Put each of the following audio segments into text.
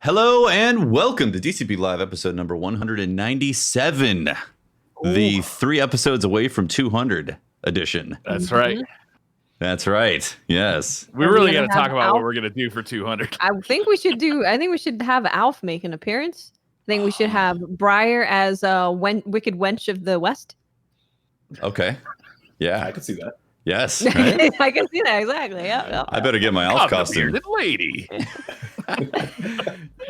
Hello and welcome to DCP Live episode number 197. Ooh. The 3 episodes away from 200 edition. That's right. That's right. Yes. We really got to talk about what we're going to do for 200. I think we should have Alf make an appearance. I think we should have Briar as Wicked Wench of the West. Okay. Yeah. I can see that. Yes. Right? I can see that. Exactly. Yep. I better get my Alf costume. Bearded lady.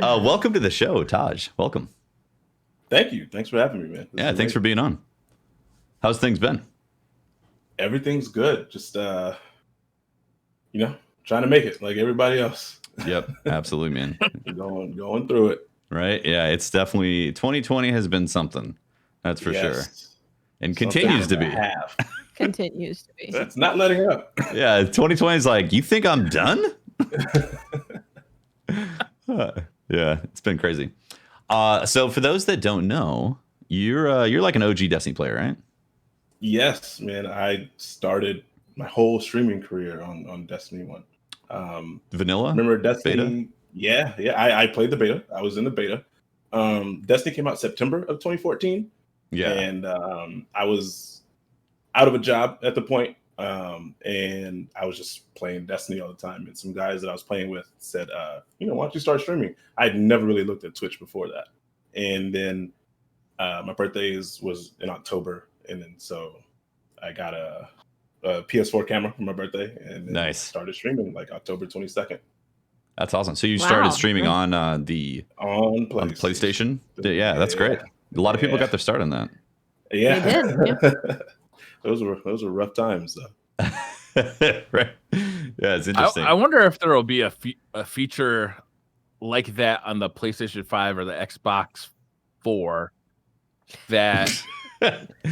Welcome to the show, Taj. Welcome. Thank you. Thanks for having me, man. Thanks for being on. How's things been? Everything's good. Just trying to make it like everybody else. Yep, absolutely, man. going through it. Right? Yeah, it's definitely 2020 has been something. That's for sure. And continues to be. Continues to be. It's not letting up. Yeah, 2020 is like, you think I'm done? Yeah, it's been crazy. So for those that don't know, you're like an OG Destiny player, right? Yes, man. I started my whole streaming career on Destiny 1. Vanilla? Remember Destiny? Beta? Yeah. I played the beta. I was in the beta. Destiny came out September of 2014. Yeah. And I was out of a job at the point. And I was just playing Destiny all the time. And some guys that I was playing with said, why don't you start streaming? I'd never really looked at Twitch before that. And then my birthday was in October. And then so I got a PS4 camera for my birthday and then started streaming like October 22nd. That's awesome. So you started streaming on PlayStation? Yeah, that's great. A lot of people got their start on that. Yeah. They did, yeah. Those were rough times though. Right. Yeah, it's interesting. I wonder if there will be a feature like that on the PlayStation 5 or the Xbox 4 that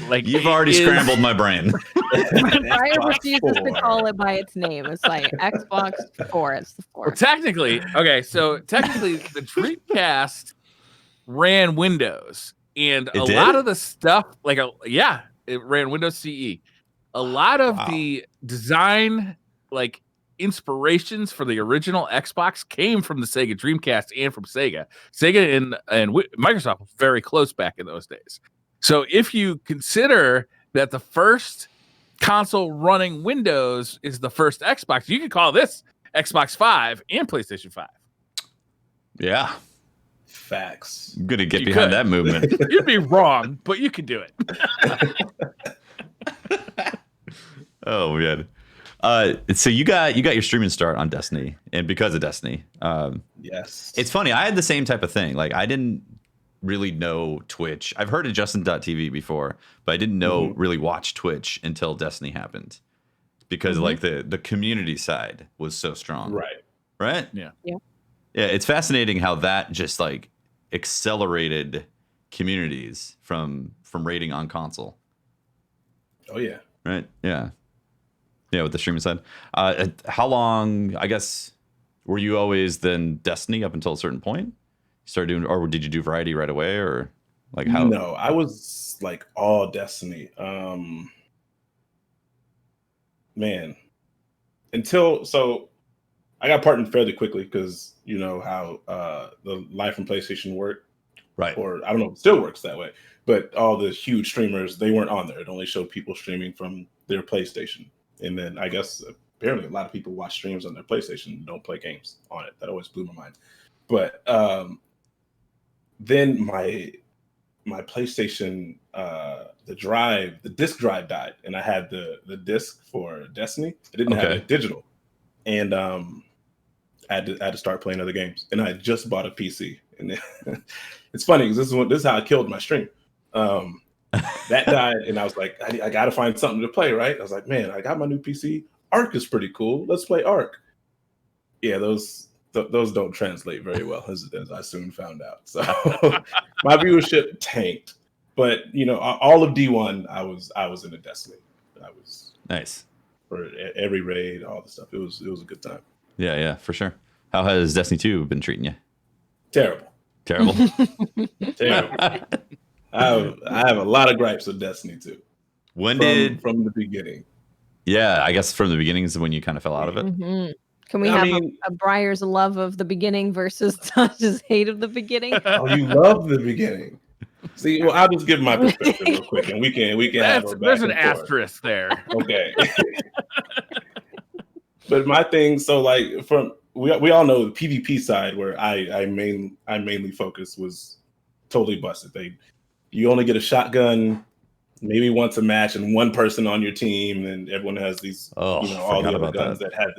like you've already scrambled my brain. Briar refuses to call it by its name. It's like Xbox 4. It's the 4. Well, technically, the Dreamcast ran Windows, and lot of the stuff, it ran Windows CE. A lot of the design, like inspirations for the original Xbox, came from the Sega Dreamcast and from Sega. Sega and Microsoft were very close back in those days. So if you consider that the first console running Windows is the first Xbox, you could call this Xbox 5 and PlayStation 5. Yeah. Facts. I'm going to get behind that movement. You'd be wrong, but you could do it. Oh, man. So you got your streaming start on Destiny, and because of Destiny. Yes. It's funny. I had the same type of thing. Like, I didn't really know Twitch. I've heard of Justin.tv before, but I didn't know really watch Twitch until Destiny happened, because like the community side was so strong. Right. Yeah. It's fascinating how that just like accelerated communities from raiding on console. Oh yeah. Right. Yeah, with the streaming side. How long, I guess, were you always then Destiny up until a certain point? Started doing, or did you do variety right away, or like how? No, I was like all Destiny. Man, so I got partnered fairly quickly because you know how the live from PlayStation worked, right? Or I don't know, it still works that way. But all the huge streamers, they weren't on there. It only showed people streaming from their PlayStation, and then I guess apparently a lot of people watch streams on their PlayStation and don't play games on it. That always blew my mind. But then my PlayStation, the disc drive died, and I had the disc for Destiny. I didn't have it digital, and I had to start playing other games. And I just bought a PC, and it's funny because this is how I killed my stream. That died, and I was like, I got to find something to play, right? I was like, man, I got my new PC. Ark is pretty cool. Let's play Ark. Yeah, those don't translate very well, as I soon found out. So my viewership tanked. But all of D1, I was in a Destiny. I was nice for every raid, all the stuff. It was a good time. Yeah, for sure. How has Destiny 2 been treating you? Terrible. Terrible. I have a lot of gripes with Destiny 2. From the beginning? Yeah, I guess from the beginning is when you kind of fell out of it. Can we have a Briar's love of the beginning versus Taj's hate of the beginning? Oh, you love the beginning. See, well, I'll just give my perspective real quick, and we can have a back there's an and forth. asterisk there. Okay. But my thing, so like we all know the PvP side where I mainly focus was totally busted. You only get a shotgun maybe once a match and one person on your team, and everyone has these all the other guns that had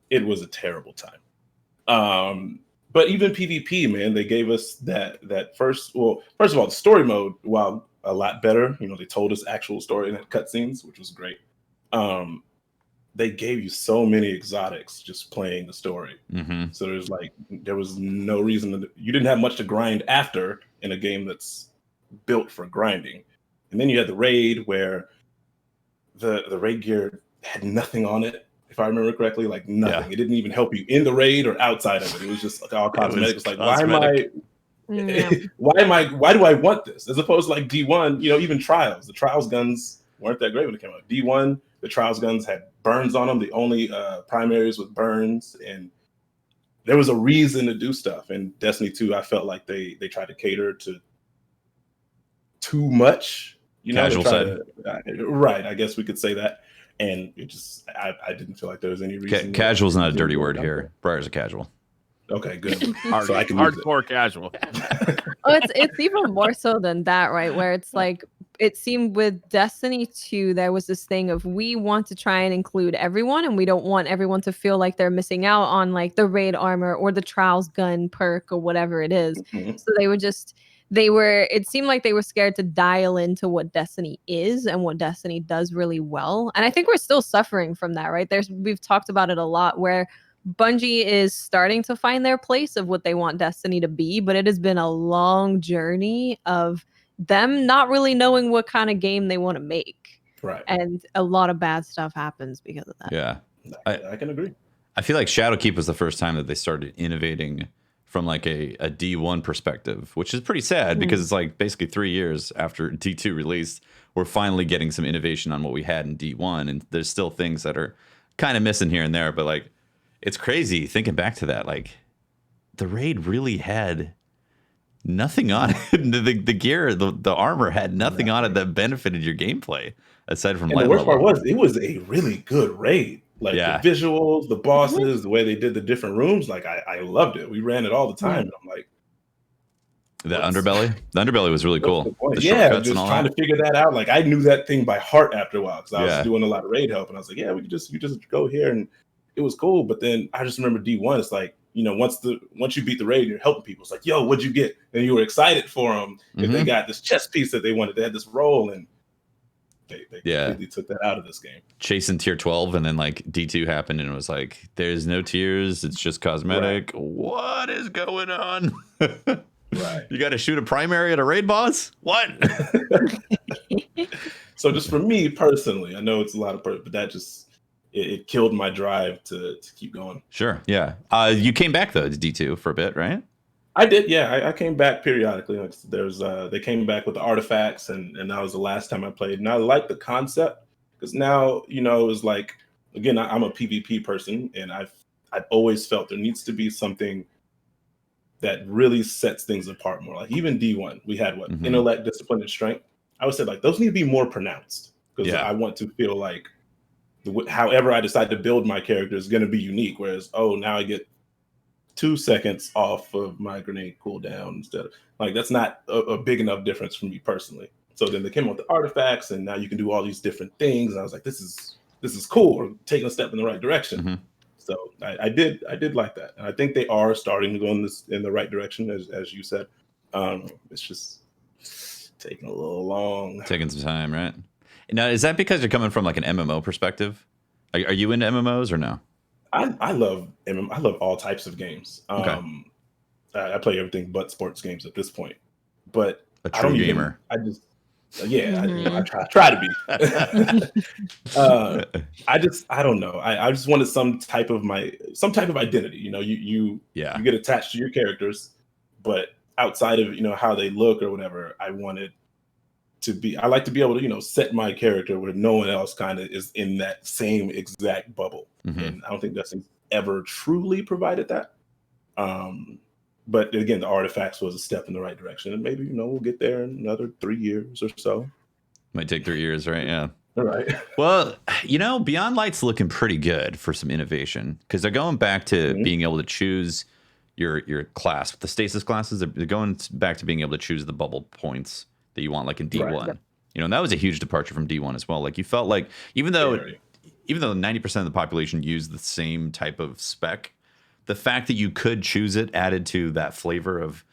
it was a terrible time. But even PvP, man, they gave us that first of all, the story mode, while a lot better, they told us actual story in that cutscenes, which was great. They gave you so many exotics just playing the story. Mm-hmm. So there was no reason you didn't have much to grind after in a game that's built for grinding. And then you had the raid where the raid gear had nothing on it, if I remember correctly, like nothing. Yeah. It didn't even help you in the raid or outside of it. It was just like all cosmetic. It's like, why do I want this? As opposed to like D1, even Trials. The Trials guns weren't that great when it came out. D1, the Trials guns had burns on them. The only primaries with burns, and there was a reason to do stuff. And Destiny 2, I felt like they tried to cater to too much. Casual side. Right, I guess we could say that. And it just, I didn't feel like there was any reason. Casual is not a dirty word here. Briar's a casual. Okay, good. So I can hardcore casual. Oh, it's even more so than that, right? Where it's like, it seemed with Destiny 2, there was this thing of we want to try and include everyone, and we don't want everyone to feel like they're missing out on like the raid armor or the Trials gun perk or whatever it is. Mm-hmm. So it seemed like they were scared to dial into what Destiny is and what Destiny does really well. And I think we're still suffering from that, right? We've talked about it a lot where Bungie is starting to find their place of what they want Destiny to be, but it has been a long journey of them not really knowing what kind of game they want to make. Right. And a lot of bad stuff happens because of that. Yeah. I can agree. I feel like Shadowkeep was the first time that they started innovating from like a D1 perspective, which is pretty sad because it's like basically 3 years after D2 released, we're finally getting some innovation on what we had in D1. And there's still things that are kind of missing here and there, but like, it's crazy thinking back to that. Like the raid really had nothing on it. the gear, the armor had nothing on it that benefited your gameplay aside from the worst part was it was a really good raid. Like the visuals, the bosses, the way they did the different rooms, like I loved it. We ran it all the time. And I'm like, the underbelly. The underbelly was really cool. The shortcuts just trying to figure that out. Like I knew that thing by heart after a while because I was doing a lot of raid help, and I was like, yeah, we just go here, and it was cool. But then I just remember D1. It's like once you beat the raid, you're helping people. It's like, yo, what'd you get? And you were excited for them. If they got this chess piece that they wanted, they had this role, and they completely took that out of this game. Chasing tier 12, and then like D2 happened, and it was like, there's no tiers. It's just cosmetic. Right. What is going on? Right. You got to shoot a primary at a raid boss? What? So just for me personally, I know it's a lot of, but that just it killed my drive to keep going. Sure. Yeah. You came back though to D2 for a bit, right? I did. Yeah. I came back periodically. Like they came back with the artifacts, and that was the last time I played. And I like the concept because now, it was like, again, I'm a PvP person, and I've always felt there needs to be something that really sets things apart more. Like even D1, we had intellect, discipline, and strength. I would say like those need to be more pronounced because I want to feel like however I decide to build my character is going to be unique. Whereas, now I get 2 seconds off of my grenade cooldown instead of like, that's not a big enough difference for me personally. So then they came up with the artifacts, and now you can do all these different things. And I was like, this is cool. We're taking a step in the right direction. Mm-hmm. So I did like that. And I think they are starting to go in the right direction, as you said. It's just taking a little long. Taking some time, right? Now, is that because you're coming from like an MMO perspective? Are you into MMOs or no? I love all types of games. Okay. I play everything but sports games at this point. But a true gamer. I try to be. I don't know. I just wanted some type of identity. You get attached to your characters, but outside of how they look or whatever, I like to be able to set my character where no one else kind of is in that same exact bubble. Mm-hmm. And I don't think Destiny's ever truly provided that. But again, the artifacts was a step in the right direction, and maybe we'll get there in another 3 years or so. Might take 3 years, right? Yeah. All right. Well, Beyond Light's looking pretty good for some innovation because they're going back to being able to choose your class. The stasis classes, they're going back to being able to choose the bubble points that you want, like in D1. Right. And that was a huge departure from D1 as well. Like you felt like even though 90% of the population used the same type of spec, the fact that you could choose it added to that flavor of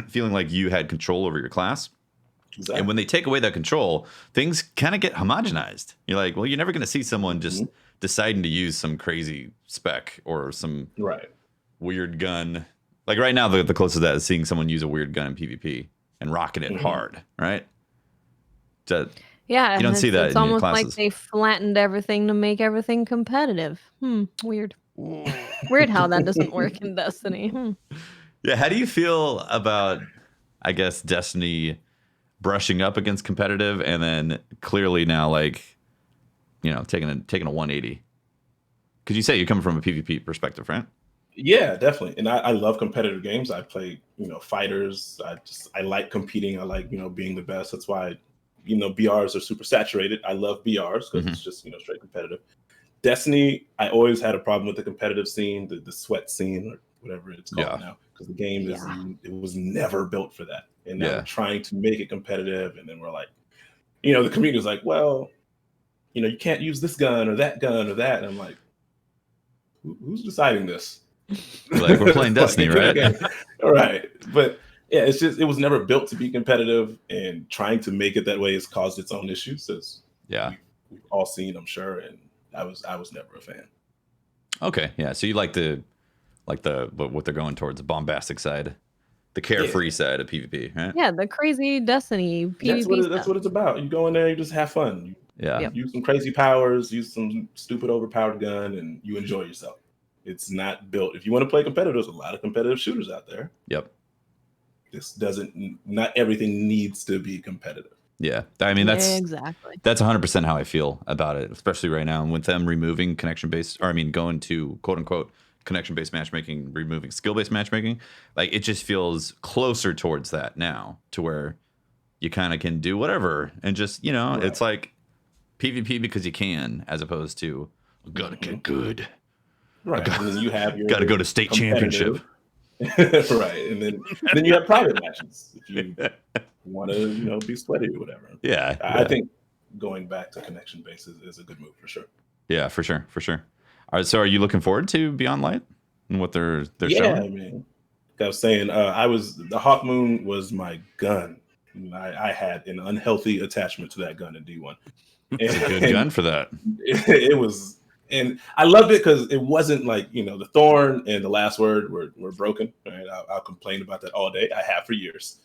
feeling like you had control over your class. Exactly. And when they take away that control, things kind of get homogenized. You're like, well, you're never going to see someone just deciding to use some crazy spec or some weird gun. Like right now, the closest to that is seeing someone use a weird gun in PvP and rocking it hard, right? Yeah, you don't see that. It's in almost your like they flattened everything to make everything competitive. Weird. Weird how that doesn't work in Destiny. Yeah, how do you feel about, I guess, Destiny brushing up against competitive and then clearly now taking a 180? Because you say you're coming from a PvP perspective, right? Yeah, definitely. And I love competitive games. I play, fighters. I like competing. I like, being the best. That's why, BRs are super saturated. I love BRs because it's just, straight competitive. Destiny, I always had a problem with the competitive scene, the sweat scene, or whatever it's called now, because the game it was never built for that. And now we're trying to make it competitive, and then we're like, the community is like, well, you can't use this gun or that gun or that, and I'm like, who's deciding this? Like we're playing Destiny, right? All right, but yeah, it's just it was never built to be competitive, and trying to make it that way has caused its own issues. As we've all seen, I'm sure, and I was never a fan. Okay, yeah. So you like what they're going towards, the bombastic side, the carefree side of PvP, right? Yeah, the crazy Destiny PvP. That's what it's about. You go in there, you just have fun. Use some crazy powers, use some stupid overpowered gun, and you enjoy yourself. It's not built. If you want to play competitive, there's a lot of competitive shooters out there. Yep. Not everything needs to be competitive. Yeah. I mean, that's 100% how I feel about it, especially right now. And with them removing going to quote unquote connection-based matchmaking, removing skill-based matchmaking, like it just feels closer towards that now, to where you kind of can do whatever and just, it's like PvP because you can, as opposed to gotta get good. Right. And then you have your gotta go to state championship. Right. And then you have private matches if you want to, be sweaty or whatever. Yeah. I think going back to connection based is a good move for sure. Yeah, for sure. All right, so are you looking forward to Beyond Light and what they're showing? Yeah, I mean, like I was saying, the Hawk Moon was my gun. I had an unhealthy attachment to that gun in D1. It's a good gun for that. It was, and I loved it because it wasn't like, the Thorn and the Last Word were broken. Right? I'll complain about that all day. I have for years.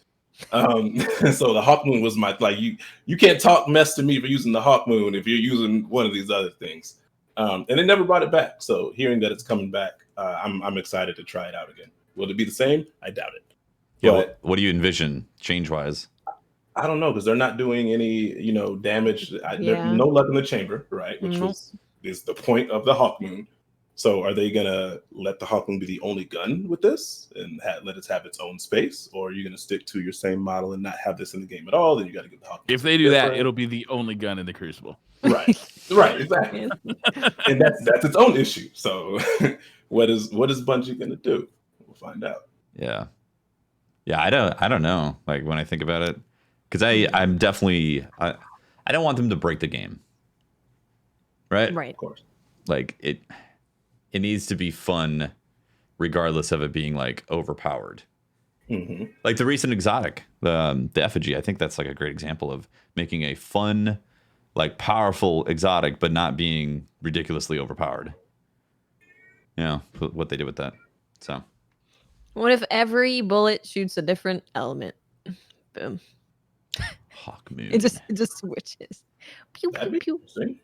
So the Hawk Moon was my, like, you can't talk mess to me for using the Hawk Moon if you're using one of these other things. And they never brought it back. So hearing that it's coming back, I'm excited to try it out again. Will it be the same? I doubt it. Yeah. But what do you envision change-wise? I don't know, because they're not doing any, damage. No luck in the chamber, right? Which is the point of the Hawk Moon. So are they gonna let the Hawk Moon be the only gun with this and let it have its own space, or are you gonna stick to your same model and not have this in the game at all? Then you got to get the Hawk Moon. If they do that, it'll be the only gun in the Crucible. Right, exactly. And that's its own issue. So what is Bungie gonna do? We'll find out. Yeah. I don't know. Like when I think about it, because I'm definitely I don't want them to break the game. Right. Of course. Like it needs to be fun, regardless of it being like overpowered. Mm-hmm. Like the recent exotic, the effigy. I think that's like a great example of making a fun, like powerful exotic, but not being ridiculously overpowered. What they did with that. So what if every bullet shoots a different element? Boom. Hawk Moon. It just switches. Pew, That'd pew, be pew.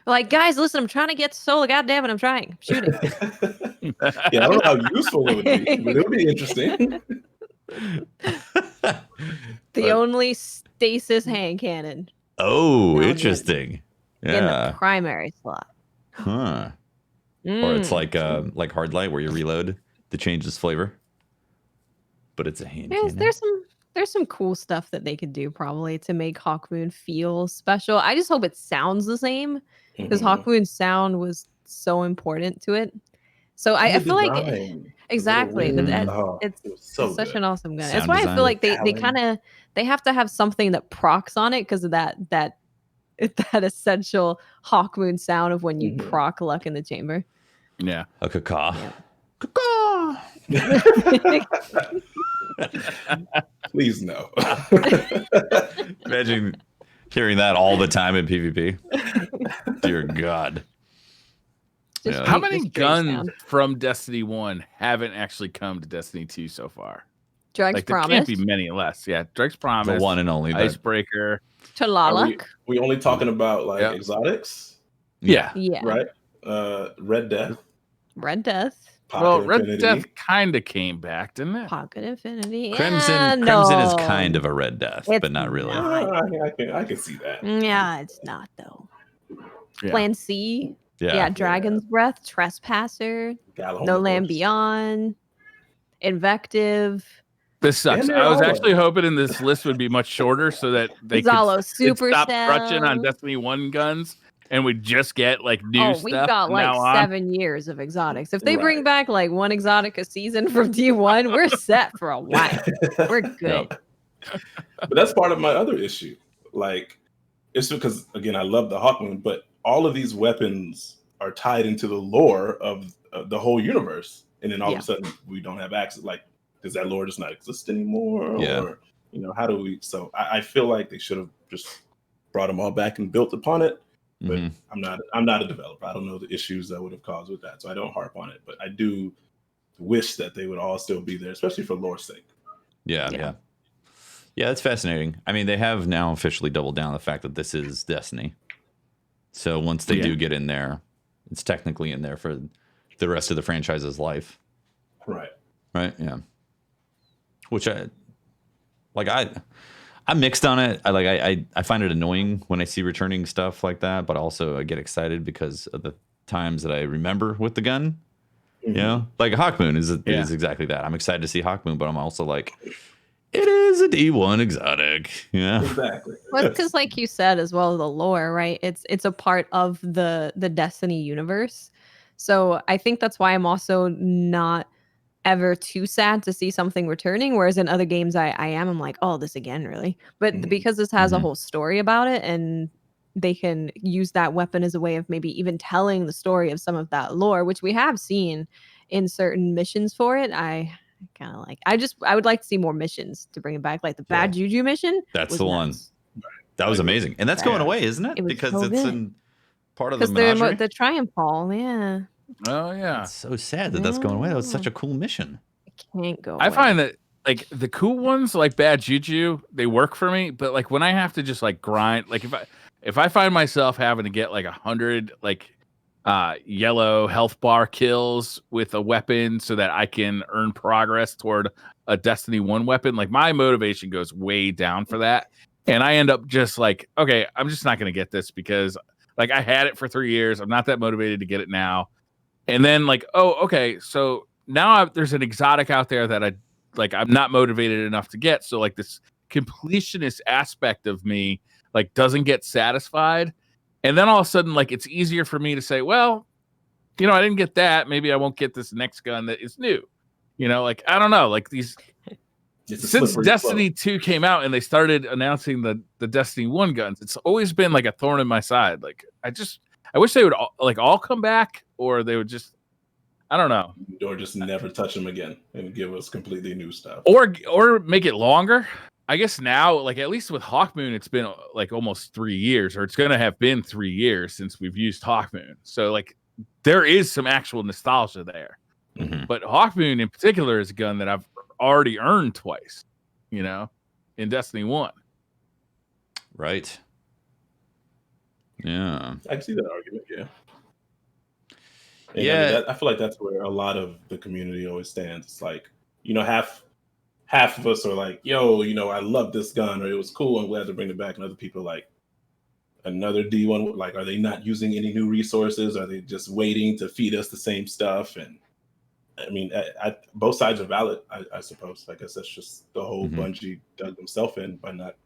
Like, guys, listen, I'm trying to get soul. God damn it, I'm trying. I'm shooting. Yeah, I don't know how useful it would be, but it would be interesting. The only stasis hand cannon. Oh, interesting. In the primary slot. Huh. or it's like hard light where you reload to change its flavor. But it's a hand cannon. There's some cool stuff that they could do probably to make Hawkmoon feel special. I just hope it sounds the same because Hawkmoon's sound was so important to it. So I feel like exactly it's such an awesome gun. That's why I feel like they have to have something that procs on it because of that essential Hawkmoon sound of when you proc luck in the chamber. Yeah, a caw. Yeah. Caw. Please no. Imagine hearing that all the time in PvP. Dear God. How many guns from Destiny 1 haven't actually come to Destiny 2 so far? Drake's Promise. There can't be many less. Yeah, Drake's Promise. The one and only. Icebreaker. Talalak. We only talking about like exotics? Yeah. Right? Red Death. Red Death. Pocket Red Infinity. Death kind of came back, didn't it? Pocket Infinity. Crimson is kind of a Red Death, but not really. I can see that. Yeah, it's not though. Yeah. Plan C. Yeah. Dragon's Breath, Trespasser, No Land Beyond, Invective. This sucks. I was actually hoping this list would be much shorter so that they could stop crutching on Destiny 1 guns and we just get like new stuff. We've got like 7 years of exotics. If they bring back like one exotic a season from D1, we're set for a while. We're good. But that's part of my other issue. Like, it's because, again, I love the Hawkmoon, but all of these weapons are tied into the lore of the whole universe. And then all of a sudden we don't have access. Like, does that lore just not exist anymore? Yeah. Or, how do we? So I feel like they should have just brought them all back and built upon it. But I'm not a developer. I don't know the issues that would have caused with that. So I don't harp on it. But I do wish that they would all still be there, especially for lore's sake. Yeah, it's fascinating. I mean, they have now officially doubled down on the fact that this is Destiny. So once they do get in there, it's technically in there for the rest of the franchise's life. Right. Yeah. Which I'm mixed on it. I find it annoying when I see returning stuff like that, but also I get excited because of the times that I remember with the gun. Like Hawkmoon is exactly that. I'm excited to see Hawkmoon, but I'm also like, it is a D1 exotic. Yeah, exactly. Well, because like you said as well, the lore, right? It's a part of the Destiny universe. So I think that's why I'm also not ever too sad to see something returning, whereas in other games I'm like, oh, this again, really? But because this has a whole story about it and they can use that weapon as a way of maybe even telling the story of some of that lore, which we have seen in certain missions for it, I kind of like. I would like to see more missions to bring it back, like the Bad Juju mission. That's the one. That was amazing. And that's going away, isn't it? Because it's in part of the menagerie. The Triumph Hall, yeah. Oh yeah, it's so sad that that's going away. That was such a cool mission. It can't go. I find that like the cool ones, like Bad Juju, they work for me. But like when I have to just like grind, like if I find myself having to get like 100 like yellow health bar kills with a weapon so that I can earn progress toward a Destiny 1 weapon, like my motivation goes way down for that, and I end up just like, okay, I'm just not going to get this because like I had it for 3 years. I'm not that motivated to get it now. And then like, oh, okay, so now there's an exotic out there that I'm not motivated enough to get. So like this completionist aspect of me like doesn't get satisfied. And then all of a sudden, like it's easier for me to say, well, I didn't get that. Maybe I won't get this next gun that is new. Like I don't know, like these. Since Destiny 2 came out and they started announcing the Destiny 1 guns, it's always been like a thorn in my side. Like I wish they would all come back, or they would just, I don't know, or just never touch them again and give us completely new stuff, or make it longer. I guess now, like at least with Hawkmoon, it's been like almost 3 years, or it's going to have been 3 years since we've used Hawkmoon. So like there is some actual nostalgia there. But Hawkmoon in particular is a gun that I've already earned twice, in Destiny 1. Right. Yeah. I can see that argument, yeah. And yeah. I feel like that's where a lot of the community always stands. It's like, half of us are like, yo, I love this gun, or it was cool, I'm glad to bring it back. And other people are like, another D1? Like, are they not using any new resources? Are they just waiting to feed us the same stuff? And I mean, both sides are valid, I suppose. I guess that's just the whole Bungie dug themselves in by not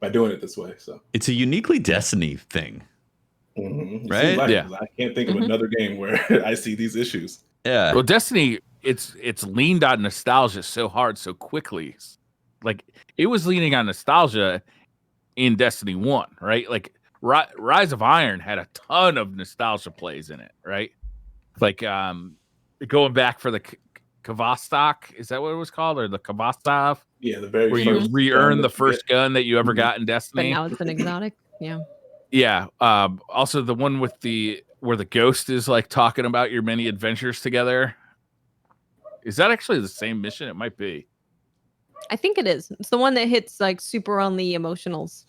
by doing it this way. So it's a uniquely Destiny thing, right? Like I can't think of another game where I see these issues. Yeah. Well, Destiny, it's leaned on nostalgia so hard so quickly. Like it was leaning on nostalgia in Destiny 1, right? Like Rise of Iron had a ton of nostalgia plays in it, right? Like going back for the Kvastok, is that what it was called? Or the Kvastov? Yeah, the very where first you re-earn the first gun that you ever got in But Destiny. now it's an exotic. Yeah. Yeah. Also the one with where the ghost is like talking about your many adventures together. Is that actually the same mission? It might be. I think it is. It's the one that hits like super on the emotionals.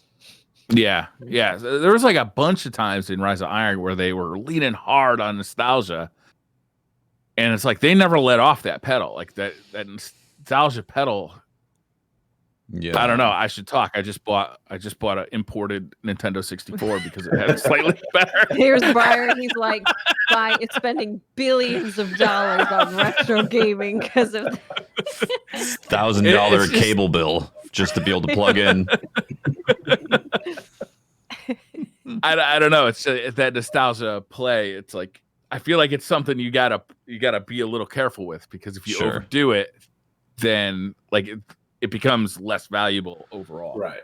Yeah. Yeah. There was like a bunch of times in Rise of Iron where they were leaning hard on nostalgia. And it's like they never let off that pedal. Like that nostalgia pedal. Yeah. I don't know. I should talk. I just bought an imported Nintendo 64 because it had it slightly better. Here's Briar. He's like, it's spending billions of dollars on retro gaming because of $1,000 cable bill just to be able to plug in. I don't know. It's that nostalgia play. It's like I feel like it's something you gotta be a little careful with, because if you overdo it, then like it becomes less valuable overall. Right.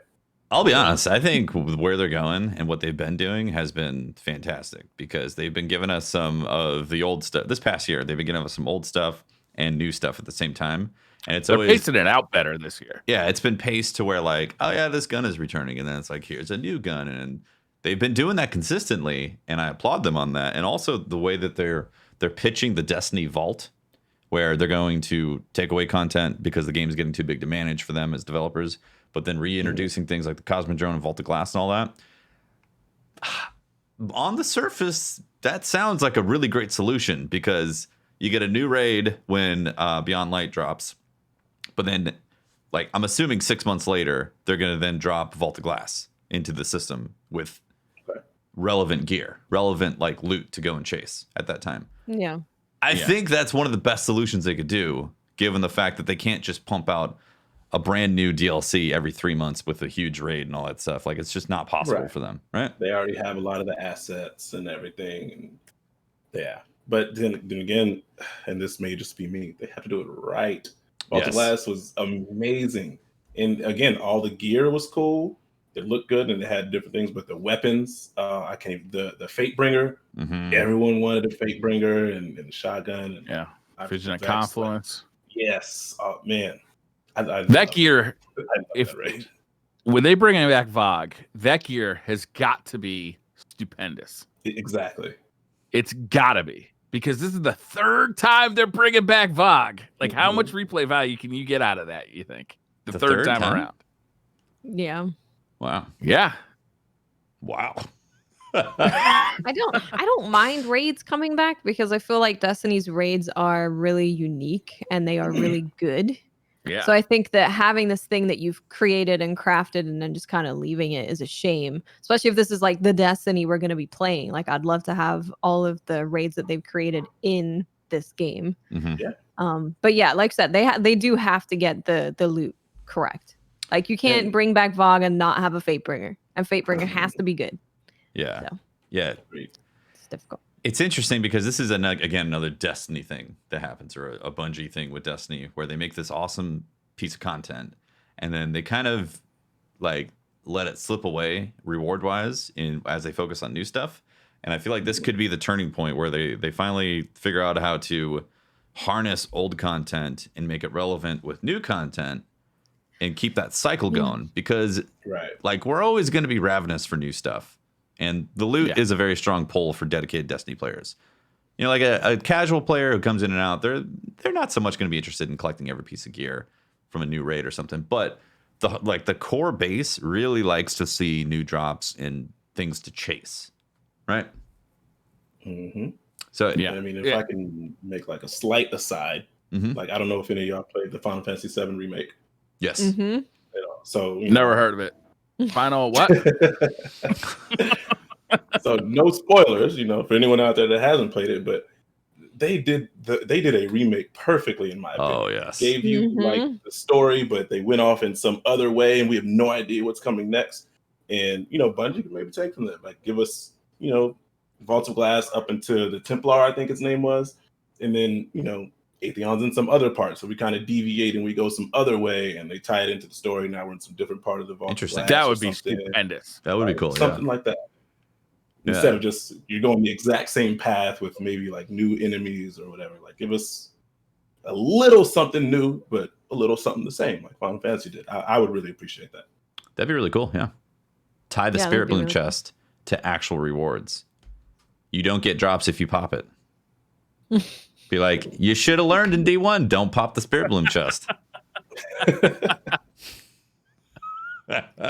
I'll be honest. I think where they're going and what they've been doing has been fantastic, because they've been giving us some of the old stuff this past year. They've been giving us some old stuff and new stuff at the same time. And they're pacing it out better this year. Yeah, it's been paced to where like, oh yeah, this gun is returning, and then it's like, here's a new gun, and they've been doing that consistently, and I applaud them on that. And also the way that they're pitching the Destiny Vault, where they're going to take away content because the game's getting too big to manage for them as developers, but then reintroducing things like the Cosmodrome and Vault of Glass and all that. On the surface, that sounds like a really great solution, because you get a new raid when Beyond Light drops, but then, like, I'm assuming 6 months later, they're going to then drop Vault of Glass into the system with relevant gear, relevant like loot to go and chase at that time. Yeah. I think that's one of the best solutions they could do, given the fact that they can't just pump out a brand new DLC every 3 months with a huge raid and all that stuff. Like, it's just not possible for them, right? They already have a lot of the assets and everything. And yeah. But then again, and this may just be me, they have to do it right. Vault of Glass was amazing. And again, all the gear was cool. It looked good, and it had different things, but the weapons, the Fatebringer, everyone wanted a Fatebringer and the shotgun. And Vision of Confluence. Yes. Oh man. That gear, when they bring back VOG, that gear has got to be stupendous. Exactly. It's got to be, because this is the third time they're bringing back VOG. Like, how much replay value can you get out of that, you think? The third time around. Yeah. Wow. Yeah. Wow. I don't mind raids coming back, because I feel like Destiny's raids are really unique and they are really good. Yeah. So I think that having this thing that you've created and crafted and then just kind of leaving it is a shame, especially if this is like the Destiny we're going to be playing. Like, I'd love to have all of the raids that they've created in this game. But yeah, like I said, they do have to get the loot correct. Like, you can't bring back VOG and not have a Fatebringer, and Fatebringer has to be good. Yeah. So, yeah. it's difficult. It's interesting because this is another Destiny thing that happens, or a Bungie thing with Destiny, where they make this awesome piece of content and then they kind of like let it slip away reward wise as they focus on new stuff. And I feel like this could be the turning point where they finally figure out how to harness old content and make it relevant with new content and keep that cycle going, because like, we're always going to be ravenous for new stuff. And the loot is a very strong pull for dedicated Destiny players. You know, like a casual player who comes in and out, they're not so much going to be interested in collecting every piece of gear from a new raid or something. But the core base really likes to see new drops and things to chase, right? So I mean, if I can make like a slight aside, like, I don't know if any of y'all played the Final Fantasy VII remake. Yes. You know, so never heard of it. Final what? So no spoilers, for anyone out there that hasn't played it, but they did a remake perfectly, in my opinion. Oh yes, Gave you like the story, but they went off in some other way, and we have no idea what's coming next. And Bungie can maybe take from that, like give us Vault of Glass up into the Templar, I think its name was, and then Atheon's in some other part, so we kind of deviate and we go some other way, and they tie it into the story. Now we're in some different part of the Vault. Interesting. Of Glass That would be stupendous. That would be cool. Something like that. Instead of just you're going the exact same path with maybe like new enemies or whatever. Like give us a little something new, but a little something the same, like Final Fantasy did. I would really appreciate that. That'd be really cool. Yeah. Tie the Spirit Bloom chest to actual rewards. You don't get drops if you pop it. Be like, you should have learned in D1. Don't pop the Spirit Bloom chest.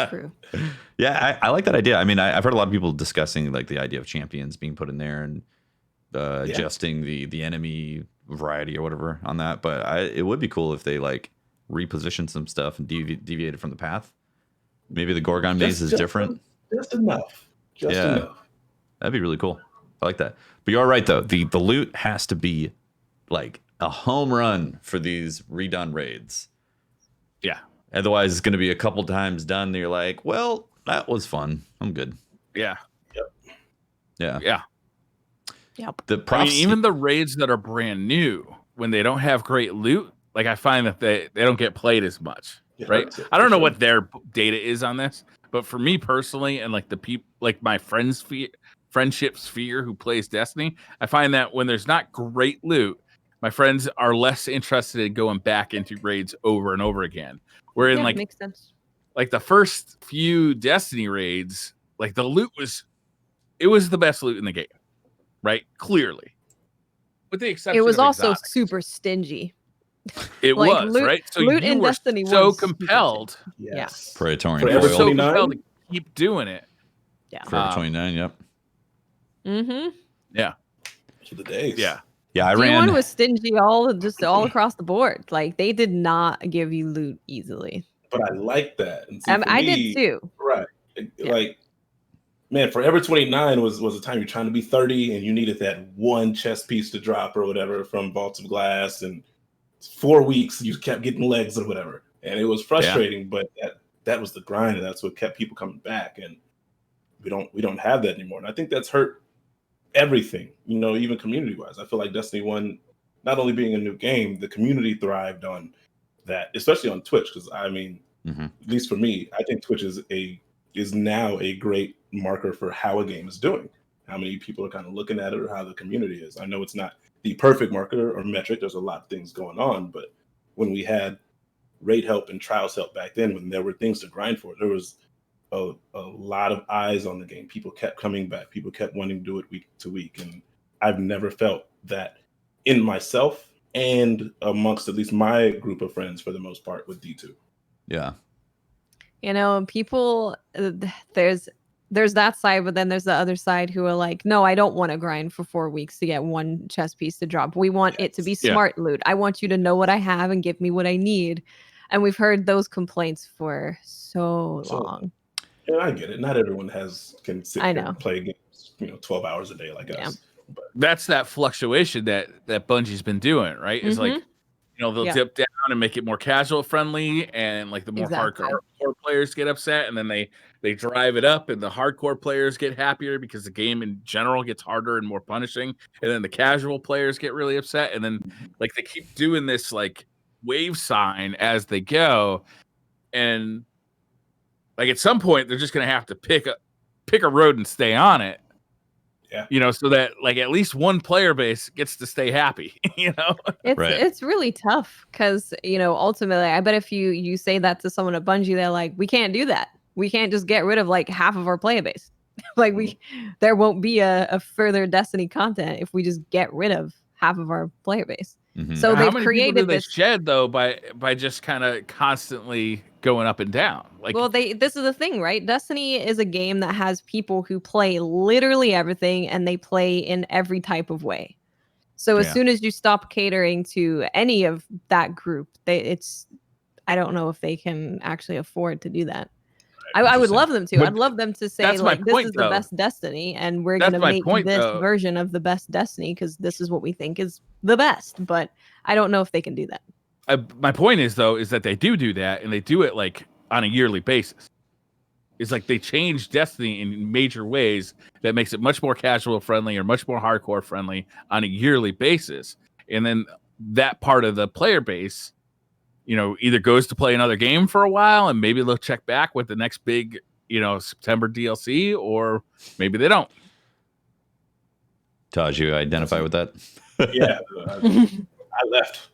True. Yeah, I like that idea. I mean, I've heard a lot of people discussing like the idea of champions being put in there and adjusting the enemy variety or whatever on that. But it would be cool if they like repositioned some stuff and deviated from the path. Maybe the Gorgon maze is different. Just enough. Enough. That'd be really cool. I like that. But you're right though. The loot has to be like a home run for these redone raids. Yeah. Otherwise, it's going to be a couple times done. And you're like, well, that was fun. I'm good. Yeah. Yep. Yeah. Yep. The props, even the raids that are brand new, when they don't have great loot, like I find that they don't get played as much. Yeah, right. I don't know what their data is on this, but for me personally, and like the people, like my friendship sphere who plays Destiny, I find that when there's not great loot, my friends are less interested in going back into raids over and over again. Wherein makes sense. Like the first few Destiny raids, like the loot was the best loot in the game, right? Clearly, with the exception, it was of also exotics. super stingy. It like, was loot, right. So loot you in were Destiny so was compelled. Yes. Praetorian Forever Foil. So 29? compelled to keep doing it. Yeah. Forever 29. Yep. Mm-hmm. Yeah. To the days. Yeah. Yeah, I D1 ran. was stingy all across the board. Like they did not give you loot easily. But I like that. And see, I did too. Right. Like, man, Forever 29 was a time you're trying to be 30 and you needed that one chest piece to drop or whatever from Vaults of Glass, and 4 weeks you kept getting legs or whatever. And it was frustrating, but that was the grind, and that's what kept people coming back. And we don't have that anymore. And I think that's hurt everything, even community-wise. I feel like Destiny 1, not only being a new game, the community thrived on that, especially on Twitch, because I mean, at least for me, I think Twitch is now a great marker for how a game is doing, how many people are kind of looking at it, or how the community is. I know it's not the perfect marker or metric. There's a lot of things going on, but when we had raid help and trials help back then, when there were things to grind for, there was a lot of eyes on the game. People kept coming back. People kept wanting to do it week to week, and I've never felt that in myself and amongst at least my group of friends for the most part with D2. Yeah. People, there's that side, but then there's the other side who are like, no, I don't want to grind for 4 weeks to get one chest piece to drop. We want it to be smart loot. I want you to know what I have and give me what I need. And we've heard those complaints for so long. Yeah, I get it. Not everyone can sit here and play games, 12 hours a day like us. But that's that fluctuation that Bungie's been doing, right? It's like, they'll dip down and make it more casual friendly, and like the more hardcore players get upset, and then they drive it up, and the hardcore players get happier because the game in general gets harder and more punishing, and then the casual players get really upset, and then like they keep doing this like wave sign as they go, and like at some point they're just gonna have to pick a road and stay on it. Yeah. So that like at least one player base gets to stay happy, It's really tough because, ultimately, I bet if you say that to someone at Bungie, they're like, we can't do that. We can't just get rid of like half of our player base. Like there won't be a further Destiny content if we just get rid of half of our player base. So they've created this shed though by just kind of constantly going up and down. Like, well, this is the thing, right? Destiny is a game that has people who play literally everything, and they play in every type of way. So as soon as you stop catering to any of that group, I don't know if they can actually afford to do that. I would love them to. But I'd love them to say that's my like this point, is though. the best Destiny, and we're That's gonna my make point, this though. version of the best Destiny because this is what we think is the best. But I don't know if they can do that. My point is though is that they do that, and they do it like on a yearly basis. It's like they change Destiny in major ways that makes it much more casual friendly or much more hardcore friendly on a yearly basis. And then that part of the player base, either goes to play another game for a while and maybe they'll check back with the next big, September DLC, or maybe they don't. Taj, you identify with that? Yeah, I left.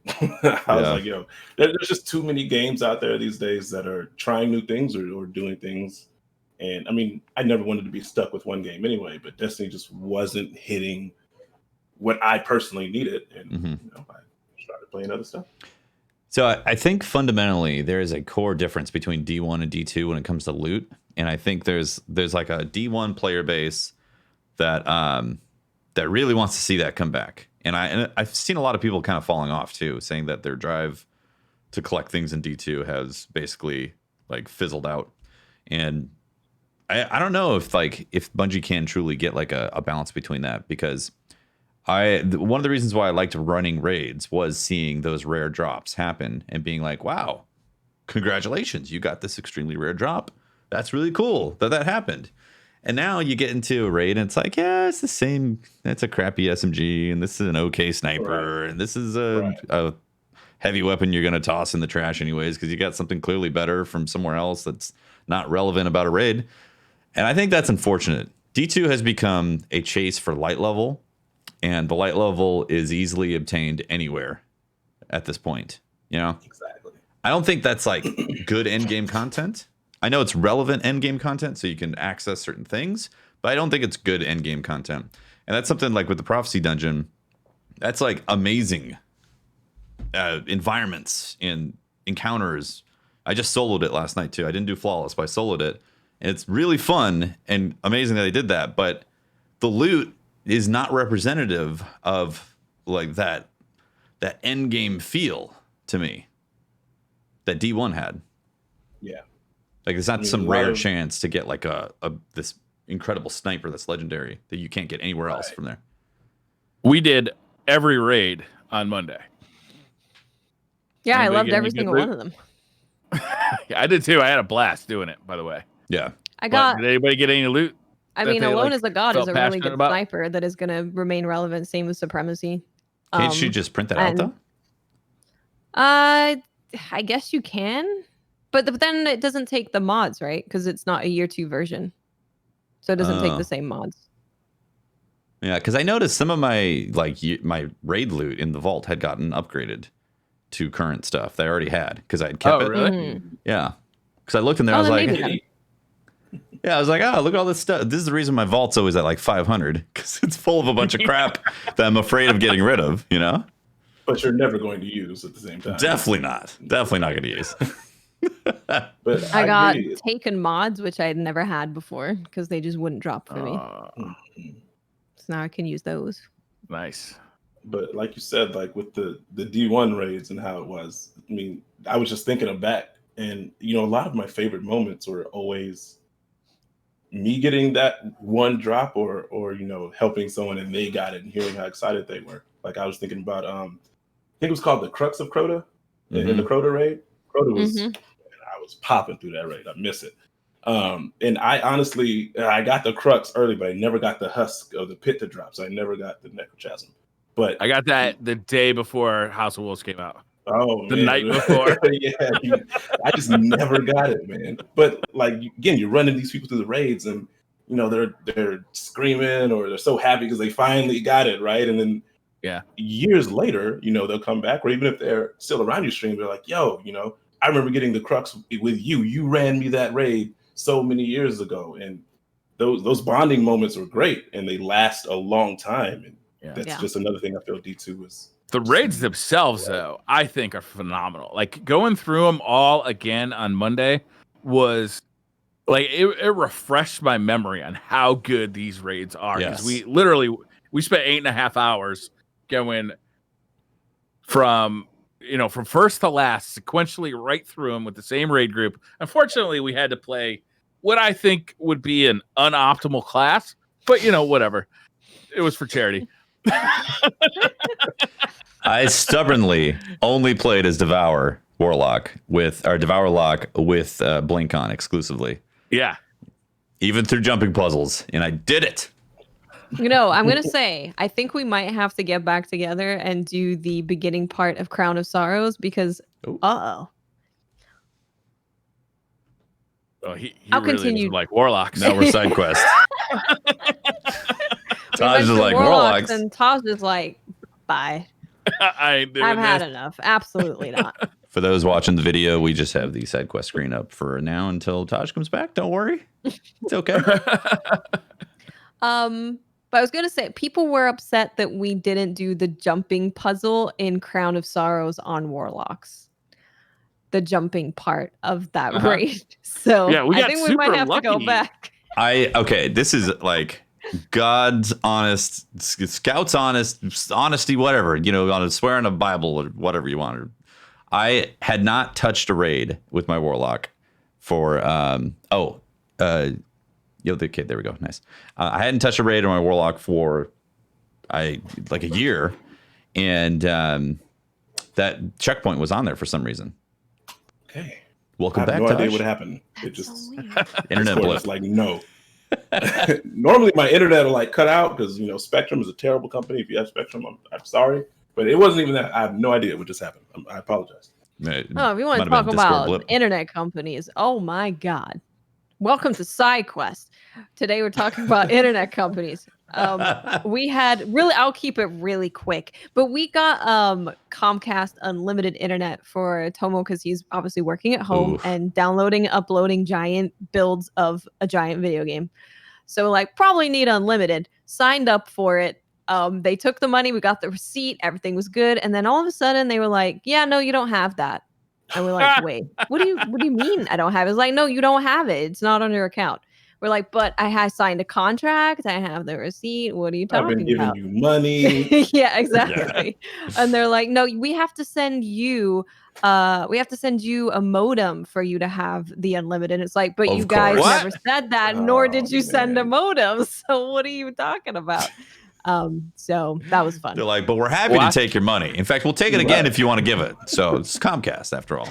I was like, yo, there's just too many games out there these days that are trying new things or doing things. And I mean, I never wanted to be stuck with one game anyway, but Destiny just wasn't hitting what I personally needed. And I started playing other stuff. So I think fundamentally there is a core difference between D1 and D2 when it comes to loot. And I think there's like a D1 player base that that really wants to see that come back. And I've seen a lot of people kind of falling off too, saying that their drive to collect things in D2 has basically like fizzled out. And I don't know if Bungie can truly get like a balance between that, because one of the reasons why I liked running raids was seeing those rare drops happen and being like, wow, congratulations, you got this extremely rare drop. That's really cool that happened. And now you get into a raid and it's like, yeah, it's the same. That's a crappy SMG, and this is an okay sniper, and this is a heavy weapon you're going to toss in the trash anyways because you got something clearly better from somewhere else that's not relevant about a raid. And I think that's unfortunate. D2 has become a chase for light level, and the light level is easily obtained anywhere at this point. Exactly. I don't think that's like good end game content. I know it's relevant end game content, so you can access certain things, but I don't think it's good end game content. And that's something like with the Prophecy Dungeon, that's like amazing environments and encounters. I just soloed it last night too. I didn't do flawless, but I soloed it. And it's really fun and amazing that they did that. But the loot is not representative of like that end game feel to me that D1 had. Yeah. Like it's not some rare chance to get like this incredible sniper that's legendary that you can't get anywhere else from there. We did every raid on Monday. Yeah, I loved every single one of them. I did too. I had a blast doing it, by the way. Yeah. Did anybody get any loot? I mean, Alone as a God is a really good sniper that is going to remain relevant. Same with Supremacy. Can't you just print that out though? I guess you can. But then it doesn't take the mods, right? Because it's not a year 2 version. So it doesn't take the same mods. Yeah, because I noticed some of my my raid loot in the vault had gotten upgraded to current stuff that I already had because I had kept it. Really? Mm-hmm. Yeah. Because I looked in there, I was like, I was like, oh, look at all this stuff. This is the reason my vault's always at like 500, because it's full of a bunch of crap that I'm afraid of getting rid of, But you're never going to use at the same time. Definitely not. Definitely not going to use. But I got taken mods, which I had never had before because they just wouldn't drop for me. So now I can use those. Nice. But like you said, like with the D1 raids and how it was, I mean, I was just thinking of back, and a lot of my favorite moments were always me getting that one drop or helping someone and they got it and hearing how excited they were. Like I was thinking about I think it was called the Crux of Crota in the Crota raid. Crota was I was popping through that raid. I miss it. And I honestly I got the Crux early, but I never got the husk of the pit to drop. So I never got the Necrochasm. But I got that the day before House of Wolves came out. Oh, the night before. Yeah, I just never got it, man. But like again, you're running these people through the raids, and they're screaming or they're so happy because they finally got it, right? And then years later, they'll come back, or even if they're still around your stream, they're like, "Yo, I remember getting the Crux with you. You ran me that raid so many years ago," and those bonding moments were great, and they last a long time. And that's just another thing I feel D2 is. The raids themselves, though, I think are phenomenal. Like going through them all again on Monday was like it refreshed my memory on how good these raids are. Because we spent 8.5 hours going from from first to last, sequentially right through them with the same raid group. Unfortunately, we had to play what I think would be an unoptimal class, but whatever. It was for charity. I stubbornly only played as Devour Lock with Blink on exclusively. Yeah. Even through jumping puzzles, and I did it. I'm going to say, I think we might have to get back together and do the beginning part of Crown of Sorrows because, Oh, he I'll really continue. doesn't like warlocks. Now we're side quest. Taj is like warlocks, and Taj is like, bye. I ain't doing I've had this. enough. Absolutely not. For those watching the video, we just have the side quest screen up for now until Taj comes back. Don't worry, it's okay. But I was going to say, people were upset that we didn't do the jumping puzzle in Crown of Sorrows on warlocks. The jumping part of that raid. So Yeah, I think we might have to go back. This is like God's honest, Scout's honesty, whatever, on a swear on a Bible or whatever you want. I had not touched a raid with my warlock for, there we go. Nice. I hadn't touched a raid on my warlock for a year. And that checkpoint was on there for some reason. Okay. Welcome back, no Taj. idea what happened. It just internet blip. Like no. Normally my internet will like cut out because Spectrum is a terrible company. If you have Spectrum, I'm sorry, but it wasn't even that. I have no idea what just happened. I apologize. If you want to talk about internet companies, oh my God. Welcome to SideQuest. Today we're talking about internet companies. We had I'll keep it really quick, but we got Comcast unlimited internet for Tomo because he's obviously working at home and downloading, uploading giant builds of a giant video game. So probably need unlimited. Signed up for it. They took the money, we got the receipt, everything was good, and then all of a sudden they were like, "Yeah, no, you don't have that." And we're like, "Wait, what do you mean I don't have it?" It's like, "No, you don't have it. It's not on your account." We're like, "But I signed a contract. I have the receipt. What are you talking about?" I've been giving you money. Yeah, exactly. Yeah. And they're like, "No, we have to send you a modem for you to have the unlimited." It's like, "But you guys never said that, nor did you send a modem. So what are you talking about?" So that was fun. They're like, "But we're happy to take your money. In fact, we'll take it again if you want to give it." So it's Comcast after all.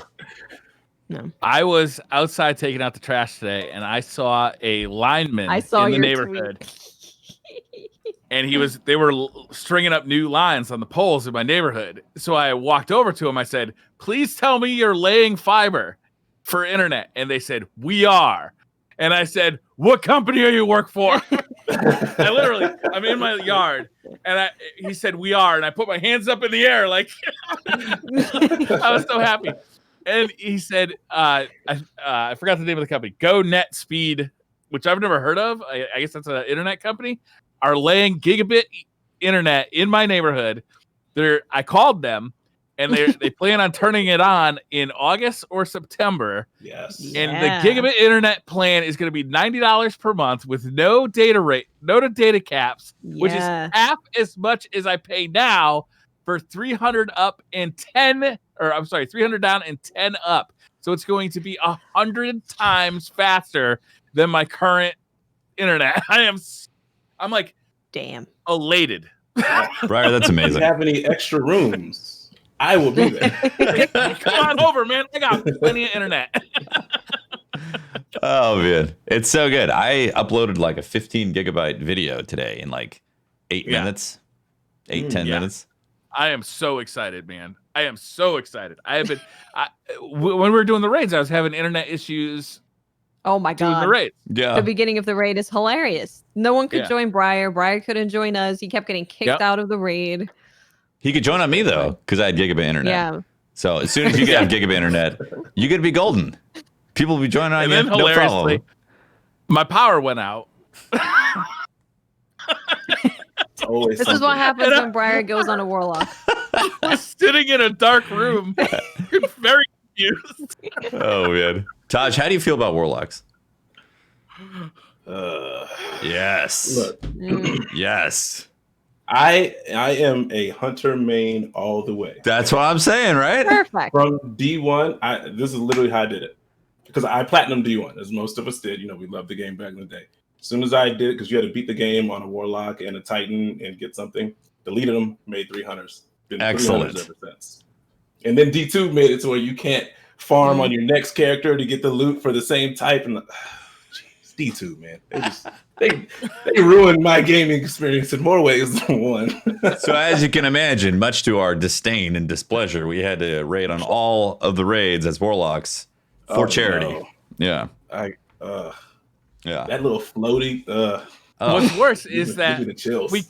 No. I was outside taking out the trash today, and I saw a lineman in the neighborhood. And they were stringing up new lines on the poles in my neighborhood. So I walked over to him. I said, "Please tell me you're laying fiber for internet." And they said, "We are." And I said, "What company are you work for?" I'm in my yard, and he said, "We are." And I put my hands up in the air like I was so happy. And he said, I forgot the name of the company, Go Net Speed, which I've never heard of. I guess that's an internet company, are laying gigabit internet in my neighborhood. I called them, and they plan on turning it on in August or September. Yes. And the gigabit internet plan is going to be $90 per month with no data caps, which is half as much as I pay now for 300 down and 10 up. So it's going to be 100 times faster than my current internet. I'm like, damn, elated. Briar, that's amazing. If you have any extra rooms, I will be there. Come on over, man. I got plenty of internet. Oh man, it's so good. I uploaded like a 15 gigabyte video today in like 8 minutes, 10 minutes. I am so excited, man. I am so excited. When we were doing the raids, I was having internet issues. Oh my God. Doing the raid. Yeah. The beginning of the raid is hilarious. No one could join Briar. Briar couldn't join us. He kept getting kicked out of the raid. He could join on me though, because I had gigabit internet. Yeah. So as soon as you have gigabit internet, you get to be golden. People will be joining on you. And then hilariously, my power went out. This is what happens when Briar goes on a warlock. I was sitting in a dark room, very confused. Oh man, Taj, how do you feel about warlocks? Yes. Look, yes. I am a hunter main all the way. That's what I'm saying, right? Perfect. From D1, this is literally how I did it. Because I platinum D1, as most of us did. You know, we loved the game back in the day. As soon as I did it, because you had to beat the game on a Warlock and a Titan and get something, deleted them, made 3 hunters. Been Excellent. 3 hunters ever since. And then D2 made it to where you can't farm on your next character to get the loot for the same type. And D2, man. They ruined my gaming experience in more ways than one. So as you can imagine, much to our disdain and displeasure, we had to raid on all of the raids as Warlocks for charity. No. Yeah. Yeah. That little floaty. What's worse is that the chills. we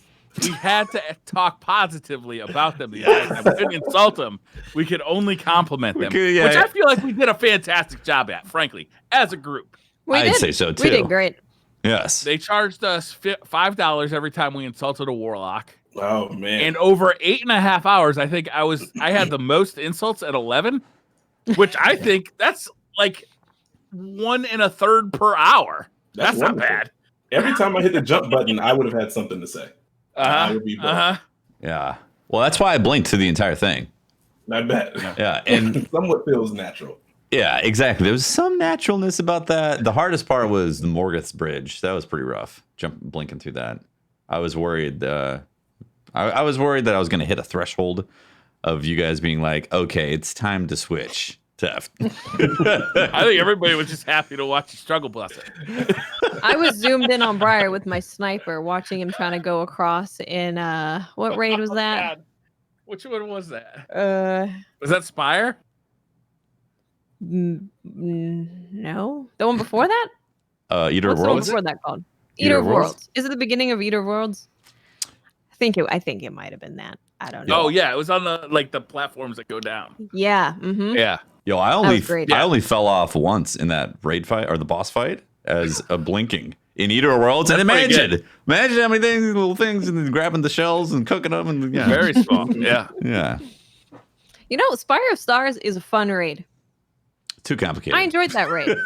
had to talk positively about them. We couldn't insult them. We could only compliment them, which I feel like we did a fantastic job at, frankly, as a group. I'd say so too. We did great. Yes. They charged us $5 every time we insulted a Warlock. Oh man! And over 8.5 hours, I think I had the most insults at 11, which I think that's like 1 1/3 per hour. That's not bad. Every time I hit the jump button, I would have had something to say. I would be Yeah. Well, that's why I blinked through the entire thing. I bet. Yeah, and somewhat feels natural. Yeah, exactly. There was some naturalness about that. The hardest part was the Morgoth's Bridge. That was pretty rough. Blinking through that. I was worried. I was worried that I was going to hit a threshold of you guys being like, "Okay, it's time to switch." I think everybody was just happy to watch you struggle, bless it. I was zoomed in on Briar with my sniper, watching him trying to go across in what raid was that? God. Which one was that? Was that Spire? No, the one before that. Eater of What's the one Worlds. before that called? Eater of Worlds. Is it the beginning of Eater of Worlds? I think it might have been that. I don't know. Oh yeah, it was on the platforms that go down. Yeah. Mm-hmm. Yeah. Yo, I only fell off once in that raid fight or the boss fight as a blinking in Eater of Worlds. And imagine how many little things, and then grabbing the shells and cooking them, and very small. Yeah. Yeah. You know, Spire of Stars is a fun raid. Too complicated. I enjoyed that raid.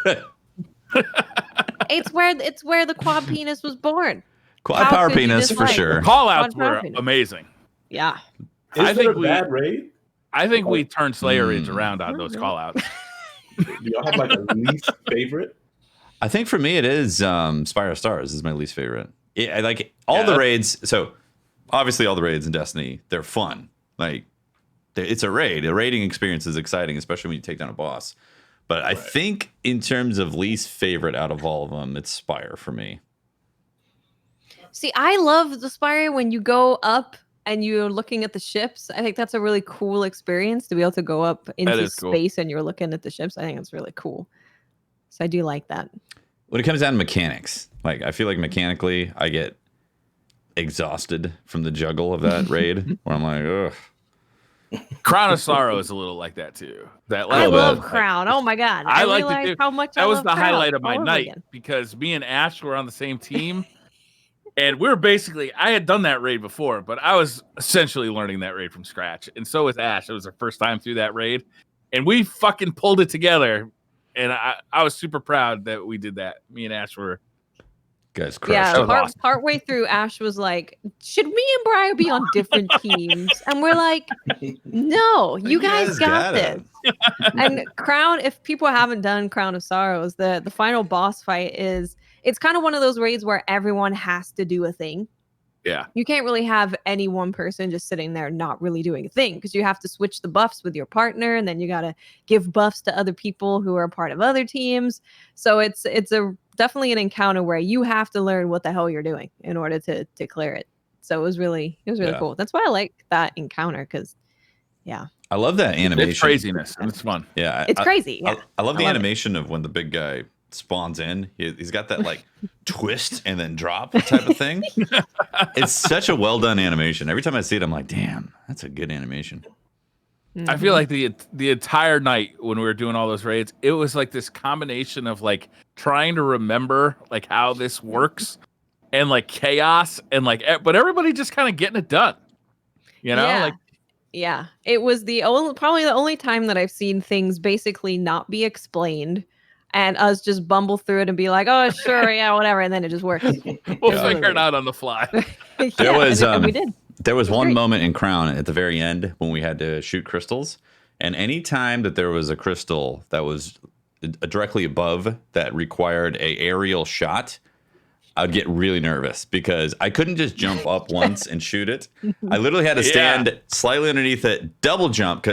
It's where the quad penis was born. Quad power penis for sure. Call outs were amazing. Yeah. I think a bad raid? I think we turned Slayer raids around on those call outs. Do y'all have like a least favorite? I think for me it is Spire of Stars is my least favorite. I like all the raids. So obviously all the raids in Destiny, they're fun. Like it's a raid. A raiding experience is exciting, especially when you take down a boss. But I think in terms of least favorite out of all of them, it's Spire for me. See, I love the Spire when you go up and you're looking at the ships. I think that's a really cool experience to be able to go up into space and you're looking at the ships. I think it's really cool. So I do like that. When it comes down to mechanics, like I feel like mechanically I get exhausted from the juggle of that raid where I'm like, ugh. Crown of Sorrow is a little like that too. I love Crown. Oh my god! I realized how much that was the Crown highlight of my night because me and Ash were on the same team, and we were basically. I had done that raid before, but I was essentially learning that raid from scratch, and so was Ash. It was our first time through that raid, and we fucking pulled it together. And I was super proud that we did that. Me and Ash were. Guys, crushed. Yeah, partway through, Ash was like, "Should me and Briar be on different teams?" And we're like, "No, you guys got this." And Crown, if people haven't done Crown of Sorrows, the final boss fight it's kind of one of those raids where everyone has to do a thing. Yeah. You can't really have any one person just sitting there not really doing a thing because you have to switch the buffs with your partner, and then you got to give buffs to other people who are part of other teams. So it's definitely an encounter where you have to learn what the hell you're doing in order to clear it. So it was really cool. That's why I like that encounter because, I love that animation. It's craziness and it's fun. Yeah, it's crazy. Yeah. I love the animation of when the big guy spawns in. He's got that like twist and then drop type of thing. It's such a well done animation. Every time I see it, I'm like, damn, that's a good animation. I feel like the entire night when we were doing all those raids, it was like this combination of like trying to remember like how this works and like chaos and like, but everybody just kind of getting it done. You know, yeah. It was probably the only time that I've seen things basically not be explained and us just bumble through it and be like, oh, sure, yeah, whatever, and then it just works. We'll figure it out on the fly. There was we did. there was one moment in Crown at the very end when we had to shoot crystals, and any time that there was a crystal that was directly above that required a aerial shot, I'd get really nervous because I couldn't just jump up once and shoot it. I literally had to stand slightly underneath it, double jump,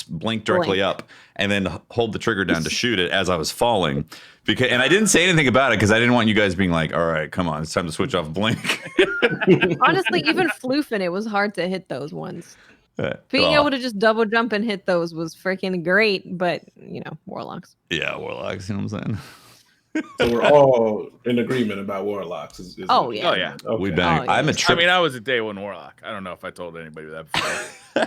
blink directly up, and then hold the trigger down to shoot it as I was falling. And I didn't say anything about it because I didn't want you guys being like, all right, come on, it's time to switch off blink. Honestly, even floofing, it was hard to hit those ones. Being able to just double jump and hit those was freaking great, but, warlocks. Yeah, warlocks, you know what I'm saying? So we're all in agreement about warlocks. Oh yeah. Okay. We bang. Oh, yeah. I was a day one warlock. I don't know if I told anybody that before.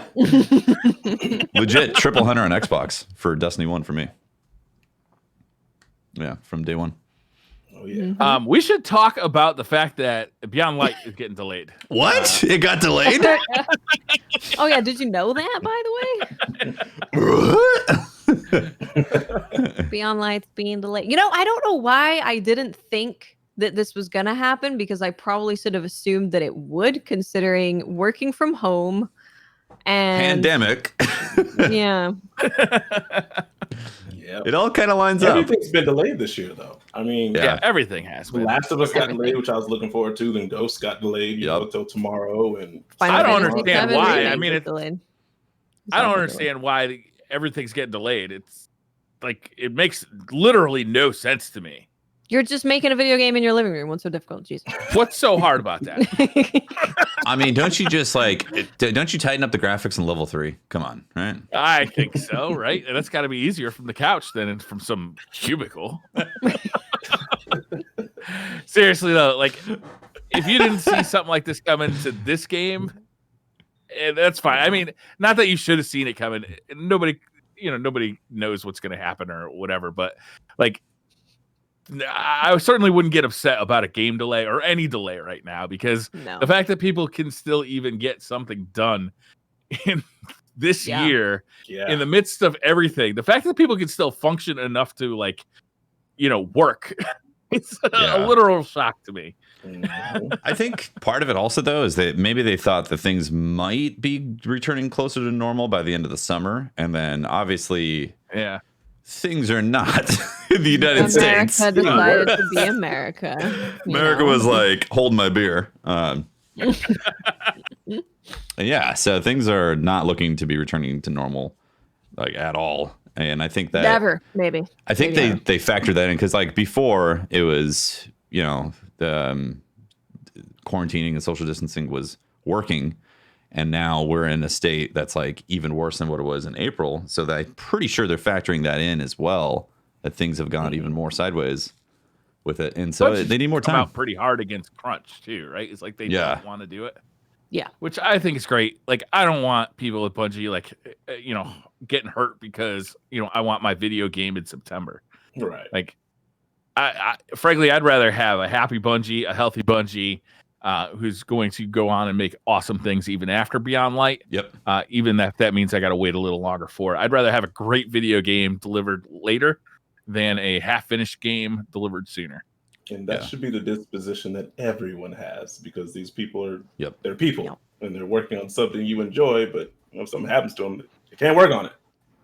Legit triple hunter on Xbox for Destiny 1 for me. Yeah, from day one. Oh yeah. We should talk about the fact that Beyond Light is getting delayed. What? It got delayed? Oh yeah, did you know that, by the way? Beyond Light's being delayed. I don't know why I didn't think that this was gonna happen, because I probably should have assumed that it would, considering working from home and pandemic. Yeah. Yeah. It all kind of lines up. Everything's been delayed this year, though. I mean, yeah, everything has been. Last of Us got delayed, which I was looking forward to. Then Ghost got delayed, until tomorrow. And I don't understand why. I mean, delayed. I don't understand why everything's getting delayed. It's like, it makes literally no sense to me. You're just making a video game in your living room. What's so difficult? Jesus. What's so hard about that? I mean, don't you tighten up the graphics in level 3? Come on, right? I think so, right? And that's got to be easier from the couch than from some cubicle. Seriously though, like, if you didn't see something like this coming to this game, that's fine. I mean, not that you should have seen it coming. Nobody knows what's going to happen or whatever, but like, I certainly wouldn't get upset about a game delay or any delay right now, because the fact that people can still even get something done in this year, in the midst of everything, the fact that people can still function enough to work, it's a literal shock to me. I think part of it also, though, is that maybe they thought that things might be returning closer to normal by the end of the summer, and then obviously, things are not in the United States. America decided to be America. America was like, hold my beer. Yeah, so things are not looking to be returning to normal, like, at all. And I think that never, maybe. I think they factor that in, because like before it was, the quarantining and social distancing was working. And now we're in a state that's like even worse than what it was in April. So that I'm pretty sure they're factoring that in as well, that things have gone even more sideways with it. And so they need more time. Out pretty hard against crunch too, right? It's like they don't want to do it. Yeah. Which I think is great. Like, I don't want people at Bungie, like, getting hurt because, I want my video game in September. Right. Like, I frankly, I'd rather have a happy Bungie, a healthy Bungie, who's going to go on and make awesome things even after Beyond Light. Yep. Even if that means I got to wait a little longer for it. I'd rather have a great video game delivered later than a half-finished game delivered sooner. And that should be the disposition that everyone has, because these people are they're people and they're working on something you enjoy, but if something happens to them, they can't work on it.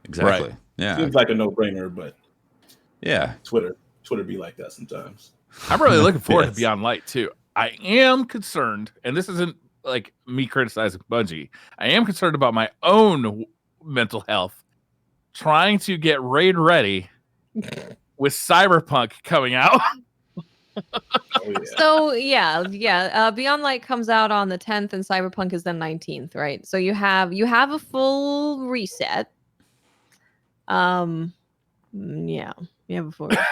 Exactly. Right. Yeah. Seems like a no-brainer, but Twitter be like that sometimes. I'm really looking forward to Beyond Light too. I am concerned, and this isn't like me criticizing Bungie. I am concerned about my own mental health, trying to get raid ready with Cyberpunk coming out. So Beyond Light comes out on the 10th and Cyberpunk is the 19th, right? So you have a full reset. You have a full reset.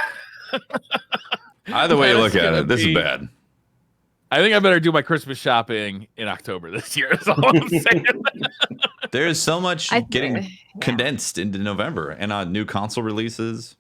Either way you look at it, this is bad. I think I better do my Christmas shopping in October this year. Is all I'm saying. There is so much getting condensed into November, and new console releases.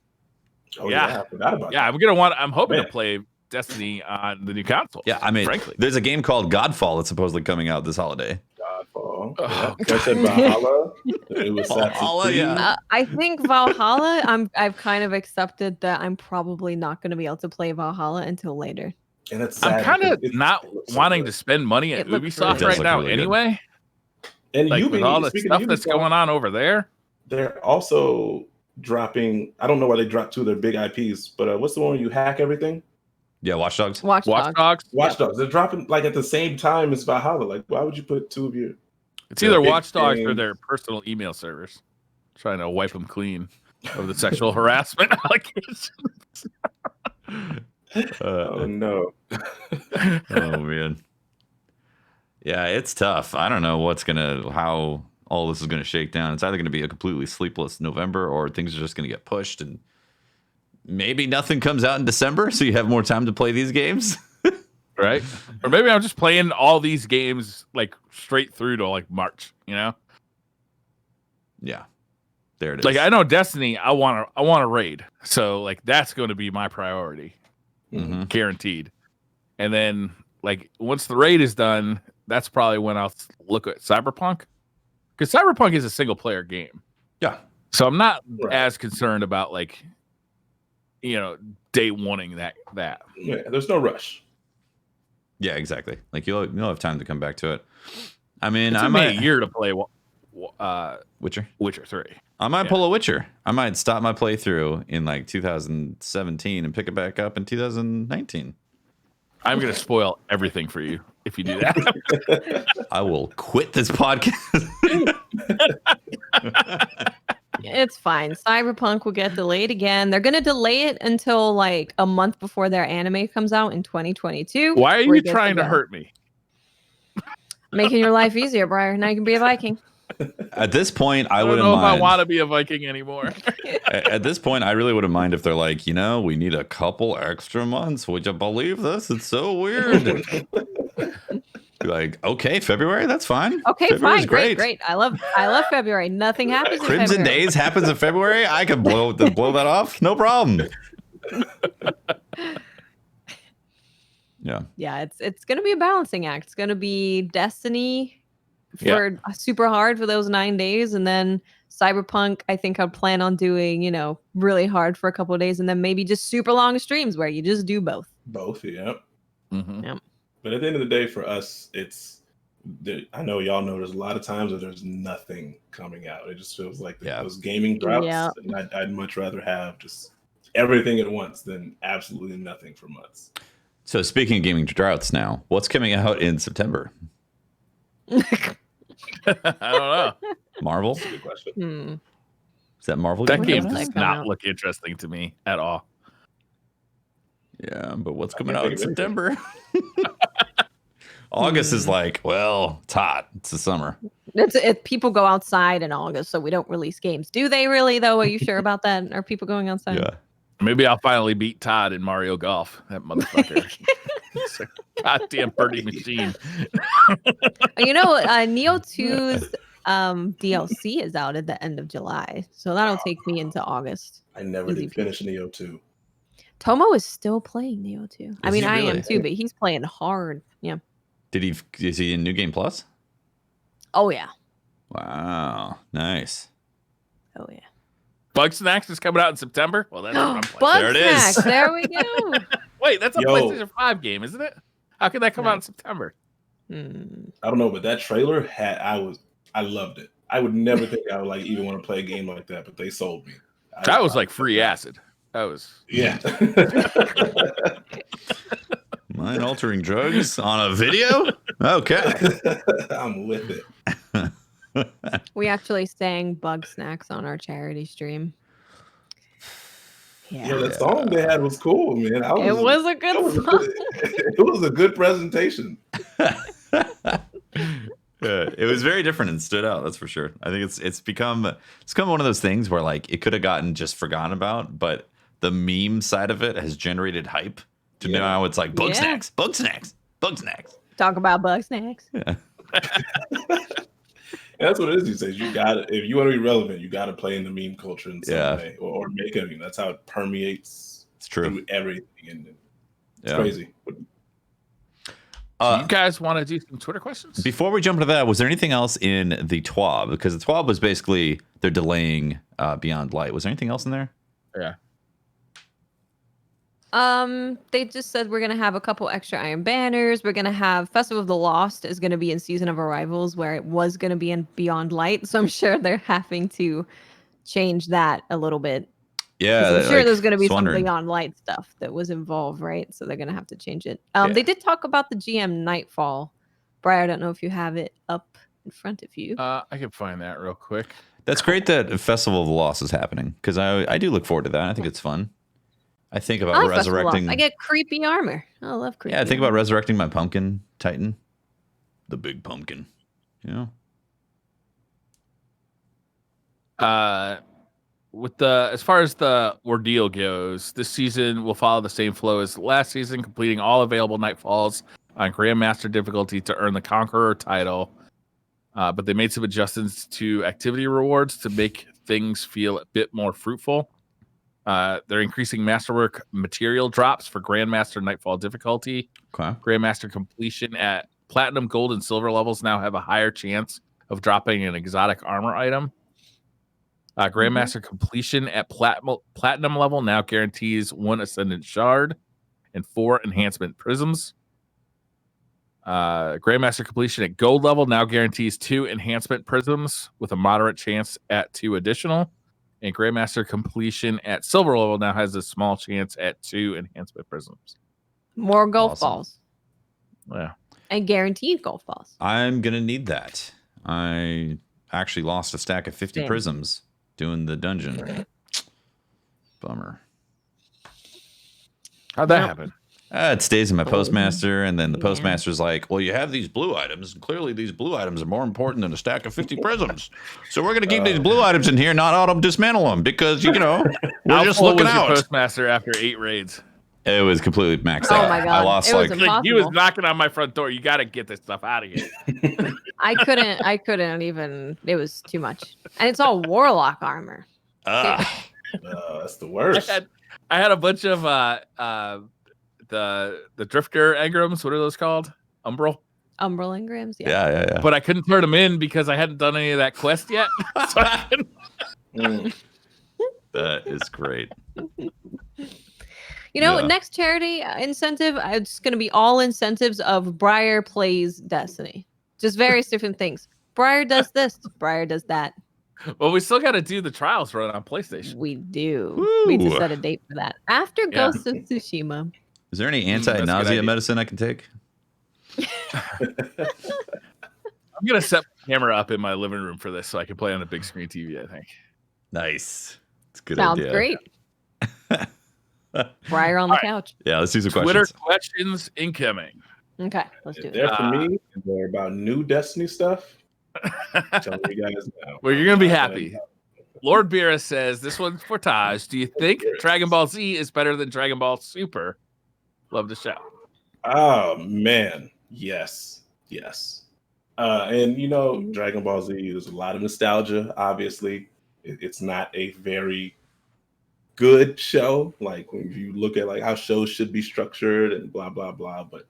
Oh yeah, I forgot about that. I'm hoping to play Destiny on the new console. Yeah, I mean, frankly, there's a game called Godfall that's supposedly coming out this holiday. Godfall. I said Valhalla. It was Valhalla, I think Valhalla. I've kind of accepted that I'm probably not going to be able to play Valhalla until later. And it's sad I'm kind of not so wanting good. to spend money at Ubisoft really right now really anyway. And Like with all the stuff of that's Ubisoft, going on over there. they're also dropping. I don't know why they dropped two of their big IPs, but what's the one where you hack everything? Yeah, Watch Dogs. Watch Dogs. Watch Dogs. They're dropping like at the same time as Valhalla. Like, why would you put two of your? It's either big Watch Dogs or games? their personal email servers, trying to wipe them clean of the sexual harassment allegations. Oh no. Oh man. Yeah, it's tough. I don't know how all this is gonna shake down. It's either gonna be a completely sleepless November or things are just gonna get pushed and maybe nothing comes out in December, so you have more time to play these games. Right? Or maybe I'm just playing all these games like straight through to like March, you know? Yeah. There it is. Like I know Destiny, I want to raid. So like that's going to be my priority. Mhm. Guaranteed. And then like once the raid is done, that's probably when I'll look at Cyberpunk. Cuz Cyberpunk is a single player game. Yeah. So I'm not Right. as concerned about like day wanting that. Yeah, there's no rush. Yeah, exactly. Like you'll have time to come back to it. I mean, It I took me might a year to play Witcher. Witcher 3. I might pull a Witcher. I might stop my playthrough in like 2017 and pick it back up in 2019. I'm going to spoil everything for you if you do that. I will quit this podcast. It's fine. Cyberpunk will get delayed again. They're going to delay it until like a month before their anime comes out in 2022. Why are you trying to hurt me? Making your life easier, Briar. Now you can be a Viking. At this point, I don't wouldn't know if I mind. want to be a Viking anymore. At this point, I really wouldn't mind if they're like, we need a couple extra months. Would you believe this? It's so weird. Be like, okay, February, that's fine. Okay, February's fine, great. I love February. Nothing happens in Crimson February. Days happens in February. I could blow that off, no problem. Yeah, it's gonna be a balancing act. It's gonna be Destiny for super hard for those 9 days, and then Cyberpunk. I think I'd plan on doing really hard for a couple of days, and then maybe just super long streams where you just do both. Both, yeah. Mm-hmm. Yep. But at the end of the day, for us, I know y'all know there's a lot of times where there's nothing coming out. It just feels like those gaming droughts. Yeah. And I'd much rather have just everything at once than absolutely nothing for months. So speaking of gaming droughts now, what's coming out in September? I don't know. Marvel? That's a good question. Is that Marvel? That coming game out? does not look interesting to me at all. Yeah, but what's coming can't out in think of September? August is like, well, it's hot. It's the summer. People go outside in August, so we don't release games. Do they really, though? Are you sure about that? Are people going outside? Yeah. Maybe I'll finally beat Todd in Mario Golf. That motherfucker. He's a goddamn birdie machine. Neo 2's DLC is out at the end of July, so that'll take me into August. I never Easy did finish Neo 2. Tomo is still playing Neo 2. I mean, he I really? am too, but he's playing hard. Yeah. Is he in New Game Plus? Oh yeah. Wow. Nice. Oh yeah. Bug Snacks is coming out in September. Well, that's what I'm playing. Bug There it is. Snacks, there we go. Wait, that's a Yo. PlayStation 5 game, isn't it? How can that come out in September? I don't know, but that trailer I loved it. I would never think I would even want to play a game like that, but they sold me. That was like free acid. That was Yeah. Mind altering drugs on a video? Okay. I'm with it. We actually sang Bug Snacks on our charity stream. Yeah, that song they had was cool, man. It was a good song. It was a good presentation. It was very different and stood out. That's for sure. I think it's become one of those things where it could have gotten just forgotten about, but the meme side of it has generated hype. To now it's like bug snacks. Talk about Bug Snacks. Yeah. That's what it is these days. You got to, if you want to be relevant, you got to play in the meme culture in some way, or make it. That's how it permeates. It's true. Through everything, and it's crazy. you guys want to do some Twitter questions? Before we jump into that, was there anything else in the TWAB? Because the TWAB was basically they're delaying Beyond Light. Was there anything else in there? Yeah. They just said we're gonna have a couple extra Iron Banners. We're gonna have Festival of the Lost is gonna be in Season of Arrivals, where it was gonna be in Beyond Light. So I'm sure they're having to change that a little bit. Yeah, I'm sure there's gonna be some wondering. Beyond Light stuff that was involved, right? So they're gonna have to change it. They did talk about the GM Nightfall. Briar, I don't know if you have it up in front of you. I can find that real quick. That's great that Festival of the Lost is happening, because I do look forward to that. I think it's fun. I think about like resurrecting. I get creepy armor. I love creepy. Yeah, I think about resurrecting my pumpkin titan, the big pumpkin. You know. With as far as the ordeal goes, this season will follow the same flow as last season, completing all available Nightfalls on Grandmaster difficulty to earn the Conqueror title. But they made some adjustments to activity rewards to make things feel a bit more fruitful. They're increasing Masterwork material drops for Grandmaster Nightfall difficulty. Okay. Grandmaster completion at Platinum, Gold, and Silver levels now have a higher chance of dropping an exotic armor item. Grandmaster completion at Platinum level now guarantees 1 Ascendant Shard and 4 Enhancement Prisms. Grandmaster completion at Gold level now guarantees 2 Enhancement Prisms with a moderate chance at 2 additional. And Grandmaster completion at Silver level now has a small chance at 2 Enhancement Prisms. More golf balls. Yeah. And guaranteed golf balls. I'm going to need that. I actually lost a stack of 50 prisms doing the dungeon. Bummer. How'd that happen? It stays in my postmaster, and then the postmaster's like, well, you have these blue items, and clearly these blue items are more important than a stack of 50 prisms. So we're going to keep these blue items in here, not auto dismantle them, because, we're just looking out. Your postmaster after 8 raids? It was completely maxed out. Oh my God. I lost he was knocking on my front door. You got to get this stuff out of here. I couldn't even. It was too much, and it's all warlock armor. That's the worst. I had a bunch of the drifter engrams. What are those called? Umbral engrams. Yeah. But I couldn't turn them in because I hadn't done any of that quest yet. So I couldn't. That is great. Next charity incentive, it's going to be all incentives of Briar plays Destiny. Just various different things. Briar does this. Briar does that. Well, we still got to do the trials run on PlayStation. We do. We need to set a date for that. After Ghost of Tsushima. Is there any anti-nausea medicine I can take? I'm going to set my camera up in my living room for this so I can play on a big screen TV, I think. Nice. It's a good Sounds idea. Great. Briar on the couch. Yeah, let's do some Twitter questions. questions incoming. Okay, let's do it. They're for me. They're about new Destiny stuff. Telling you guys now. Well, you're going to be happy. Lord Beerus says, this one's for Taj. Do you think Dragon Ball Z is better than Dragon Ball Super? Love the show. Oh, man. Yes. And, Dragon Ball Z, there's a lot of nostalgia, obviously. It's not a very good show, like when you look at like how shows should be structured and blah blah blah, but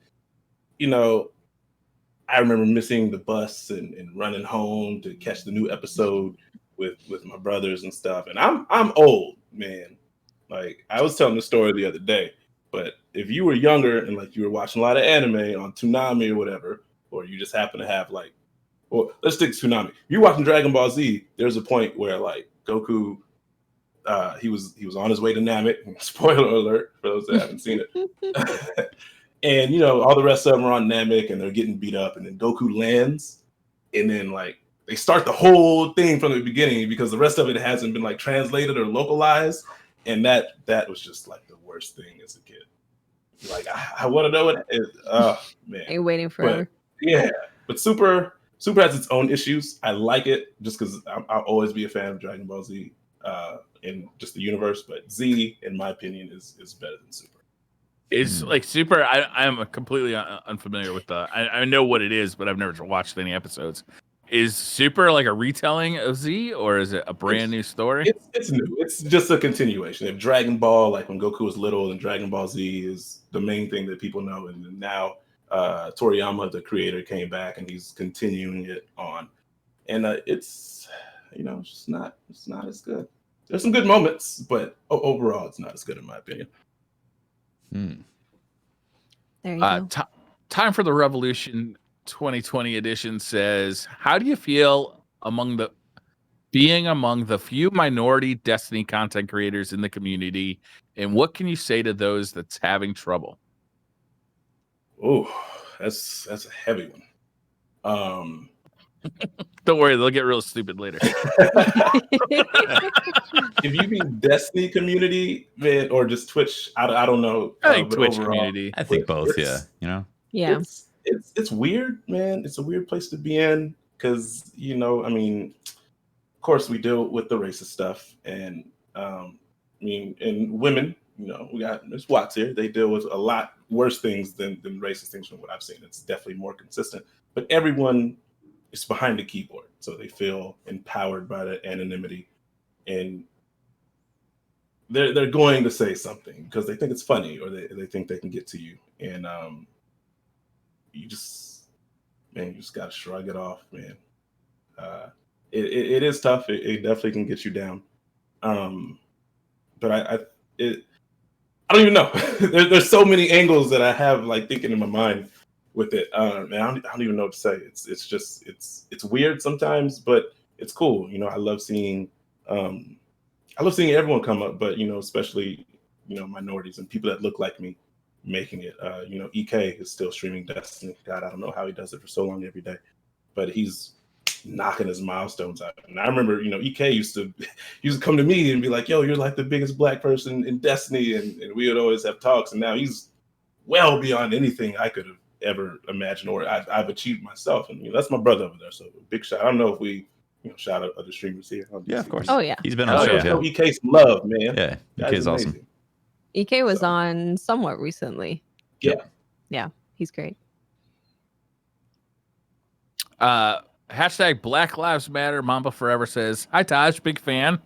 I remember missing the bus and running home to catch the new episode with my brothers and stuff. And I'm old, man. Like I was telling the story the other day, but if you were younger and like you were watching a lot of anime on Toonami or whatever, or you just happen to have like, well, let's stick to Toonami. If you're watching Dragon Ball Z, there's a point where like Goku, he was on his way to Namek. Spoiler alert for those that haven't seen it. And all the rest of them are on Namek and they're getting beat up, and then Goku lands, and then like they start the whole thing from the beginning because the rest of it hasn't been like translated or localized, and that was just like the worst thing as a kid. Like I want to know what it is. Oh man, are you waiting forever? But Super has its own issues. I like it just because I'll always be a fan of Dragon Ball Z. In just the universe, but Z, in my opinion, is better than Super. Is like Super? I'm completely unfamiliar with I know what it is, but I've never watched any episodes. Is Super like a retelling of Z, or is it a brand new story? It's new. It's just a continuation. If Dragon Ball, like when Goku was little, and Dragon Ball Z is the main thing that people know, and now Toriyama, the creator, came back and he's continuing it on, and it's just it's not as good. There's some good moments, but overall, it's not as good in my opinion. There you go. Time for the Revolution 2020 edition says, how do you feel being among the few minority Destiny content creators in the community, and what can you say to those that's having trouble? Oh, that's a heavy one. Don't worry, they'll get real stupid later. If you mean Destiny community, man, or just Twitch, I don't know. I think but Twitch overall, community. I think both. Yeah, you know. Yeah. It's weird, man. It's a weird place to be in because I mean, of course we deal with the racist stuff, and I mean, and women, we got Miss Watts here. They deal with a lot worse things than racist things from what I've seen. It's definitely more consistent, but everyone is behind the keyboard, so they feel empowered by the anonymity, and they're going to say something because they think it's funny or they think they can get to you, and you just gotta shrug it off, man. It is tough. It definitely can get you down. But I don't even know. There's so many angles that I have like thinking in my mind with it. Man, I don't even know what to say. It's weird sometimes, but it's cool. I love seeing everyone come up, but especially minorities and people that look like me making it. EK is still streaming Destiny. God, I don't know how he does it for so long every day, but he's knocking his milestones out. And I remember, EK used to come to me and be like, "Yo, you're like the biggest black person in Destiny," and we would always have talks. And now he's well beyond anything I could have ever imagined or I've achieved myself. And that's my brother over there. So big shout. I don't know if we shout out other streamers here. Yeah, of course. Oh yeah, he's been on the show. Yeah. EK some love, man. Yeah, EK's awesome. EK was on somewhat recently. Yeah, he's great. Hashtag Black Lives Matter. Mamba Forever says, "Hi Taj, big fan.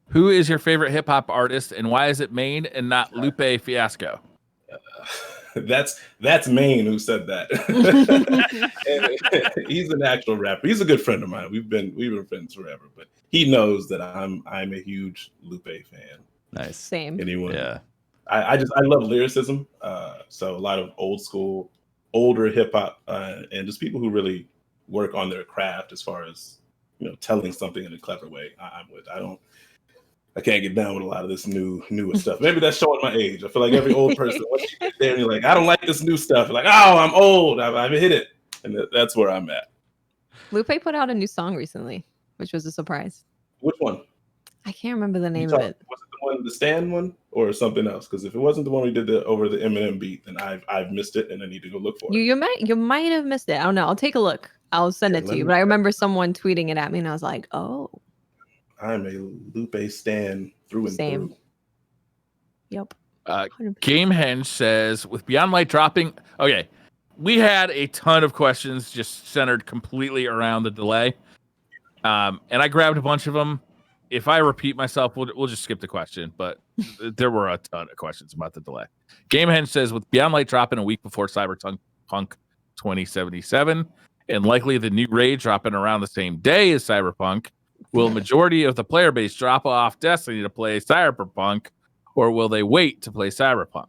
Who is your favorite hip hop artist, and why is it Maine and not Lupe Fiasco?" That's Maine who said that. And he's an actual rapper. He's a good friend of mine. We've been friends forever, but he knows that I'm a huge Lupe fan. Nice. Same. Anyone? Yeah. I love lyricism. So a lot of old school, older hip hop, and just people who really work on their craft as far as telling something in a clever way. I can't get down with a lot of this newer stuff. Maybe that's showing my age. I feel like every old person, once you get there and you're like, I don't like this new stuff. You're like, oh, I'm old. I've hit it. And that's where I'm at. Lupe put out a new song recently, which was a surprise. Which one? I can't remember the name of it. Was it the one, the Stan one, or something else? Because if it wasn't the one we did over the Eminem beat, then I've missed it and I need to go look for it. You might have missed it. I don't know. I'll take a look. I'll send it to you. But I remember someone tweeting it at me, and I was like, oh. I'm a Lupe stan through and through. Yep. Gamehenge says, with Beyond Light dropping, okay, we had a ton of questions just centered completely around the delay. And I grabbed a bunch of them. If I repeat myself, we'll just skip the question, but there were a ton of questions about the delay. Gamehenge says, with Beyond Light dropping a week before Cyberpunk 2077, and likely the new raid dropping around the same day as Cyberpunk, will a majority of the player base drop off Destiny to play Cyberpunk, or will they wait to play Cyberpunk?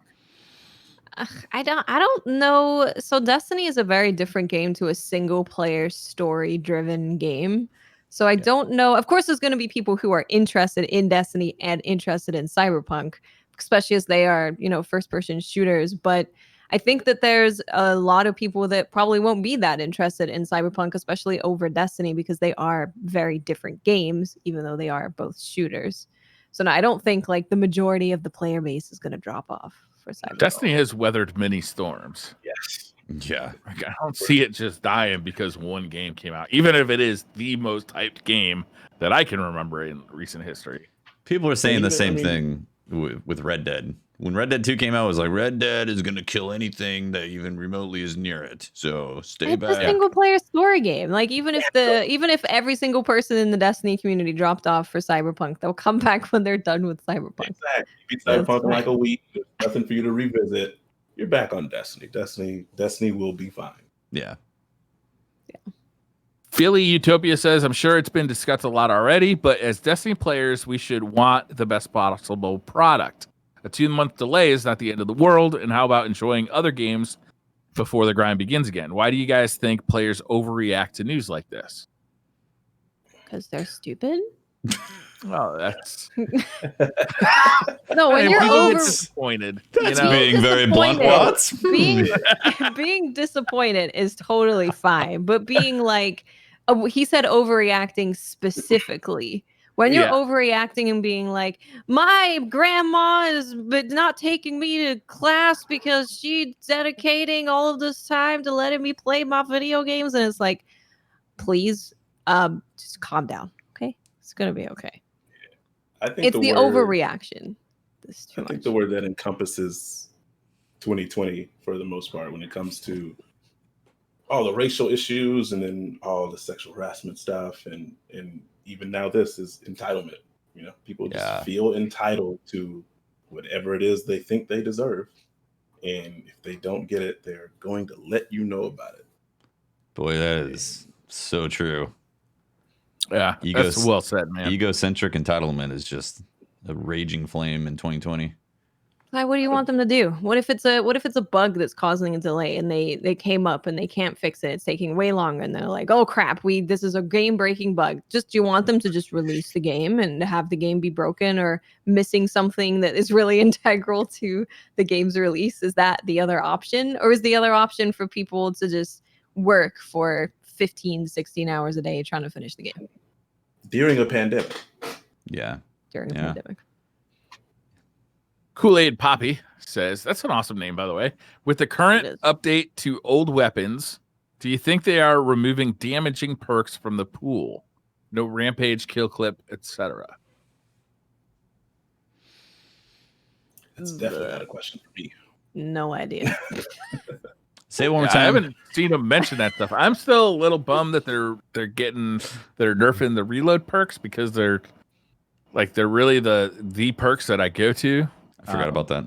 I don't know. So Destiny is a very different game to a single player story driven game. So I don't know. Of course, there's going to be people who are interested in Destiny and interested in Cyberpunk, especially as they are, first person shooters. But I think that there's a lot of people that probably won't be that interested in Cyberpunk, especially over Destiny, because they are very different games, even though they are both shooters. So no, I don't think like the majority of the player base is going to drop off for Cyberpunk. Destiny has weathered many storms. Yes. Yeah. Like, I don't see it just dying because one game came out, even if it is the most hyped game that I can remember in recent history. People are saying the same thing with Red Dead. When Red Dead 2 came out, it was like, Red Dead is going to kill anything that even remotely is near it. So stay back. It's a single player story game. Like even if every single person in the Destiny community dropped off for Cyberpunk, they'll come back when they're done with Cyberpunk. Exactly. You beat Cyberpunk in like a week. There's nothing for you to revisit. You're back on Destiny. Destiny will be fine. Yeah. Philly Utopia says, I'm sure it's been discussed a lot already, but as Destiny players, we should want the best possible product. A 2-month delay is not the end of the world. And how about enjoying other games before the grind begins again? Why do you guys think players overreact to news like this? Because they're stupid. Well, that's no. When you're over disappointed, that's being very blunt. What? Being disappointed is totally fine, but being like, he said, overreacting specifically. When you're overreacting and being like, my grandma is not taking me to class because she's dedicating all of this time to letting me play my video games, and it's like, please, just calm down, okay? It's gonna be okay. I think it's the overreaction. I think the word that encompasses 2020 for the most part when it comes to all the racial issues and then all the sexual harassment stuff and even now this is entitlement. You know, people just feel entitled to whatever it is they think they deserve. And if they don't get it, they're going to let you know about it. Boy, that is so true. Yeah, that's well said, man. Egocentric entitlement is just a raging flame in 2020. Like, what do you want them to do? What if it's a bug that's causing a delay and they came up and they can't fix it? It's taking way longer, and they're like, oh crap, this is a game breaking bug. Do you want them to just release the game and have the game be broken or missing something that is really integral to the game's release? Is that the other option, or is the other option for people to just work for 15, 16 hours a day trying to finish the game during a pandemic? During a pandemic. Kool-Aid Poppy says, that's an awesome name, by the way. With the current update to old weapons, do you think they are removing damaging perks from the pool? No rampage, kill clip, etc. That's definitely not a question for me. No idea. Say it one more time. I haven't seen them mention that stuff. I'm still a little bummed that they're nerfing the reload perks because they're really the perks that I go to. I forgot about that.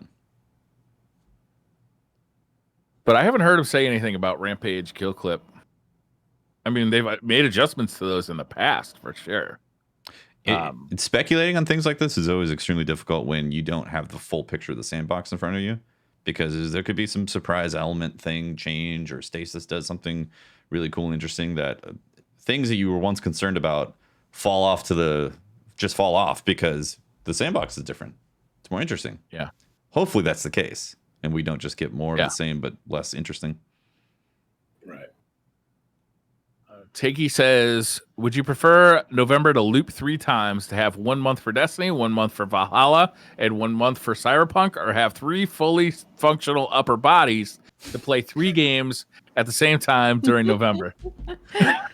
But I haven't heard him say anything about rampage, kill clip. I mean, they've made adjustments to those in the past for sure. Speculating on things like this is always extremely difficult when you don't have the full picture of the sandbox in front of you, because there could be some surprise element thing change, or Stasis does something really cool and interesting that things that you were once concerned about fall off because the sandbox is different. It's more interesting. Yeah. Hopefully that's the case, and we don't just get more of the same but less interesting. Right. Takey says, would you prefer November to loop 3 times, to have 1 month for Destiny, 1 month for Valhalla, and 1 month for Cyberpunk, or have 3 fully functional upper bodies to play 3 games at the same time during November?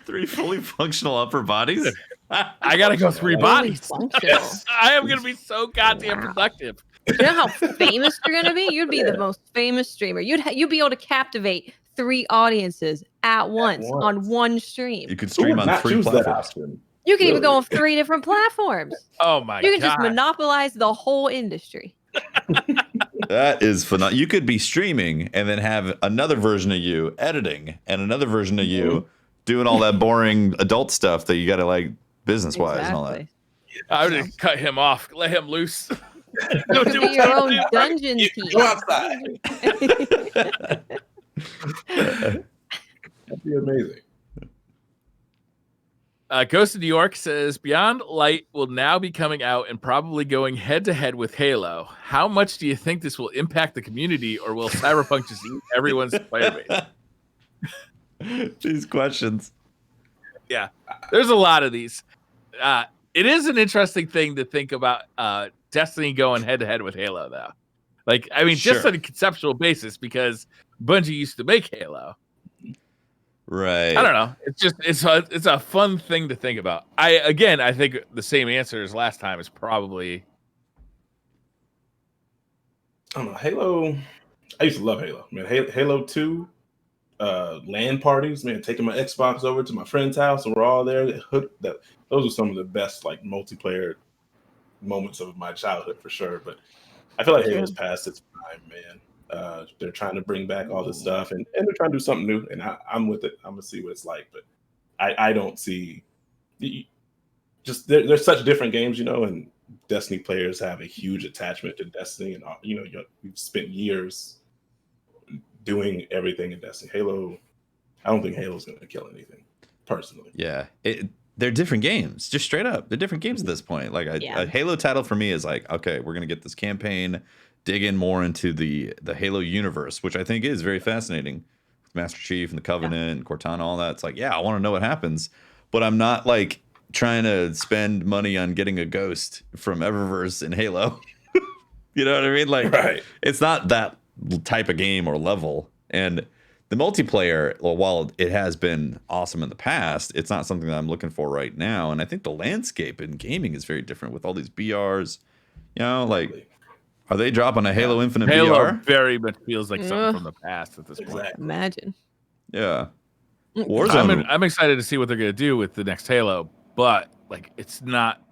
3 fully functional upper bodies? I gotta go 3 bodies. I am gonna be so goddamn productive. You know how famous you're gonna be? You'd be the most famous streamer. You'd be able to captivate 3 audiences at once on one stream. You could stream on 3 platforms. You can even go on 3 different platforms. Oh my god! You can just monopolize the whole industry. That is phenomenal. You could be streaming and then have another version of you editing and another version of you doing all that boring adult stuff that you got to like business-wise and all that. I would just cut him off, let him loose. You could be your own dungeon team. Go outside. That'd be amazing. Ghost of New York says, Beyond Light will now be coming out and probably going head-to-head with Halo. How much do you think this will impact the community, or will Cyberpunk just eat everyone's player base? These questions. Yeah, there's a lot of these. It is an interesting thing to think about Destiny going head-to-head with Halo, though. Like, I mean, just on a conceptual basis, because Bungie used to make Halo. Right. I don't know. It's a fun thing to think about. I think the same answer as last time is probably. I don't know. Halo. I used to love Halo. Man, Halo 2, LAN parties. Man, taking my Xbox over to my friend's house and we're all there. Those are some of the best like multiplayer moments of my childhood for sure. But I feel like Halo's past its prime, man. They're trying to bring back all this stuff and they're trying to do something new, and I'm with it. I'm gonna see what it's like, but I don't see just they're such different games, you know, and Destiny players have a huge attachment to Destiny, and we've spent years doing everything in Destiny. Halo, I don't think Halo's going to kill anything, personally. Yeah, they're different games, just straight up. They're different games at this point. Like a Halo title for me is like, okay, we're gonna get this campaign, dig in more into the Halo universe, which I think is very fascinating. Master Chief and the Covenant and Cortana, all that. It's like, yeah, I want to know what happens, but I'm not like trying to spend money on getting a ghost from Eververse in Halo. You know what I mean? Like, right. It's not that type of game or level. And the multiplayer, well, while it has been awesome in the past, it's not something that I'm looking for right now. And I think the landscape in gaming is very different with all these BRs. You know, like, are they dropping a Halo Infinite Halo BR? very much feels like something from the past at this point. Imagine. Yeah. Warzone. I'm excited to see what they're going to do with the next Halo, but like it's not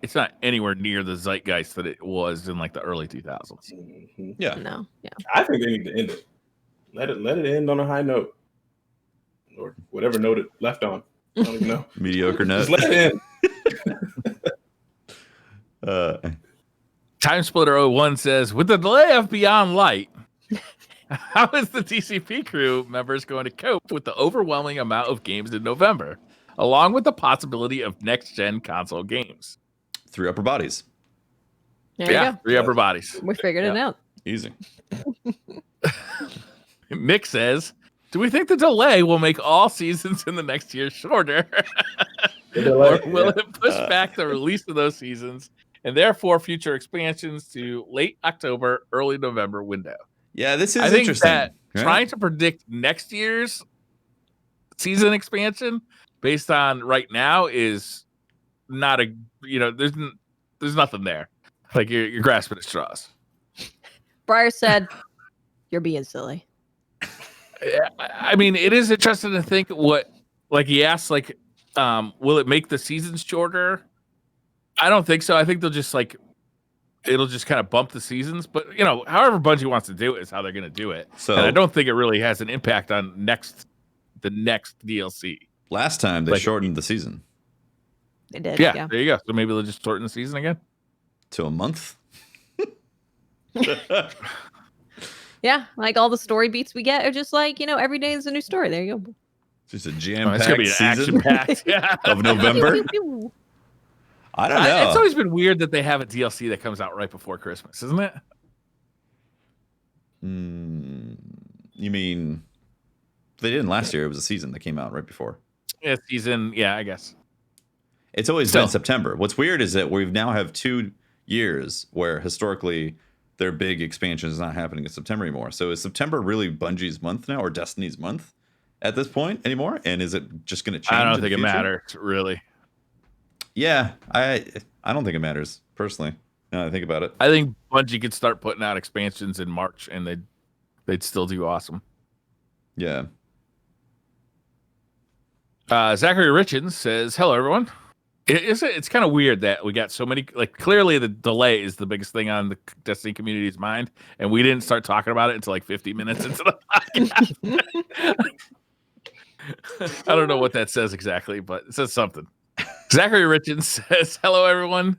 anywhere near the zeitgeist that it was in like the early 2000s. Mm-hmm. Yeah. No. Yeah. I think they need to end it. Let it end on a high note, or whatever note it left on. I don't even know. Mediocre note. Just let it end. Time Splitter 01 says, with the delay of Beyond Light, how is the TCP crew members going to cope with the overwhelming amount of games in November, along with the possibility of next-gen console games? 3 upper bodies. There you go. 3 upper bodies. We figured it out. Easy. Mick says, do we think the delay will make all seasons in the next year shorter? Or will it push back the release of those seasons and therefore future expansions to late October, early November window? Yeah, this is I think interesting. that trying to predict next year's season expansion based on right now is not there's nothing there. Like you're grasping at straws. Briar said, "You're being silly." I mean, it is interesting to think what, like he asked, like, will it make the seasons shorter? I don't think so. I think they'll just it'll just kind of bump the seasons. But however Bungie wants to do it is how they're going to do it. So and I don't think it really has an impact on the next DLC. Last time they shortened the season. They did. Yeah, there you go. So maybe they'll just shorten the season again to a month. Yeah, like all the story beats we get are just like, every day is a new story. There you go. Just a jam-packed it's gonna be an season action-packed of November. I don't know. It's always been weird that they have a DLC that comes out right before Christmas, isn't it? You mean they didn't last year? It was a season that came out right before. Yeah, season. Yeah, I guess. It's always been September. What's weird is that we now have 2 years where historically their big expansion is not happening in September anymore. So is September really Bungie's month now, or Destiny's month at this point anymore? And is it just going to change? I don't think it matters, really. Yeah, I don't think it matters, personally. Now I think about it. I think Bungie could start putting out expansions in March, and they'd still do awesome. Yeah. Zachary Richens says, hello, everyone. It's kind of weird that we got so many, like, clearly the delay is the biggest thing on the Destiny community's mind, and we didn't start talking about it until like 50 minutes into the podcast. I don't know what that says exactly, but it says something. Zachary Richens says, hello, everyone.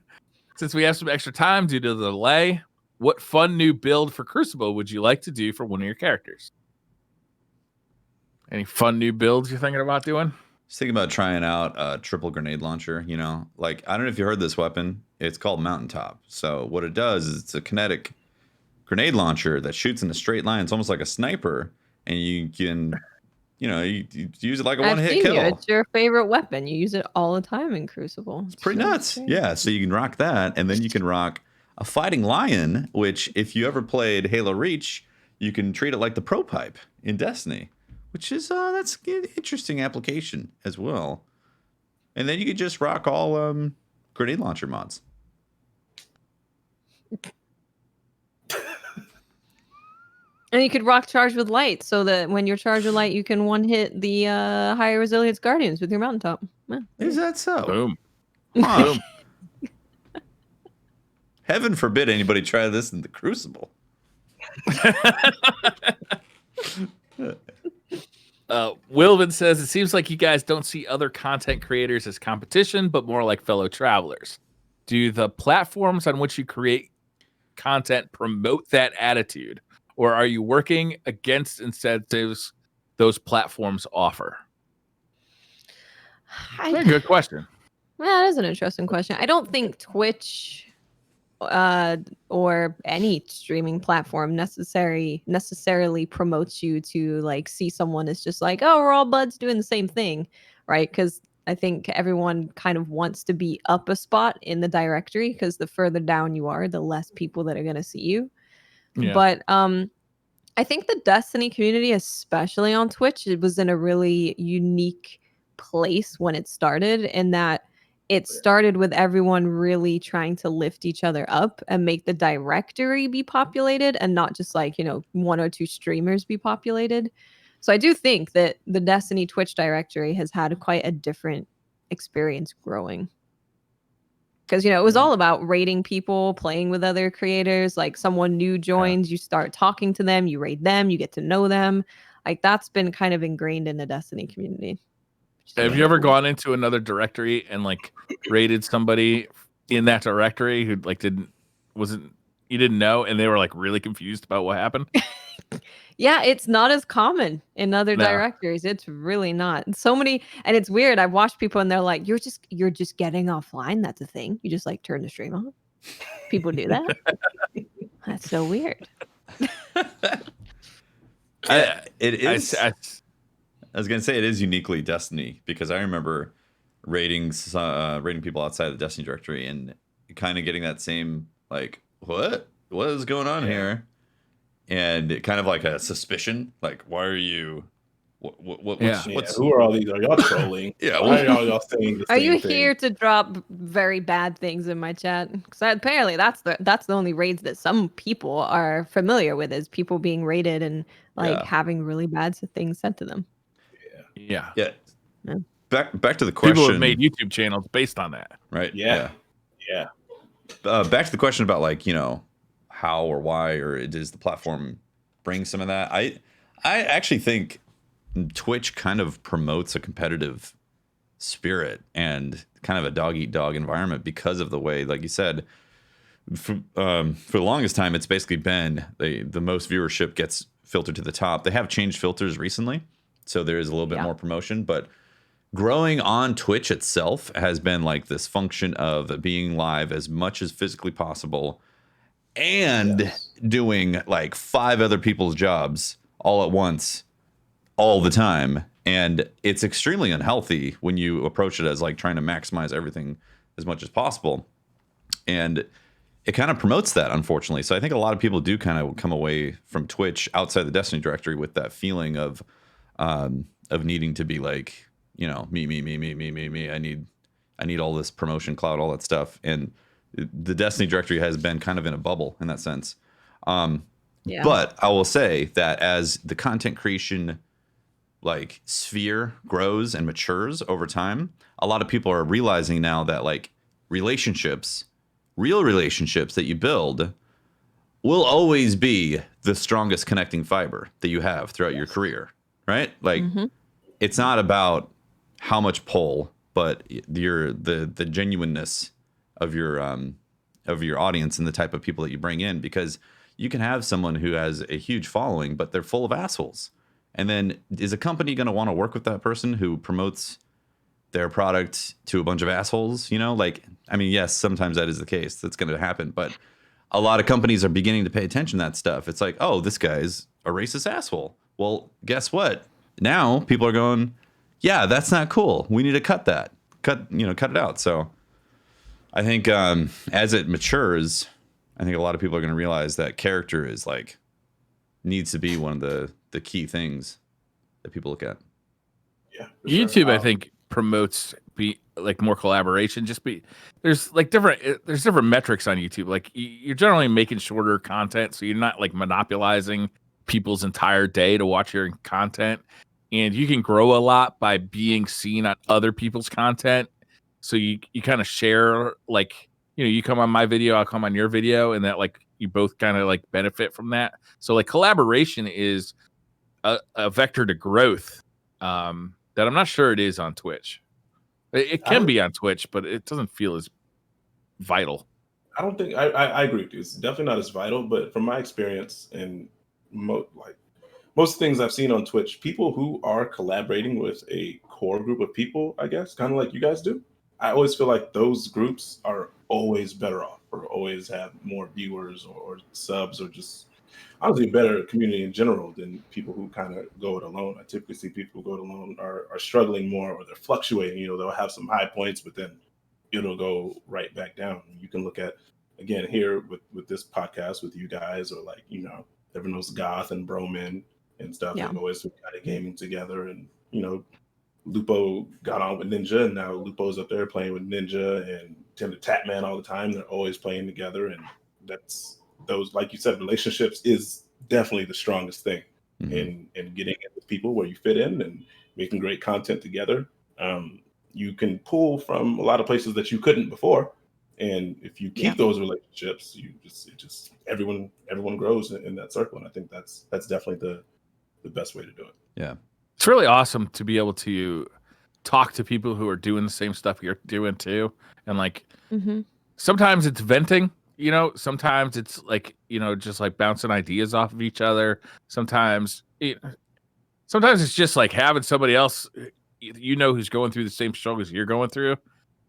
Since we have some extra time due to the delay, what fun new build for Crucible would you like to do for one of your characters? Any fun new builds you're thinking about doing? Just thinking about trying out a triple grenade launcher, like, I don't know if you heard this weapon. It's called Mountaintop. So what it does is it's a kinetic grenade launcher that shoots in a straight line. It's almost like a sniper, and you can, you use it like a one-hit kill. It's your favorite weapon. You use it all the time in Crucible. It's pretty nuts. Yeah, so you can rock that, and then you can rock a fighting lion, which if you ever played Halo Reach, you can treat it like the pro pipe in Destiny. Which is that's an interesting application as well. And then you could just rock all grenade launcher mods. And you could rock Charge with Light, so that when you're charged with light, you can one-hit the higher resilience guardians with your Mountaintop. Yeah. Is that so? Boom. Boom. Heaven forbid anybody try this in the Crucible. Wilvin says, it seems like you guys don't see other content creators as competition, but more like fellow travelers. do the platforms on which you create content promote that attitude, or are you working against incentives those platforms offer? Very good question. Well, that is an interesting question. I don't think Twitch or any streaming platform necessarily promotes you to like see someone as just like, oh, we're all buds doing the same thing, right? Because I think everyone kind of wants to be up a spot in the directory, because the further down you are, the less people that are going to see you. Yeah. But I think the Destiny community, especially on Twitch, it was in a really unique place when it started, in that it started with everyone really trying to lift each other up and make the directory be populated, and not just like, one or two streamers be populated. So I do think that the Destiny Twitch directory has had quite a different experience growing. Because, it was all about rating people, playing with other creators. Like, someone new joins, you start talking to them, you rate them, you get to know them. Like, that's been kind of ingrained in the Destiny community. Have you ever gone into another directory and like rated somebody in that directory who like you didn't know, and they were like really confused about what happened? Yeah, it's not as common in other directories. It's really not. So many, and it's weird. I've watched people and they're like, you're just getting offline. That's a thing. You just like turn the stream on. People do that. That's so weird. It is. I was gonna say it is uniquely Destiny, because I remember rating people outside the Destiny directory and kind of getting that same like, what is going on here? And it kind of like a suspicion, like, why are you? Who are all these? Are y'all trolling? Why are y'all saying the same Are you thing? here to drop very bad things in my chat? Because apparently that's the only raids that some people are familiar with, is people being raided and like having really bad things said to them. Yeah. Back to the question. People have made YouTube channels based on that, right? Yeah. Back to the question about like, how or why, or does the platform bring some of that? I actually think Twitch kind of promotes a competitive spirit and kind of a dog eat dog environment, because of the way, like you said, for the longest time, it's basically been the most viewership gets filtered to the top. They have changed filters recently, so there is a little bit more promotion, but growing on Twitch itself has been like this function of being live as much as physically possible, and doing like 5 other people's jobs all at once, all the time. And it's extremely unhealthy when you approach it as like trying to maximize everything as much as possible. And it kind of promotes that, unfortunately. So I think a lot of people do kind of come away from Twitch outside the Destiny directory with that feeling of needing to be like, me. I need all this promotion clout, all that stuff. And the Destiny directory has been kind of in a bubble in that sense. But I will say that as the content creation like sphere grows and matures over time, a lot of people are realizing now that like real relationships that you build will always be the strongest connecting fiber that you have throughout your career, right? Like it's not about how much pull, but the genuineness of your audience and the type of people that you bring in, because you can have someone who has a huge following, but they're full of assholes. And then is a company going to want to work with that person who promotes their product to a bunch of assholes? Like, I mean, yes, sometimes that is the case. That's going to happen. But a lot of companies are beginning to pay attention to that stuff. It's like, oh, this guy's a racist asshole. Well, guess what? Now people are going, yeah, that's not cool. We need to cut that. Cut it out. So I think as it matures, I think a lot of people are going to realize that character is like needs to be one of the key things that people look at. Yeah, YouTube, I think, promotes more collaboration. There's different metrics on YouTube. Like you're generally making shorter content, so you're not like monopolizing people's entire day to watch your content, and you can grow a lot by being seen on other people's content. So you kind of share, like, you come on my video, I'll come on your video, and that like you both kind of like benefit from that. So like collaboration is a vector to growth that I'm not sure it is on Twitch. It can be on Twitch, but it doesn't feel as vital. I don't think I agree with you. It's definitely not as vital, but from my experience and most things I've seen on Twitch, people who are collaborating with a core group of people, I guess, kind of like you guys do, I always feel like those groups are always better off, or always have more viewers or subs, or just honestly a better community in general than people who kind of go it alone. I typically see people who go it alone are struggling more, or they're fluctuating. They'll have some high points, but then it'll go right back down. You can look at, again, here with this podcast with you guys, or like, everyone knows Goth and Broman and stuff. Yeah. They've always been kind of gaming together, and Lupo got on with Ninja, and now Lupo's up there playing with Ninja and Tim the Tatman all the time. They're always playing together, and that's those, like you said, relationships is definitely the strongest thing in getting in with people where you fit in and making great content together. You can pull from a lot of places that you couldn't before, and if you keep those relationships, everyone grows in that circle, and I think that's definitely the best way to do it. Yeah. It's really awesome to be able to talk to people who are doing the same stuff you're doing too. And like, sometimes it's venting, sometimes it's like, just like bouncing ideas off of each other. Sometimes it's just like having somebody else, who's going through the same struggles you're going through.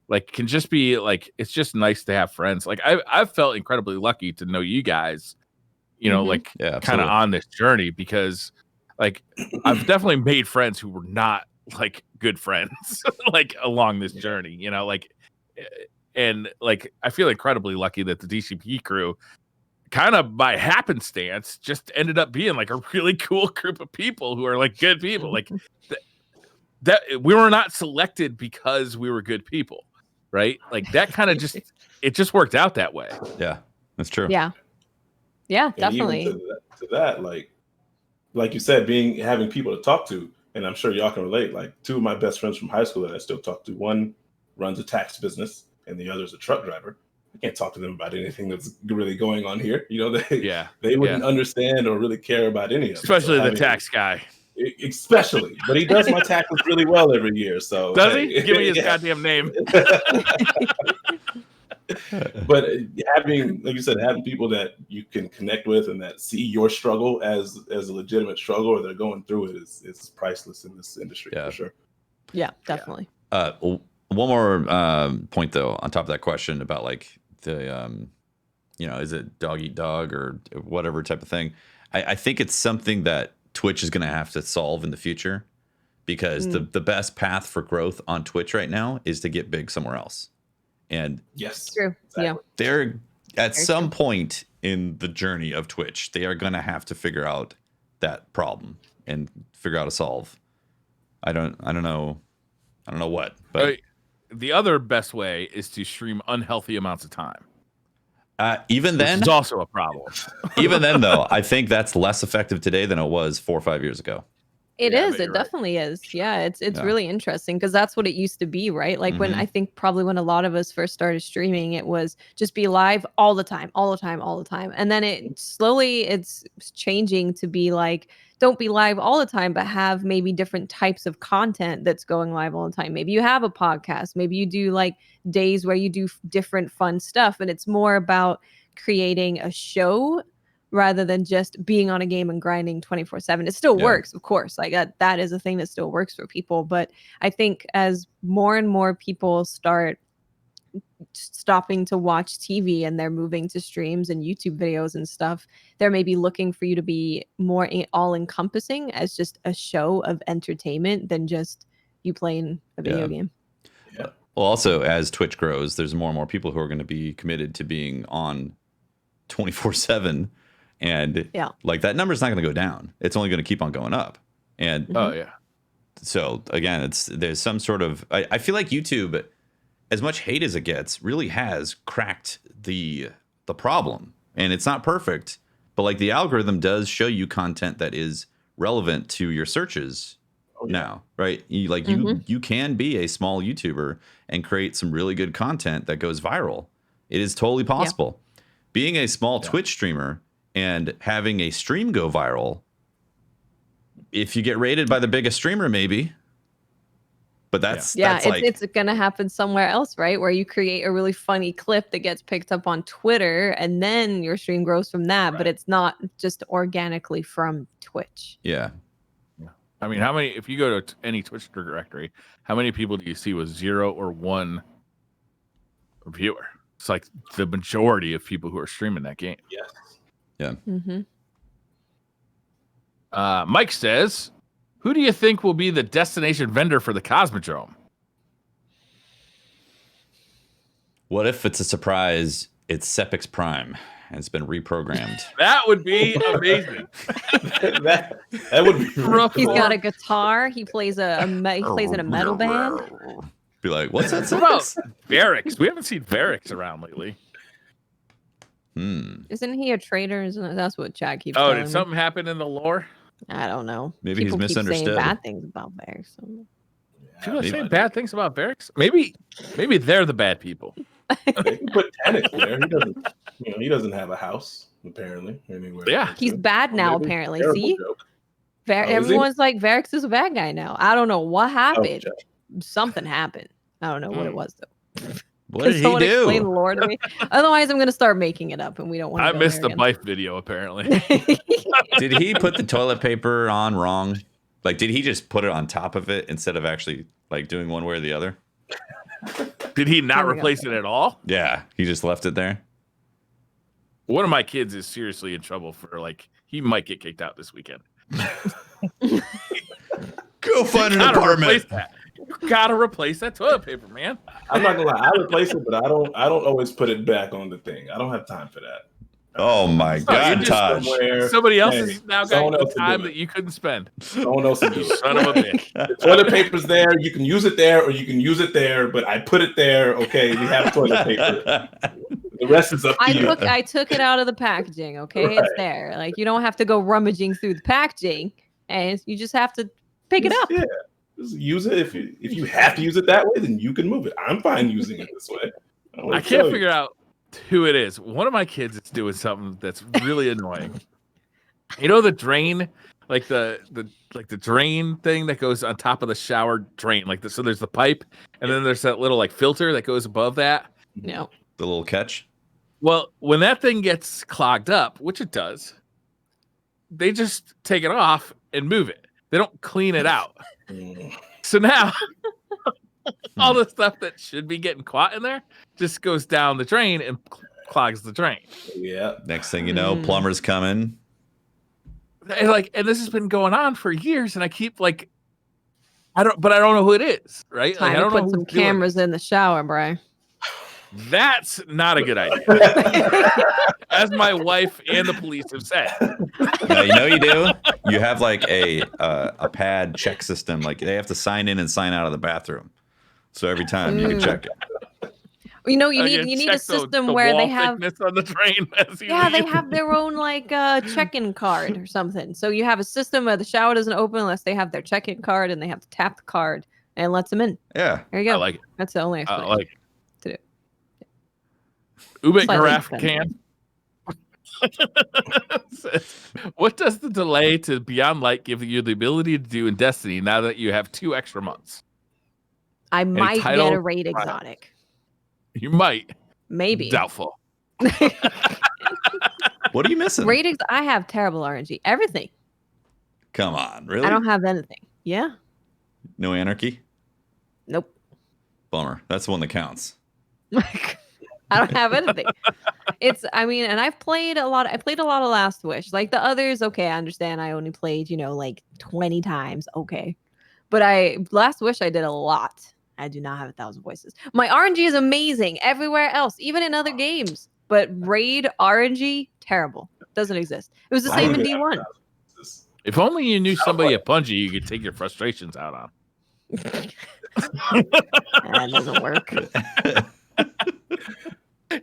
Like, can just be like, it's just nice to have friends. Like I've felt incredibly lucky to know you guys, like kind of on this journey, because like I've definitely made friends who were not like good friends like along this journey, and like I feel incredibly lucky that the DCP crew kind of by happenstance just ended up being like a really cool group of people who are like good people. Like that we were not selected because we were good people, right? Like that kind of just worked out that way. Yeah, that's true. Yeah, and definitely. Even to that, like you said, having people to talk to, and I'm sure y'all can relate. Like two of my best friends from high school that I still talk to. One runs a tax business, and the other is a truck driver. I can't talk to them about anything that's really going on here. They wouldn't understand or really care about any of it. Especially the tax guy. Especially, but he does my taxes really well every year. So does he? Give me his goddamn name. But having, like you said, having people that you can connect with and that see your struggle as a legitimate struggle, or they're going through it, is priceless in this industry for sure. Yeah, definitely. One more point though, on top of that question about like the is it dog eat dog or whatever type of thing. I think it's something that Twitch is going to have to solve in the future, because the best path for growth on Twitch right now is to get big somewhere else. And yes, true. Exactly. Yeah, they're at Very some true. point in the journey of Twitch, they are going to have to figure out that problem and figure out a solve. I don't know what, but the other best way is to stream unhealthy amounts of time. Even then, it's also a problem. Even then, though, I think that's less effective today than it was 4 or 5 years ago. It Yeah, is. but It you're right. definitely is. Yeah, it's really interesting because that's what it used to be, right? Like when I think probably when a lot of us first started streaming, it was just be live all the time, all the time, all the time. And then it's changing to be like, don't be live all the time, but have maybe different types of content that's going live all the time. Maybe you have a podcast, maybe you do like days where you do different fun stuff, and it's more about creating a show rather than just being on a game and grinding 24/7. It still works, of course. Like that is a thing that still works for people. But I think as more and more people start stopping to watch TV and they're moving to streams and YouTube videos and stuff, they're maybe looking for you to be more all encompassing as just a show of entertainment than just you playing a video game. Yeah. Well, also as Twitch grows, there's more and more people who are going to be committed to being on 24/7. And like that number's not going to go down. It's only going to keep on going up. And so again, there's some sort of, I feel like YouTube, as much hate as it gets, really has cracked the problem. And it's not perfect, but like the algorithm does show you content that is relevant to your searches now, right? You can be a small YouTuber and create some really good content that goes viral. It is totally possible. Being a small Twitch streamer and having a stream go viral, if you get rated by the biggest streamer, maybe But that's it's gonna happen somewhere else, right? Where you create a really funny clip that gets picked up on Twitter, and then your stream grows from that. Right. But it's not just organically from Twitch. Yeah. I mean, how many? If you go to any Twitch directory, how many people do you see with 0 or 1 viewer? It's like the majority of people who are streaming that game. Yes. Yeah. Mm-hmm. Mike says, who do you think will be the destination vendor for the Cosmodrome? What if it's a surprise? It's Sepix Prime and it's been reprogrammed. That would be amazing. that would be rough. He's got a guitar. He plays in a metal band. Be like, what's that? What about Varix? We haven't seen Varix around lately. Isn't he a traitor? That's what Chad keeps. Oh, did something happen in the lore? I don't know. Maybe People he's misunderstood. Keep saying bad things about Varix. People are saying bad things about Varix. Maybe they're the bad people. They can put Tanix there. He doesn't have a house apparently anywhere. Yeah, he's bad now. Apparently, see, everyone's like Varix is a bad guy now. I don't know what happened. Something happened. I don't know what it was though. What did he do? Explain the lore to me. Otherwise, I'm going to start making it up, and we don't want. I missed the Bife video apparently. Did he put the toilet paper on wrong? Like, did he just put it on top of it instead of actually like doing one way or the other? Did he not replace it at all? Yeah, he just left it there. One of my kids is seriously in trouble for he might get kicked out this weekend. Go find an apartment. You gotta replace that toilet paper, man. I'm not gonna lie, I replace it, but I don't always put it back on the thing. I don't have time for that. Oh my God, Taj. Somebody else has now got the time that you couldn't spend. Someone else can do it. Son of a bitch. The toilet paper's there. You can use it there, or you can use it there. But I put it there. Okay, we have toilet paper. The rest is up to you. I took it out of the packaging. Okay, right. It's there. Like you don't have to go rummaging through the packaging, and you just have to pick it up. Yeah. Just use it. If you have to use it that way, then you can move it. I'm fine using it this way. I can't figure out who it is. One of my kids is doing something that's really annoying. You know the drain, like the drain thing that goes on top of the shower drain, so there's the pipe, and then there's that little filter that goes above that. No, the little catch. Well, when that thing gets clogged up, which it does, they just take it off and move it. They don't clean it out. So now all the stuff that should be getting caught in there just goes down the drain and clogs the drain. Yeah. Next thing you know, plumber's coming. And this has been going on for years, and I keep I don't know who it is, right? Time I don't to know put some cameras in the shower, bro. That's not a good idea. As my wife and the police have said. No, you know you do? You have a pad check system. They have to sign in and sign out of the bathroom. So every time you can check it. You need a system where they have on the drain. They have their own check-in card or something. So you have a system where the shower doesn't open unless they have their check-in card, and they have to tap the card and it lets them in. Yeah. There you go. I like it. That's the only explanation. I like it. To do. Ubik Garaf can. What does the delay to Beyond Light give you the ability to do in Destiny now that you have 2 extra months? I might get a raid exotic. You might. Maybe. Doubtful. What are you missing? I have terrible RNG. Everything. Come on, really? I don't have anything. Yeah. No anarchy? Nope. Bummer. That's the one that counts. I don't have anything. And I've played a lot. I played a lot of Last Wish. Like the others, okay, I understand. I only played, 20 times. Okay. But Last Wish, I did a lot. I do not have 1,000 voices. My RNG is amazing everywhere else, even in other games. But raid RNG, terrible. Doesn't exist. It was the same in D1. If only you knew somebody at Bungie you could take your frustrations out on. That doesn't work.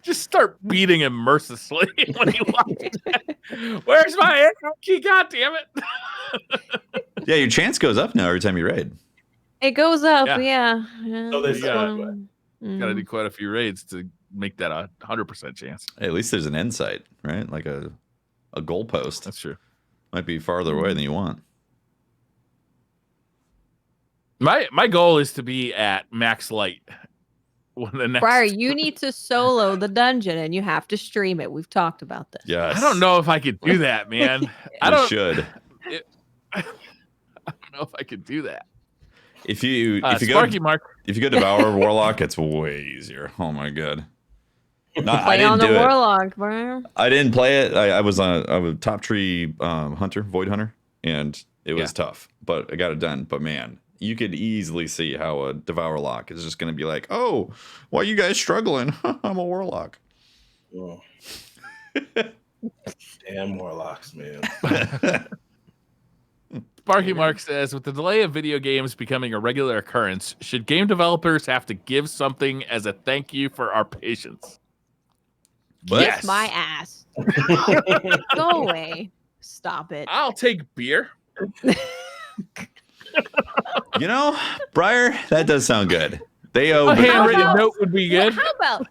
Just start beating him mercilessly when he walks in. Where's my key? God damn it. Yeah, your chance goes up now every time you raid. It goes up, yeah. So they gotta do quite a few raids to make that 100% chance. Hey, at least there's an insight, right? Like a goalpost. That's true. Might be farther away than you want. My goal is to be at max light. When the next Briar, you need to solo the dungeon and you have to stream it. We've talked about this. Yes. I don't know if I could do that, man. You should. I don't know if I could do that. If you Sparky Mark. If you go Devour Warlock, it's way easier. Oh my god. No, Play on the Warlock, bro. I didn't play it. I was a top tree hunter, void hunter, and it was tough, but I got it done. But man, you could easily see how a Devour Lock is just going to be like, oh, why are you guys struggling? I'm a Warlock. Oh. Damn Warlocks, man. Sparky Mark says, with the delay of video games becoming a regular occurrence, should game developers have to give something as a thank you for our patience? Kiss my ass. Go away. Stop it. I'll take beer. You know, Briar, that does sound good. They owe a handwritten note would be good. How about,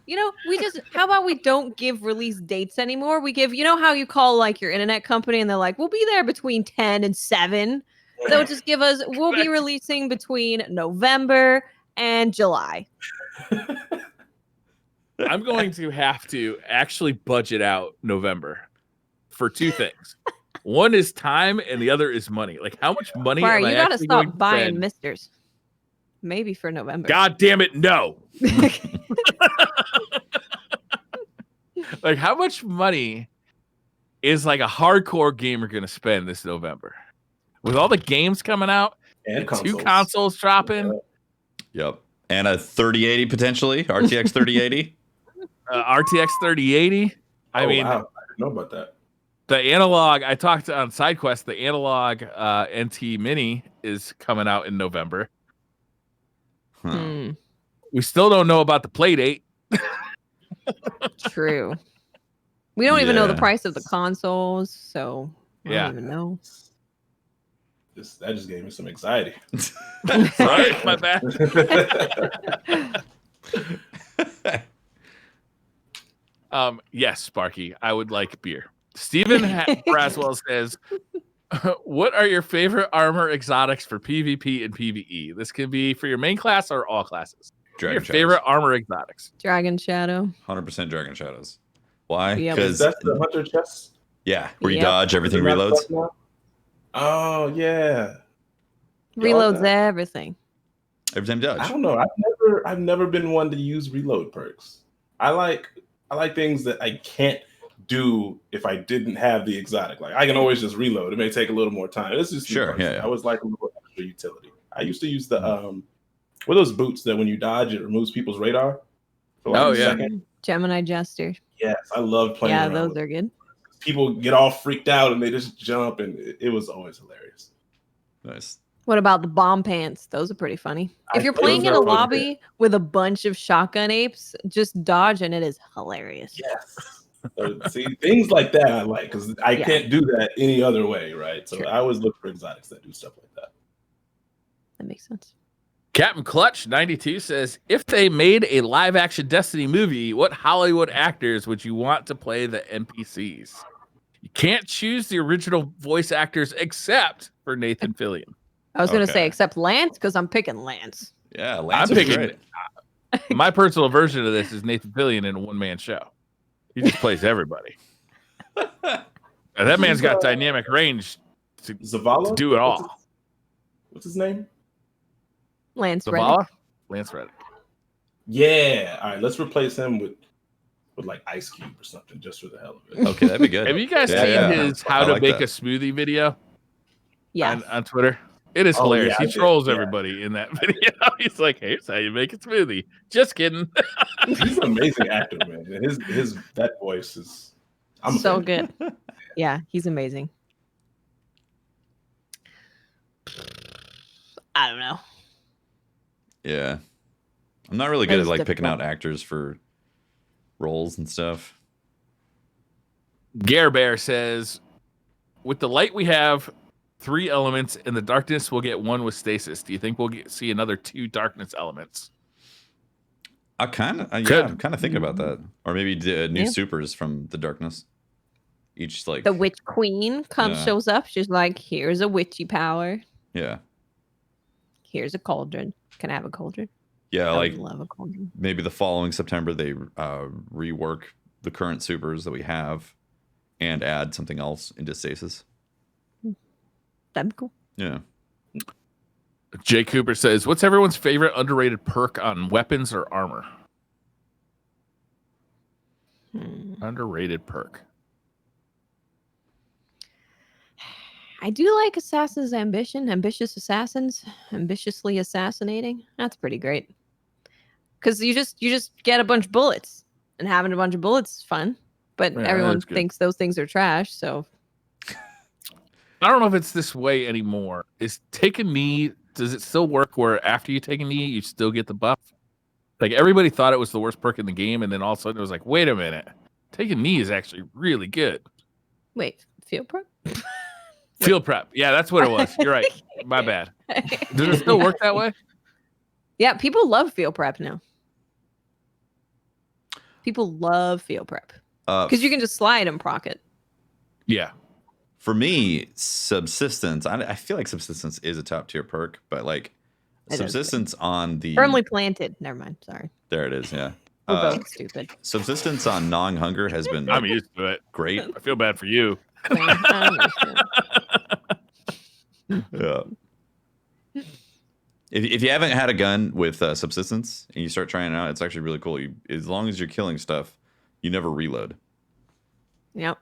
how about we don't give release dates anymore? We give, how you call like your internet company and they're like, we'll be there between 10 and 7. So just give us, we'll be releasing between November and July. I'm going to have to actually budget out November for two things. One is time and the other is money. Like, how much money Briar, am I you gotta actually going stop to buying spend? misters. Maybe for November. God damn it, no. Like, how much money is like a hardcore gamer going to spend this November? With all the games coming out and two consoles dropping. Yep. And a 3080 potentially, RTX 3080. RTX 3080. I mean, wow. I didn't know about that. The analog, I talked on SideQuest, the analog NT Mini is coming out in November. We still don't know about the Playdate. True. We don't even know the price of the consoles, so I don't even know. That just gave me some anxiety. Sorry, my bad. Yes, Sparky, I would like beer. Stephen Braswell says, what are your favorite armor exotics for PvP and PvE? This can be for your main class or all classes. Your favorite armor exotics? Dragon Shadow. 100% Dragon Shadows. Why? Because that's the hunter chest. Yeah, where you dodge, everything reloads. Oh yeah. Reloads everything. Every time dodge. I don't know. I've never been one to use reload perks. I like things that I can't do if I didn't have the exotic. Like I can always just reload. It may take a little more time. It's just I always like a little extra utility. I used to use the what are those boots that when you dodge it removes people's radar for like a second? Gemini Jester. Yes, I love playing. Yeah, those are good. People get all freaked out and they just jump, and it was always hilarious. Nice. What about the bomb pants? Those are pretty funny. If you're playing in a lobby with a bunch of shotgun apes, just dodge and it is hilarious. Yes. See, things like that I like because I can't do that any other way, right? So I always look for exotics that do stuff like that. That makes sense. Captain Clutch 92 says, if they made a live action Destiny movie, what Hollywood actors would you want to play the NPCs? You can't choose the original voice actors except for Nathan Fillion. I was going to say, except Lance, because I'm picking Lance. Yeah, Lance I'm picking great. My personal version of this is Nathan Fillion in a one-man show. He just plays everybody. And that man's got dynamic range to do it all. What's his name? Lance Zavala? Reddick. Lance Reddick. Yeah. All right, let's replace him with like Ice Cube or something just for the hell of it. Okay, that'd be good. Have you guys seen his how to make a smoothie video? Yeah. On Twitter? It is hilarious. He trolls everybody in that video. He's like, here's how you make a smoothie. Just kidding. He's an amazing actor, man. His that voice is so good. Yeah, he's amazing. I don't know. Yeah. I'm not really good at like picking out actors for roles and stuff. Gare Bear says, with the light we have 3 elements, in the darkness we'll get 1 with stasis. Do you think we'll see another 2 darkness elements? I'm kind of thinking about that, or maybe new supers from the darkness. Each like the Witch Queen shows up. She's like, "Here's a witchy power. Yeah. here's a cauldron. Can I have a cauldron? Yeah, I like would love a cauldron. maybe the following September they rework the current supers that we have and add something else into stasis. That'd be cool. Yeah. Jay Cooper says, "What's everyone's favorite underrated perk on weapons or armor?" Underrated perk. I do like Assassin's Ambition, ambitious assassins, ambitiously assassinating. That's pretty great. Because you just get a bunch of bullets, and having a bunch of bullets is fun. But Yeah, everyone that's good. thinks those things are trash. So I don't know if it's this way anymore. Is take a knee? Does it still work where after you take a knee, you still get the buff? Like everybody thought it was the worst perk in the game, and then all of a sudden it was like, wait a minute, take a knee is actually really good. wait, field prep? Field prep. Yeah, that's what it was. You're right. My bad. Does it still work that way? Yeah, people love field prep now. People love field prep because you can just slide and proc it. Yeah. For me, subsistence. I feel like subsistence is a top tier perk, but like It is. subsistence on the Firmly planted. Never mind. Sorry. there it is. Yeah. We're both stupid. Subsistence on gnawing hunger has been I'm used to it. great. I feel bad for you. Yeah. If you haven't had a gun with subsistence and you start trying it out, it's actually really cool. As long as you're killing stuff, you never reload. Yep.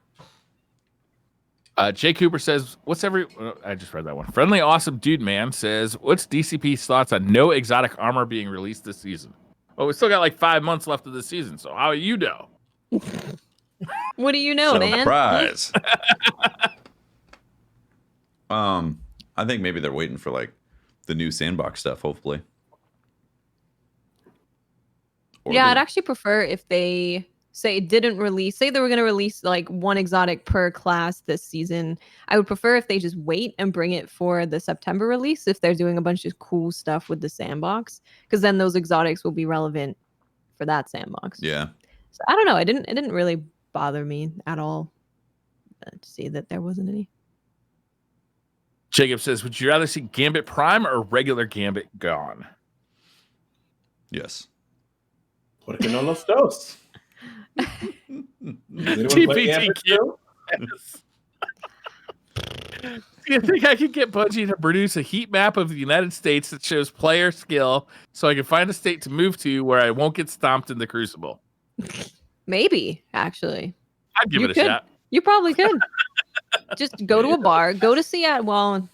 Jay Cooper says, I just read that one. Friendly Awesome Dude Man says, what's DCP's thoughts on no exotic armor being released this season? Well, we still got like 5 months left of the season, so how you know? What do you know, man? Surprise. I think maybe they're waiting for like the new sandbox stuff, hopefully. Yeah, I'd actually prefer if they say they were going to release like one exotic per class this season. I would prefer if they just wait and bring it for the September release if they're doing a bunch of cool stuff with the sandbox, because then those exotics will be relevant for that sandbox. Yeah. So I don't know. It didn't really bother me at all to see that there wasn't any. Jacob says, would you rather see Gambit Prime or regular Gambit gone? Yes. Porque no los dos. TPTQ. Do you think I could get Bungie to produce a heat map of the United States that shows player skill so I can find a state to move to where I won't get stomped in the Crucible? Maybe, actually. I'd give it a shot. You probably could. Just go to a bar, go to Seattle. Well,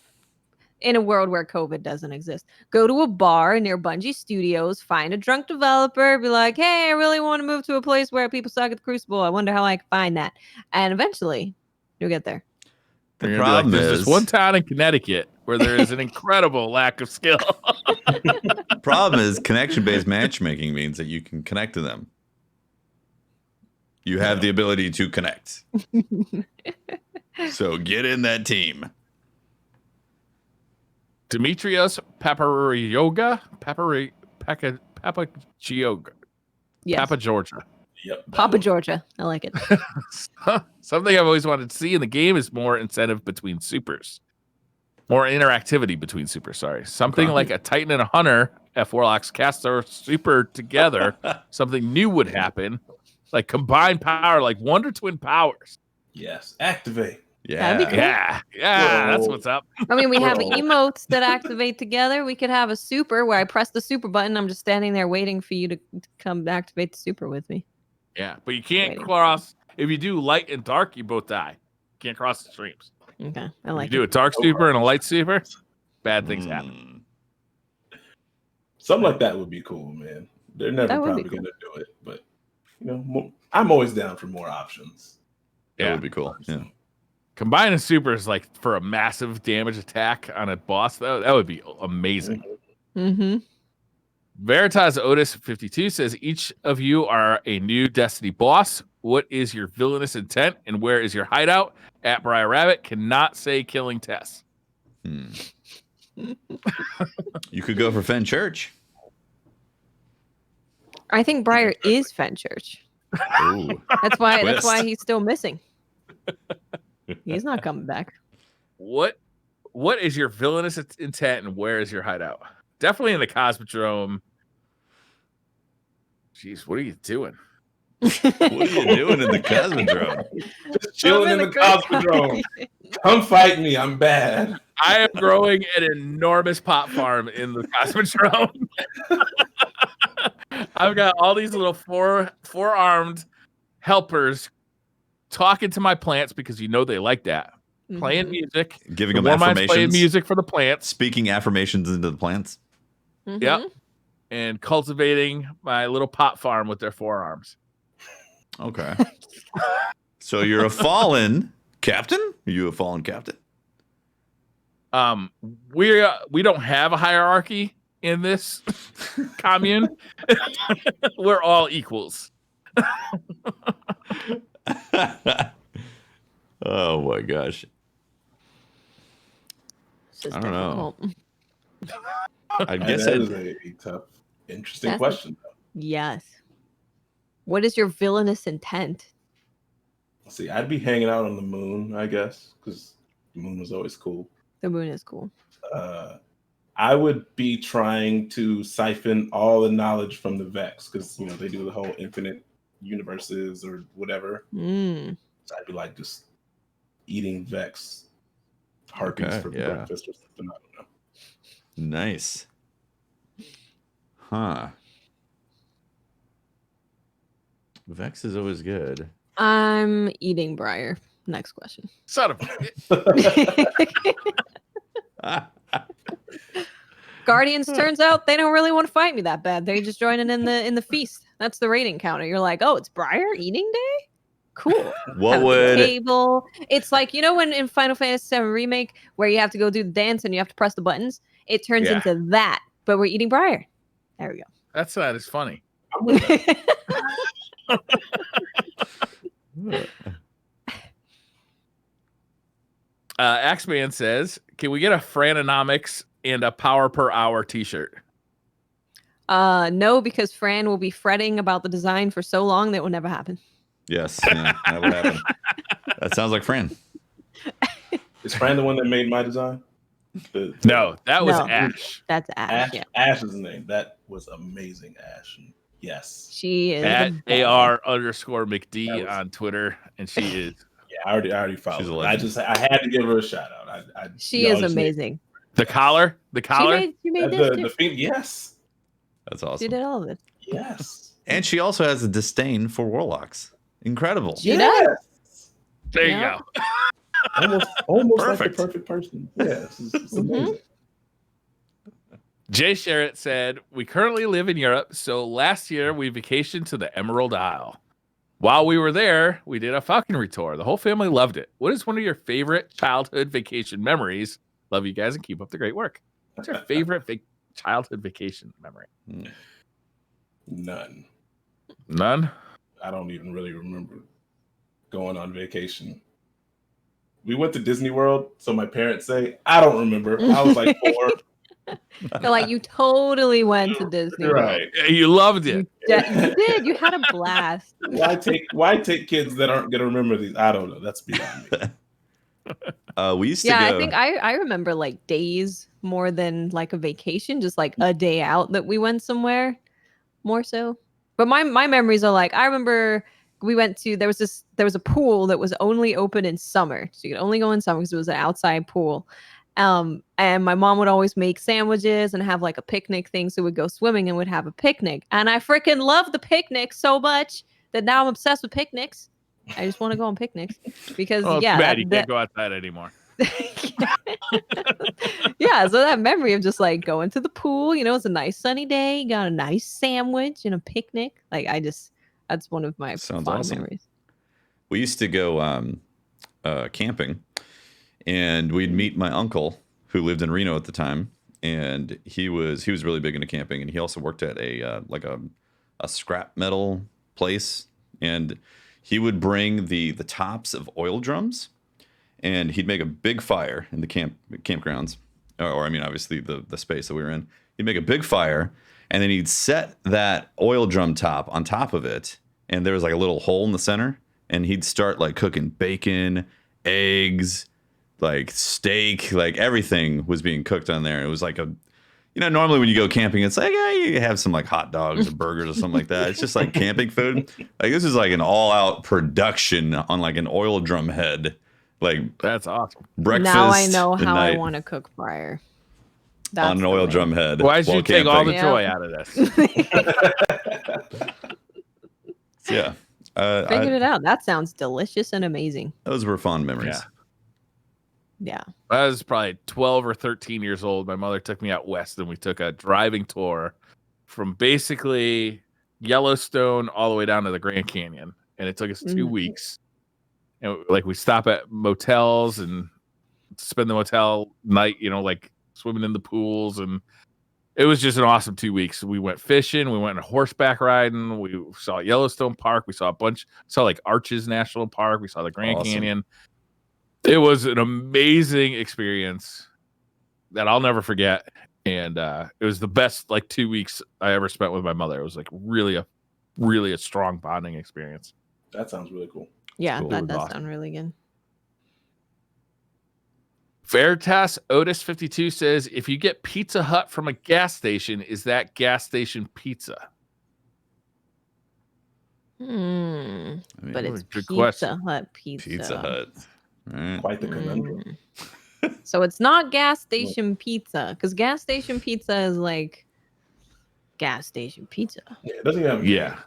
in a world where COVID doesn't exist, go to a bar near Bungie Studios, find a drunk developer, be like, hey, I really want to move to a place where people suck at the Crucible. I wonder how I can find that. And eventually, you'll get there. The problem there's is this one town in Connecticut where there is an incredible lack of skill. Problem is connection-based matchmaking means that you can connect to them. You have the ability to connect. So get in that team. Demetrios Papageorgia. Yes. Papa Georgia. Yep. Papa Georgia. I like it. Something I've always wanted to see in the game is more incentive between supers. More interactivity between supers, sorry. Something like a Titan and a Hunter, F Warlocks cast their super together. Something new would happen. Like combined power, like Wonder Twin powers. Yes. Activate. Yeah. That'd be cool. Yeah, that's what's up. I mean, we have emotes that activate together. We could have a super where I press the super button. I'm just standing there waiting for you to come activate the super with me. Yeah, but you can't cross. If you do light and dark, you both die. Can't cross the streams. Okay, I like you do a dark super and a light super, bad things happen. Something like that would be cool, man. They're never probably going to do it, but you know, I'm always down for more options. That would be cool. Yeah. Combining supers like for a massive damage attack on a boss, that would be amazing. Mm-hmm. Veritas Otis 52 says each of you are a new Destiny boss. What is your villainous intent and where is your hideout? At Briar Rabbit cannot say killing Tess. You could go for Fen Church. I think Briar is Fenchurch. Ooh. That's why he's still missing. He's not coming back. What is your villainous intent and where is your hideout? definitely in the Cosmodrome. Jeez, what are you doing? What are you doing in the Cosmodrome? Just chilling in the Cosmodrome. Come fight me. I'm bad. I am growing an enormous pot farm in the Cosmodrome. I've got all these little four-armed helpers talking to my plants because you know they like that. Playing music, giving them affirmations. Playing music for the plants, speaking affirmations into the plants. Yep, and cultivating my little pot farm with their forearms. Okay. So you're a fallen captain? Are you a fallen captain? We don't have a hierarchy in this commune. We're all equals. Oh my gosh. I don't know. I guess that is a tough, interesting question. Yes. What is your villainous intent? See, I'd be hanging out on the moon, I guess, because the moon was always cool. The moon is cool. I would be trying to siphon all the knowledge from the Vex, because they do the whole infinite universes or whatever. So I'd be like just eating Vex harpies for breakfast or something. I don't know. Nice. Huh. Vex is always good. I'm eating Briar. Next question. Son of a... Guardians, turns out they don't really want to fight me that bad. They're just joining in the feast. That's the rating counter. You're like, oh, it's Briar eating day? Cool. What would table? It's like, when in Final Fantasy VII Remake where you have to go do the dance and you have to press the buttons, it turns into that. But we're eating Briar. There we go. That's not as funny. Axeman says, can we get a Franomics and a power per hour t-shirt? No, because Fran will be fretting about the design for so long that it will never happen. Yes, that would happen. That sounds like Fran. Is Fran the one that made my design? No, that was Ash. That's Ash. Ash is the name. That was amazing, Ash. Yes. She is at AR_McD on Twitter, and she is. Yeah, I already followed her. I had to give her a shout out. She is amazing. The collar? She made this the feet, yes. That's awesome. She did all of it. Yes. And she also has a disdain for warlocks. Incredible. She does. There you go. Almost like the perfect person. Yeah, it's amazing. Jay Sherritt said, we currently live in Europe, so last year we vacationed to the Emerald Isle. While we were there, we did a falconry tour. The whole family loved it. What is one of your favorite childhood vacation memories? Love you guys and keep up the great work. What's your favorite childhood vacation memory? None. None? I don't even really remember going on vacation. We went to Disney World, so my parents say, I don't remember. I was like 4. They're like, you totally went to Disney World. Right. You loved it. You did. You had a blast. Why take kids that aren't going to remember these? I don't know. That's beyond me. We used to go. I think I remember like days more than like a vacation, just like a day out that we went somewhere more so. But my memories are like, I remember we went to, there was a pool that was only open in summer. So you could only go in summer because it was an outside pool. And my mom would always make sandwiches and have like a picnic thing. So we'd go swimming and we'd have a picnic. And I freaking love the picnic so much that now I'm obsessed with picnics. I just want to go on picnics because you can't go outside anymore. Yeah, so that memory of just like going to the pool, it's a nice sunny day, you got a nice sandwich and a picnic. Like that's one of my fond memories. We used to go camping, and we'd meet my uncle who lived in Reno at the time, and he was really big into camping, and he also worked at a scrap metal place, and he would bring the tops of oil drums, and he'd make a big fire in the campgrounds, or I mean, obviously the space that we were in. He'd make a big fire, and then he'd set that oil drum top on top of it, and there was like a little hole in the center, and he'd start like cooking bacon, eggs, like steak, like everything was being cooked on there. It was like normally when you go camping, it's like, yeah, you have some like hot dogs or burgers or something like that. It's just like camping food. Like this is like an all-out production on like an oil drum head. Like that's awesome. Breakfast. Now I know how I night want to cook prior. on an oil drum head. Why did you take all the Yep. joy out of this? Yeah. Figured it out. That sounds delicious and amazing. Those were fond memories. Yeah. I was probably 12 or 13 years old. My mother took me out west and we took a driving tour from basically Yellowstone all the way down to the Grand Canyon. And it took us 2 weeks. And like we stop at motels and spend the motel night, like swimming in the pools. And it was just an awesome 2 weeks. We went fishing. We went on horseback riding. We saw Yellowstone Park. We saw like Arches National Park. We saw the Grand Canyon. It was an amazing experience that I'll never forget. And it was the best like 2 weeks I ever spent with my mother. It was like really a strong bonding experience. That sounds really cool. Yeah, Cool. that does Awesome. sound really good. Veritas Otis 52 says, if you get Pizza Hut from a gas station, is that gas station pizza? But it's good Pizza question. Hut pizza. Pizza Hut. Right. Quite the conundrum. So it's not gas station pizza, because gas station pizza is like gas station pizza. Yeah, it doesn't even have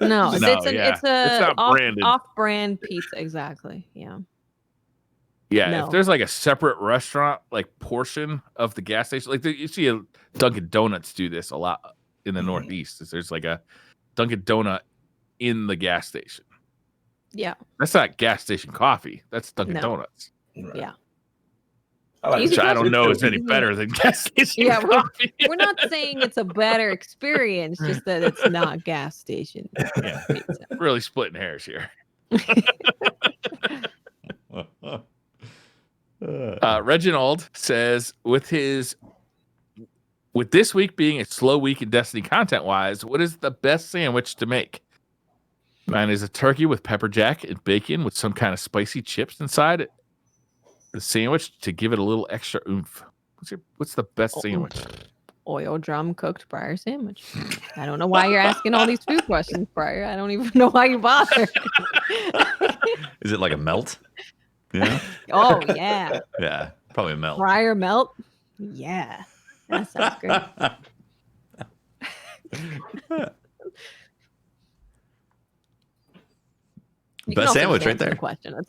No, No, it's it's a not branded. off-brand pizza. Exactly. Yeah. Yeah, No. if there's like a separate restaurant like portion of the gas station, like you see a Dunkin' Donuts do this a lot in the Northeast. Is there's like a Dunkin' Donut in the gas station. Yeah. That's not gas station coffee. That's Dunkin' Donuts. Right. Yeah. I like Which it. I don't know is Easy. any better than gas station Yeah, coffee. We're not saying it's a better experience, just that it's not gas station Yeah. pizza. Really splitting hairs here. Reginald says, with this week being a slow week in Destiny content wise, what is the best sandwich to make? Mine is a turkey with pepper jack and bacon with some kind of spicy chips inside it. The sandwich to give it a little extra oomph. What's the best sandwich? Oil drum cooked prior sandwich. I don't know why you're asking all these food questions prior. I don't even know why you bother. Is it like a melt? Yeah. Oh yeah. Yeah. Probably a melt. Prior melt. Yeah. That sounds great. You can Best also sandwich just right answer there. the question. That's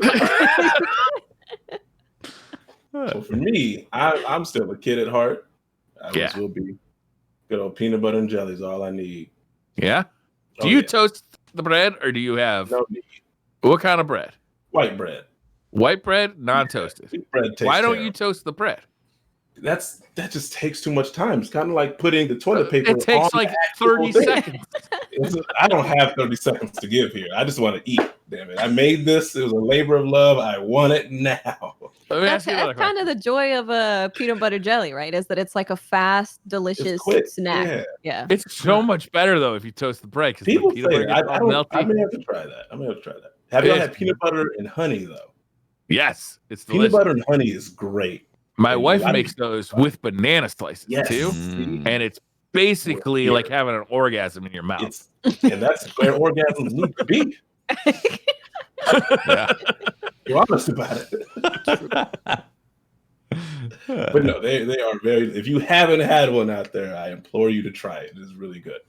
fine. So for me, I'm still a kid at heart. I Yeah. always will be. Good old peanut butter and jelly is all I need. Yeah. Do Oh, you yeah. toast the bread or do you have No need. what kind of bread? White bread. White bread, non-toasted. Wheat bread tastes Why don't terrible. you toast the bread? That just takes too much time. It's kind of like putting the toilet paper. It takes on like the actual 30 thing. seconds. I don't have 30 seconds to give here. I just want to eat. Damn it! I made this. It was a labor of love. I want it now. Let me That's, ask you another that's kind of the joy of a peanut butter jelly, right? Is that it's like a fast, delicious quick, snack. yeah. Yeah. It's so much better though if you toast the bread because the People peanut say butter it. gets all I may melty. have to try that. Have y'all It's- had peanut butter and honey though? Yes, it's Peanut delicious. butter and honey is great. My and wife a lot of- makes those with banana slices Yes. too, Mm. and it's basically Yeah. like having an orgasm in your mouth. And that's where orgasms need to be. Yeah. Be honest about it. But no, they are very. If you haven't had one out there, I implore you to try it. It is really good.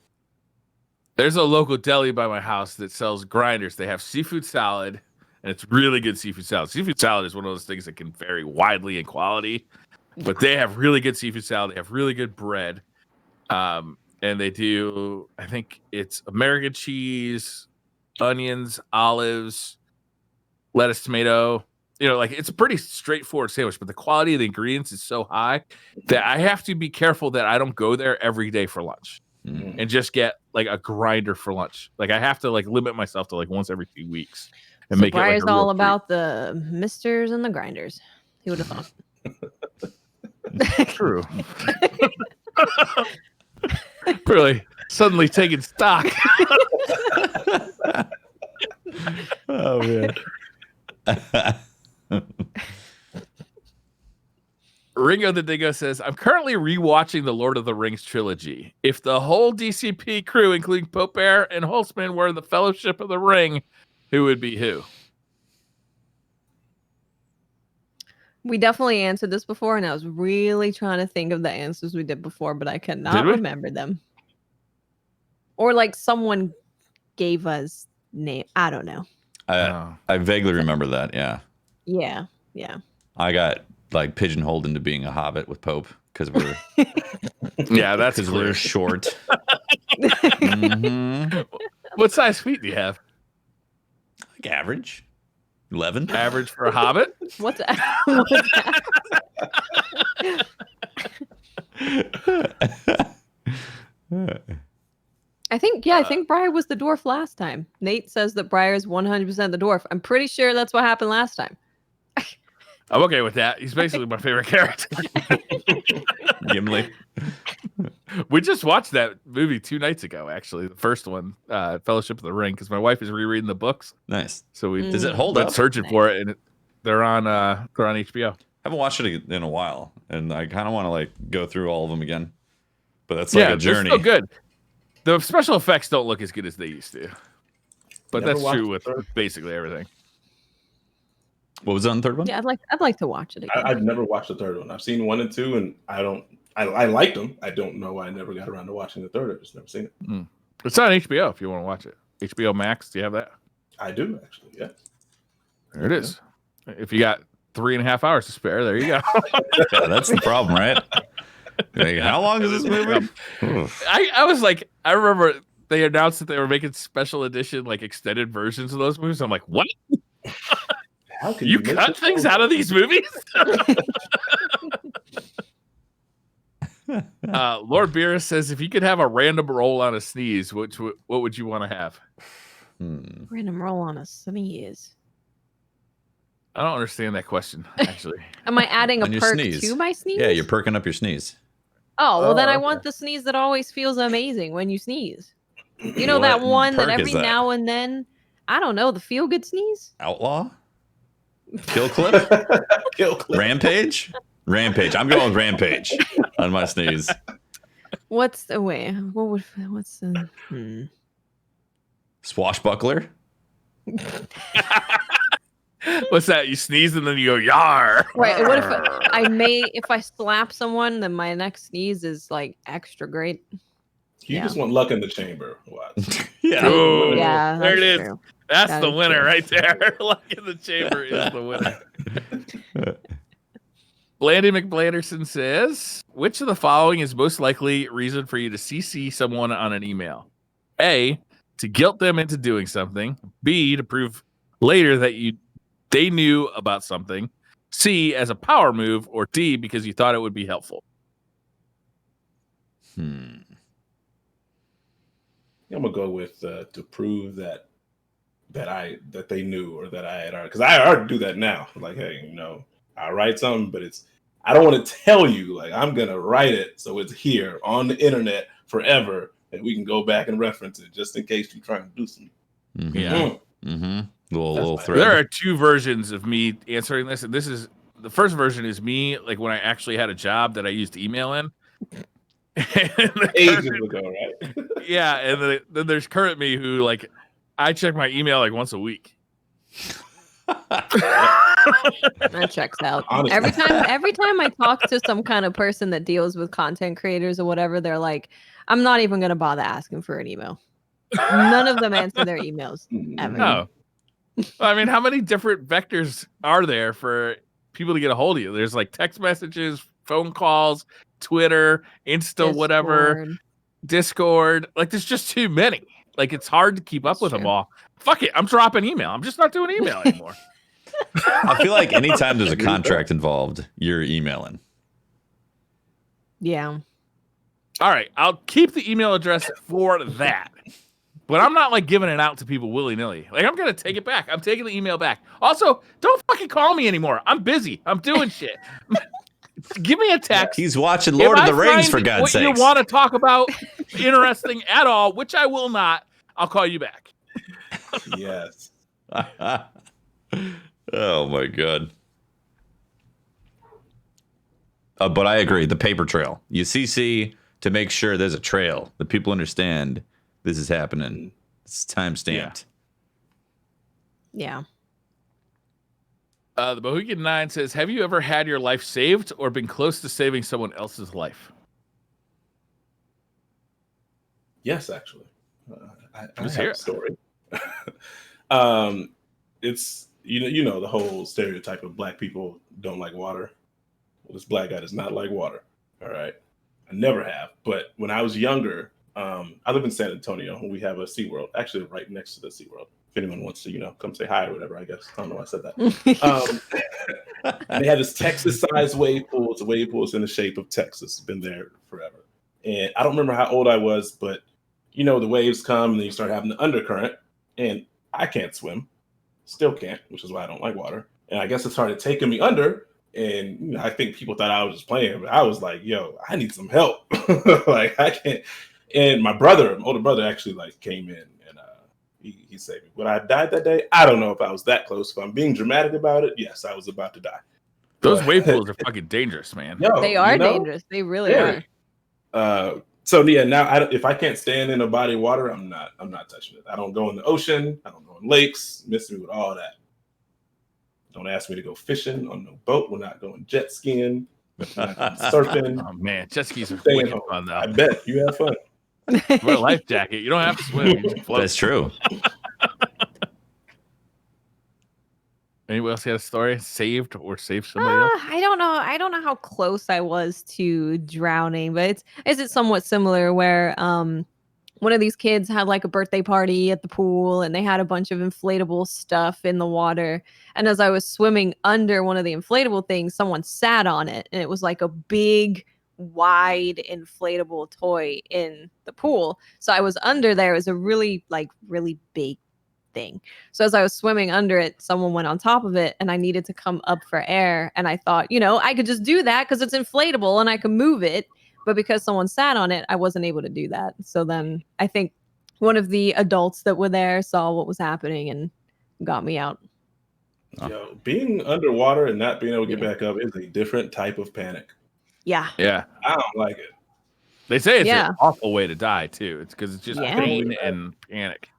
There's a local deli by my house that sells grinders. They have seafood salad, and it's really good seafood salad. Seafood salad is one of those things that can vary widely in quality, but they have really good seafood salad. They have really good bread. And they do, I think it's American cheese, onions, olives, lettuce, tomato. Like it's a pretty straightforward sandwich, but the quality of the ingredients is so high that I have to be careful that I don't go there every day for lunch and just get like a grinder for lunch. Like I have to like limit myself to like once every 2 weeks and So make it like Briar's a real all treat. about the misters and the grinders. Who would have thought? True. Really suddenly taking stock. Oh man. Ringo the Dingo says, I'm currently rewatching the Lord of the Rings trilogy. If the whole DCP crew, including Pope Bear and Holtzman, were the Fellowship of the Ring, who would be who? We definitely answered this before, and I was really trying to think of the answers we did before, but I cannot remember them. Or like someone gave us name. I don't know. I vaguely remember that. Yeah. Yeah. Yeah. I got like pigeonholed into being a hobbit with Pope because we're yeah, that's because we're short. What size feet do you have? Like average. 11. Average for a hobbit? What's that? I think Briar was the dwarf last time. Nate says that Briar is 100% the dwarf. I'm pretty sure that's what happened last time. I'm okay with that. He's basically my favorite character. Gimli. We just watched that movie 2 nights ago, actually. The first one, Fellowship of the Ring, because my wife is rereading the books. Nice. So we Does it hold up? Searching for it, and they're on HBO. I haven't watched it in a while, and I kind of want to like go through all of them again. But that's like a journey. It's still good. The special effects don't look as good as they used to, but that's true with basically everything. What was on the third one? Yeah, I'd like to watch it again. I've never watched the third one. I've seen 1 and 2, and I liked them. I don't know why I never got around to watching the third. I've just never seen it. It's on HBO if you want to watch it. HBO Max. Do you have that? I do actually. Yeah. There it is. If you got 3.5 hours to spare, there you go. Yeah, that's the problem, right? Like, how long is this movie? I was like, I remember they announced that they were making special edition, like extended versions of those movies. I'm like, what? How can you cut things out of these movies? Lord Beerus says, if you could have a random roll on a sneeze, what would you want to have? Random roll on a sneeze. I don't understand that question, actually. Am I adding a perk sneeze. to my sneeze? Yeah, you're perking up your sneeze. Oh, well, then I want the sneeze that always feels amazing when you sneeze. You know that one that every now and then, I don't know, the feel-good sneeze? Outlaw? Kill clip? Kill clip. Rampage? Rampage. I'm going with Rampage on my sneeze. What's the Swashbuckler? What's that? You sneeze and then you go yar. Right. What if I slap someone, then my next sneeze is like extra great. You just want luck in the chamber. Watch. Yeah. Ooh, yeah. There it is. True. That's that the winner true. right there. Luck in the chamber is the winner. Blandy McBlanderson says, which of the following is most likely reason for you to CC someone on an email? A, to guilt them into doing something. B, to prove later that they knew about something. C, as a power move. Or D, because you thought it would be helpful. I'm gonna go with to prove that they knew, or that I had already, because I already do that now. Like, hey, I write something, but I don't want to tell you. Like, I'm gonna write it so it's here on the internet forever, and we can go back and reference it just in case you're trying to do something. Mm-hmm. Yeah. Mm-hmm. Little thread. There are 2 versions of me answering this, and this is the first version is me, like when I actually had a job that I used email in. Ages ago, right? Yeah, and then there's current me who, like, I check my email like once a week. That checks out. Honestly. Every time I talk to some kind of person that deals with content creators or whatever, they're like, I'm not even gonna bother asking for an email. None of them answer their emails ever. No. I mean, how many different vectors are there for people to get a hold of you? There's like text messages, phone calls, Twitter, Insta, whatever, Discord. Like, there's just too many. Like, it's hard to keep up with them all. Fuck it. I'm dropping email. I'm just not doing email anymore. I feel like anytime there's a contract involved, you're emailing. Yeah. All right. I'll keep the email address for that. But I'm not like giving it out to people willy-nilly. Like, I'm going to take it back. I'm taking the email back. Also, don't fucking call me anymore. I'm busy. I'm doing shit. Give me a text. He's watching Lord of the Rings, for God's sake. If you want to talk about interesting at all, which I will not, I'll call you back. Yes. Oh, my God. But I agree. The paper trail. You CC to make sure there's a trail that people understand this is happening. It's time stamped. Yeah. The Mohegan 9 says, have you ever had your life saved or been close to saving someone else's life? Yes, actually. I Let's have hear a it. story. It's you know the whole stereotype of black people don't like water. Well, this black guy does not like water. All right. I never have. But when I was younger, I live in San Antonio. We have a SeaWorld, actually right next to the SeaWorld. If anyone wants to, come say hi or whatever, I guess. I don't know why I said that. And they had this Texas-sized wave pool. It's a wave pool. It's in the shape of Texas. It's been there forever. And I don't remember how old I was, but the waves come and then you start having the undercurrent. And I can't swim. Still can't, which is why I don't like water. And I guess it started taking me under. And I think people thought I was just playing, but I was like, yo, I need some help. Like, I can't. And my older brother actually came in and he saved me. When I died that day, I don't know if I was that close. If I'm being dramatic about it, yes, I was about to die. Those wave pools are fucking dangerous, man. Yo, They are dangerous. They really are. So yeah, now if I can't stand in a body of water, I'm not touching it. I don't go in the ocean. I don't go in lakes. Miss me with all that. Don't ask me to go fishing on no boat. We're not going jet skiing. We're not going surfing. Oh man, jet skis are Staying wicked home. fun though. I bet you have fun. Wear a life jacket. You don't have to swim. You just float. That's true. Anyone else got a story? Saved somebody else? I don't know. I don't know how close I was to drowning, but it's somewhat similar where one of these kids had a birthday party at the pool and they had a bunch of inflatable stuff in the water. And as I was swimming under one of the inflatable things, someone sat on it and it was like a big, wide inflatable toy in the pool. So I was under there. It was a really big thing. So as I was swimming under it, someone went on top of it and I needed to come up for air. And I thought, I could just do that because it's inflatable and I can move it. But because someone sat on it, I wasn't able to do that. So then I think one of the adults that were there saw what was happening and got me out. Yo, being underwater and not being able to get back up is a different type of panic. Yeah. Yeah. I don't like it. They say it's an awful way to die too. It's because it's just Yeah. pain and panic.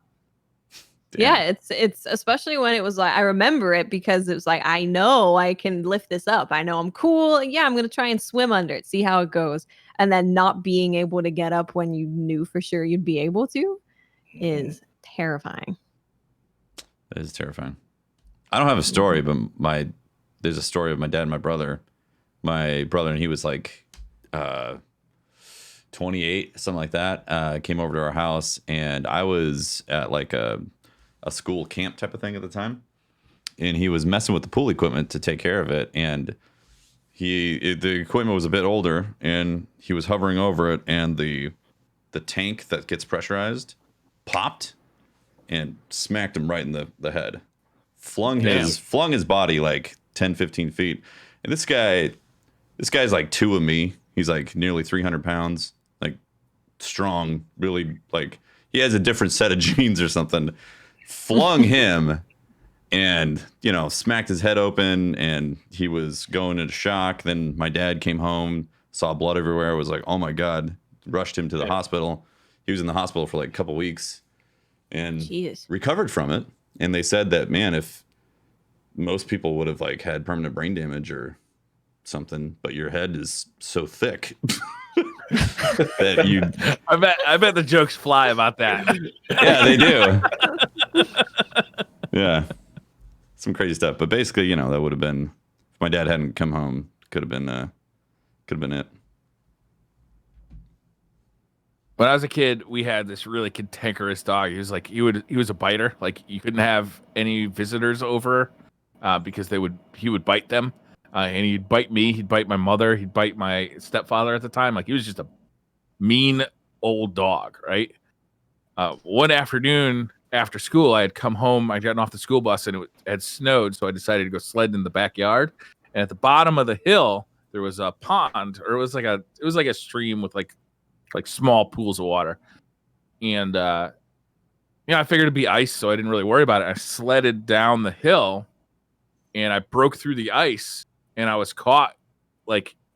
Damn. Yeah, it's especially when it was I remember it because it was I know I can lift this up. I know I'm cool. Yeah, I'm going to try and swim under it, see how it goes. And then not being able to get up when you knew for sure you'd be able to is terrifying. That is terrifying. I don't have a story, but there's a story of my dad and my brother. My brother, and he was 28, something like that, came over to our house, and I was at a school camp type of thing at the time, and he was messing with the pool equipment to take care of it, and the equipment was a bit older, and he was hovering over it, and the tank that gets pressurized popped and smacked him right in the head, flung his body 10, 15 feet, and this guy's two of me. He's nearly 300 pounds, strong, really he has a different set of genes or something. Flung him and smacked his head open, and he was going into shock. Then my dad came home, saw blood everywhere, was like, oh my god, rushed him to the hospital. He was in the hospital for a couple weeks and recovered from it. And they said that, man, if most people would have had permanent brain damage or something, but your head is so thick that you I bet the jokes fly about that. Yeah, they do. Yeah, some crazy stuff. But basically, that would have been, if my dad hadn't come home, could have been it. When I was a kid, we had this really cantankerous dog. He was a biter. You couldn't have any visitors over because he would bite them. And he'd bite me. He'd bite my mother. He'd bite my stepfather at the time. He was just a mean old dog, right? One afternoon after school, I had come home. I'd gotten off the school bus and it had snowed, so I decided to go sledding in the backyard. And at the bottom of the hill, there was a pond, or it was like a stream with like small pools of water. And I figured it'd be ice, so I didn't really worry about it. I sledded down the hill, and I broke through the ice. And I was caught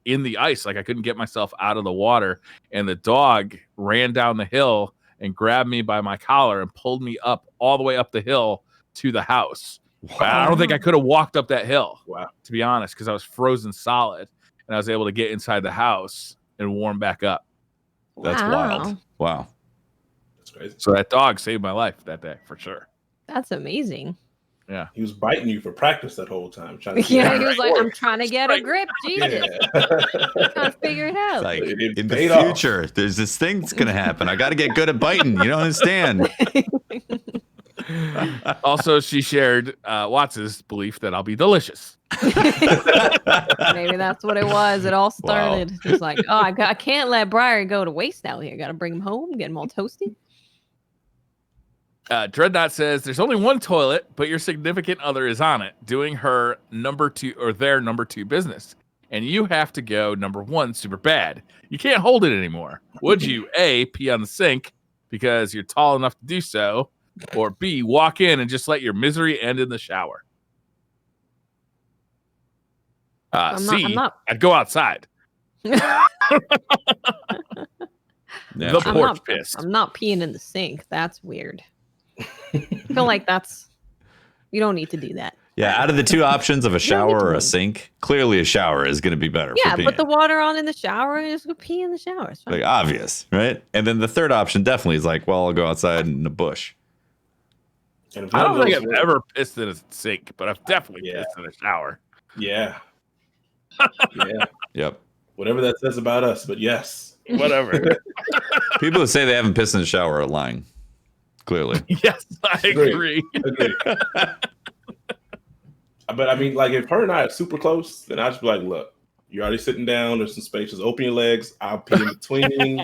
in the ice. Like I couldn't get myself out of the water. And the dog ran down the hill and grabbed me by my collar and pulled me up all the way up the hill to the house. Wow. But I don't think I could have walked up that hill, to be honest, because I was frozen solid. And I was able to get inside the house and warm back up. That's wild. Wow. That's crazy. So that dog saved my life that day for sure. That's amazing. Yeah. He was biting you for practice that whole time. He was like, I'm trying to get a grip. Jesus. Trying to figure it out. Like, in the future, there's this thing that's going to happen. I got to get good at biting. You don't understand. Also, she shared Watts' belief that I'll be delicious. Maybe that's what it was. It all started. Wow. It's like, oh, I can't let Briar go to waste out here. Got to bring him home, get him all toasty. Dreadnought says there's only one toilet, but your significant other is on it, doing her number 2 or their number 2 business, and you have to go number 1 super bad. You can't hold it anymore. Would you A, pee on the sink because you're tall enough to do so, or B, walk in and just let your misery end in the shower? C, I'd go outside. The porch piss. I'm not peeing in the sink. That's weird. I feel like you don't need to do that. Yeah, out of the 2 options of a shower or a sink, clearly a shower is going to be better. Yeah, put the water on in the shower and just go pee in the shower. It's fine. Like obvious, right? And then the third option definitely is like, well, I'll go outside in the bush. I don't think I've ever pissed in a sink, but I've definitely pissed in a shower. Yeah. Yeah. Yep. Whatever that says about us, but yes. Whatever. People who say they haven't pissed in the shower are lying. Clearly. Yes, I agree. But I mean, like, if her and I are super close, then I'll just be like, look, you're already sitting down. There's some space. Just open your legs. I'll pee in between.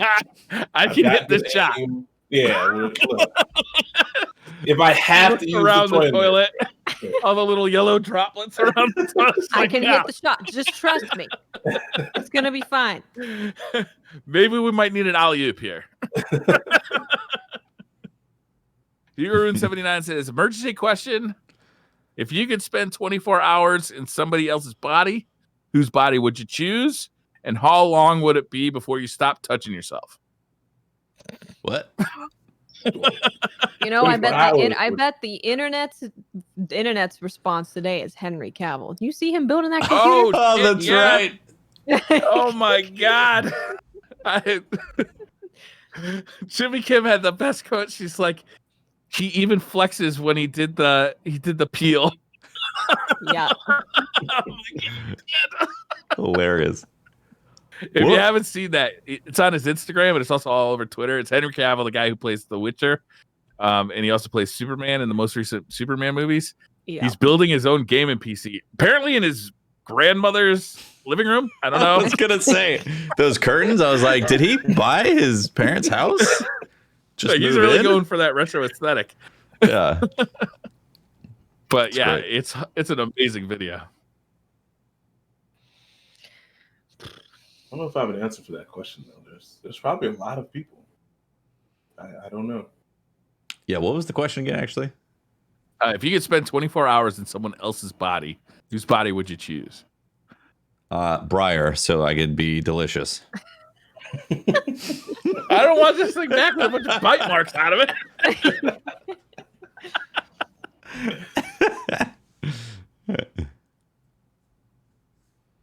I can hit this shot. Yeah. Look. If I have to use around the toilet, all the little yellow droplets around the toilet. I can hit the shot. Just trust me. It's going to be fine. Maybe we might need an alley-oop here. Yurun79 says, emergency question. If you could spend 24 hours in somebody else's body, whose body would you choose? And how long would it be before you stop touching yourself? What? You know, I bet the internet's response today is Henry Cavill. You see him building that computer? Oh, that's right. Oh my God. Jimmy Kim had the best quote. She's like, he even flexes when he did the peel. Yeah. Hilarious. If you haven't seen that, it's on his Instagram, and it's also all over Twitter. It's Henry Cavill, the guy who plays The Witcher, and he also plays Superman in the most recent Superman movies. Yeah. He's building his own gaming PC, apparently in his grandmother's living room. I don't know. I was gonna say those curtains. I was like, did he buy his parents' house? Just he's really going for that retro aesthetic. Yeah. But yeah, it's an amazing video. I don't know if I have an answer for that question though. There's probably a lot of people. I don't know. Yeah, what was the question again? Actually, if you could spend 24 hours in someone else's body, whose body would you choose? Briar, so I could be delicious. I don't want this thing back with a bunch of bite marks out of it.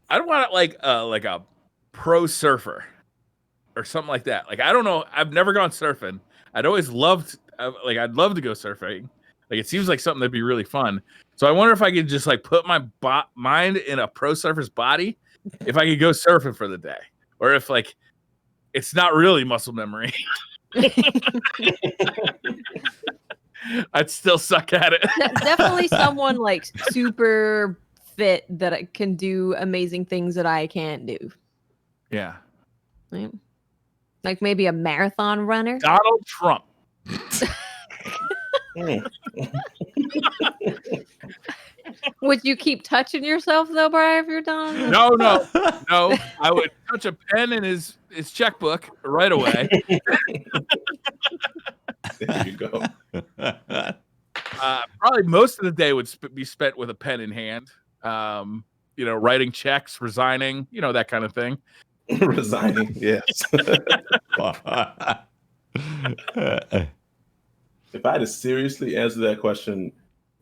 I don't want it like a pro surfer or something like that. Like, I don't know. I've never gone surfing. I'd love to go surfing. Like, it seems like something that'd be really fun. So I wonder if I could just like put my mind in a pro surfer's body, if I could go surfing for the day, or if like it's not really muscle memory. I'd still suck at it. Definitely someone like super fit that can do amazing things that I can't do. Yeah. Right? Like maybe a marathon runner. Donald Trump. Would you keep touching yourself though, Brian, if you're Donald? No. I would touch a pen in his checkbook right away. There you go. Probably most of the day would be spent with a pen in hand. writing checks, resigning, that kind of thing. Resigning, yes. If I had to seriously answer that question,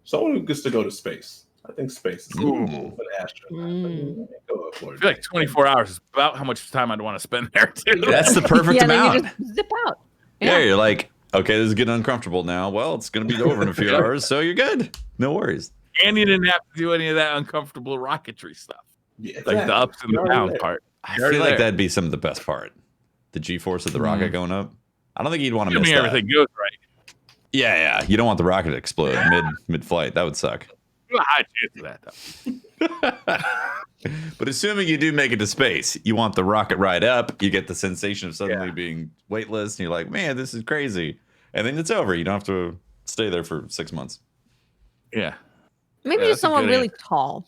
someone who gets to go to space. I think space is cool. An astronaut. Go I feel like 24 hours is about how much time I'd want to spend there, too. That's the perfect amount. Then you just zip out. Yeah, you're like, okay, this is getting uncomfortable now. Well, it's going to be over in a few hours, so you're good. No worries. And you didn't have to do any of that uncomfortable rocketry stuff. Yeah, like the ups and the downs part. I feel like that'd be some of the best part. The G-force of the rocket going up. I don't think you'd want to miss that. Everything goes right. Yeah. You don't want the rocket to explode mid-flight. That would suck. You have a high chance of that, though. But assuming you do make it to space, you want the rocket ride up. You get the sensation of suddenly being weightless, and you're like, man, this is crazy. And then it's over. You don't have to stay there for 6 months. Yeah. Maybe just someone really tall.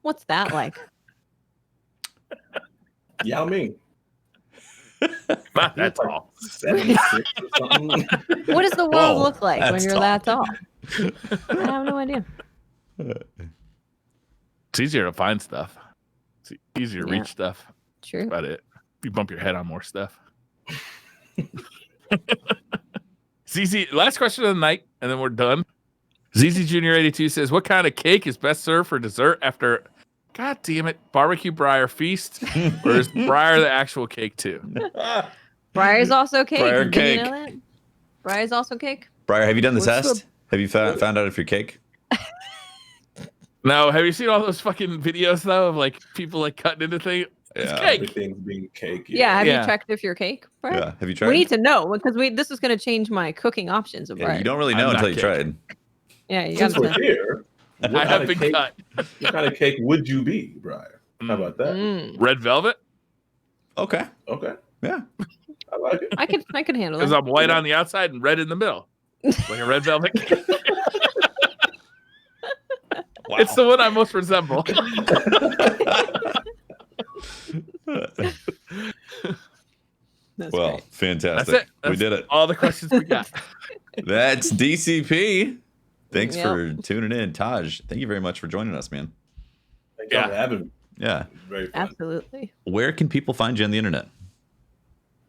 What's that like? Yao Ming. Not that tall. 76 or something. What does the world look like when you're that tall? I have no idea. It's easier to find stuff. It's easier to reach stuff. True. That's about it. You bump your head on more stuff. ZZ, last question of the night, and then we're done. ZZ Junior 82 says, "What kind of cake is best served for dessert after, God damn it, barbecue Briar feast, or is Briar the actual cake too?" Briar's also cake. Briar Did cake. you know that? Briar's also cake. Briar, have you done the test? Have you found out if you're cake? No. Have you seen all those fucking videos though of like people like cutting into things? It's cake. Everything's being cake. Yeah. Have you checked if you're cake, Briar? Yeah. Have you tried? We need to know because this is going to change my cooking options of Briar. You don't really know until you tried. Yeah, you Since got we're here, I have been cut. What kind of cake would you be, Briar? How about that? Red velvet. Okay. Yeah. I like it. I could handle it. Because I'm white on the outside and red in the middle. Like a red velvet cake. Wow. It's the one I most resemble. Well, fantastic. That's it. We did it. All the questions we got. That's DCP. Thanks for tuning in. Taj, thank you very much for joining us, man. Thank you for having me. Yeah. Very fun. Absolutely. Where can people find you on the internet?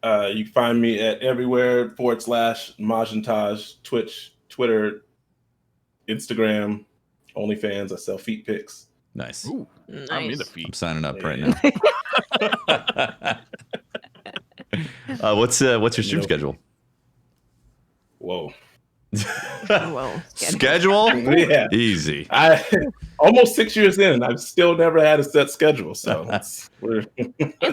You can find me at everywhere / MajinTaj, Twitch, Twitter, Instagram, OnlyFans. I sell feet pics. Nice. Ooh, I'm in the feet. I'm signing up right now. What's your stream schedule? Whoa. Schedule? Yeah. Easy. I almost 6 years in, I've still never had a set schedule. So it's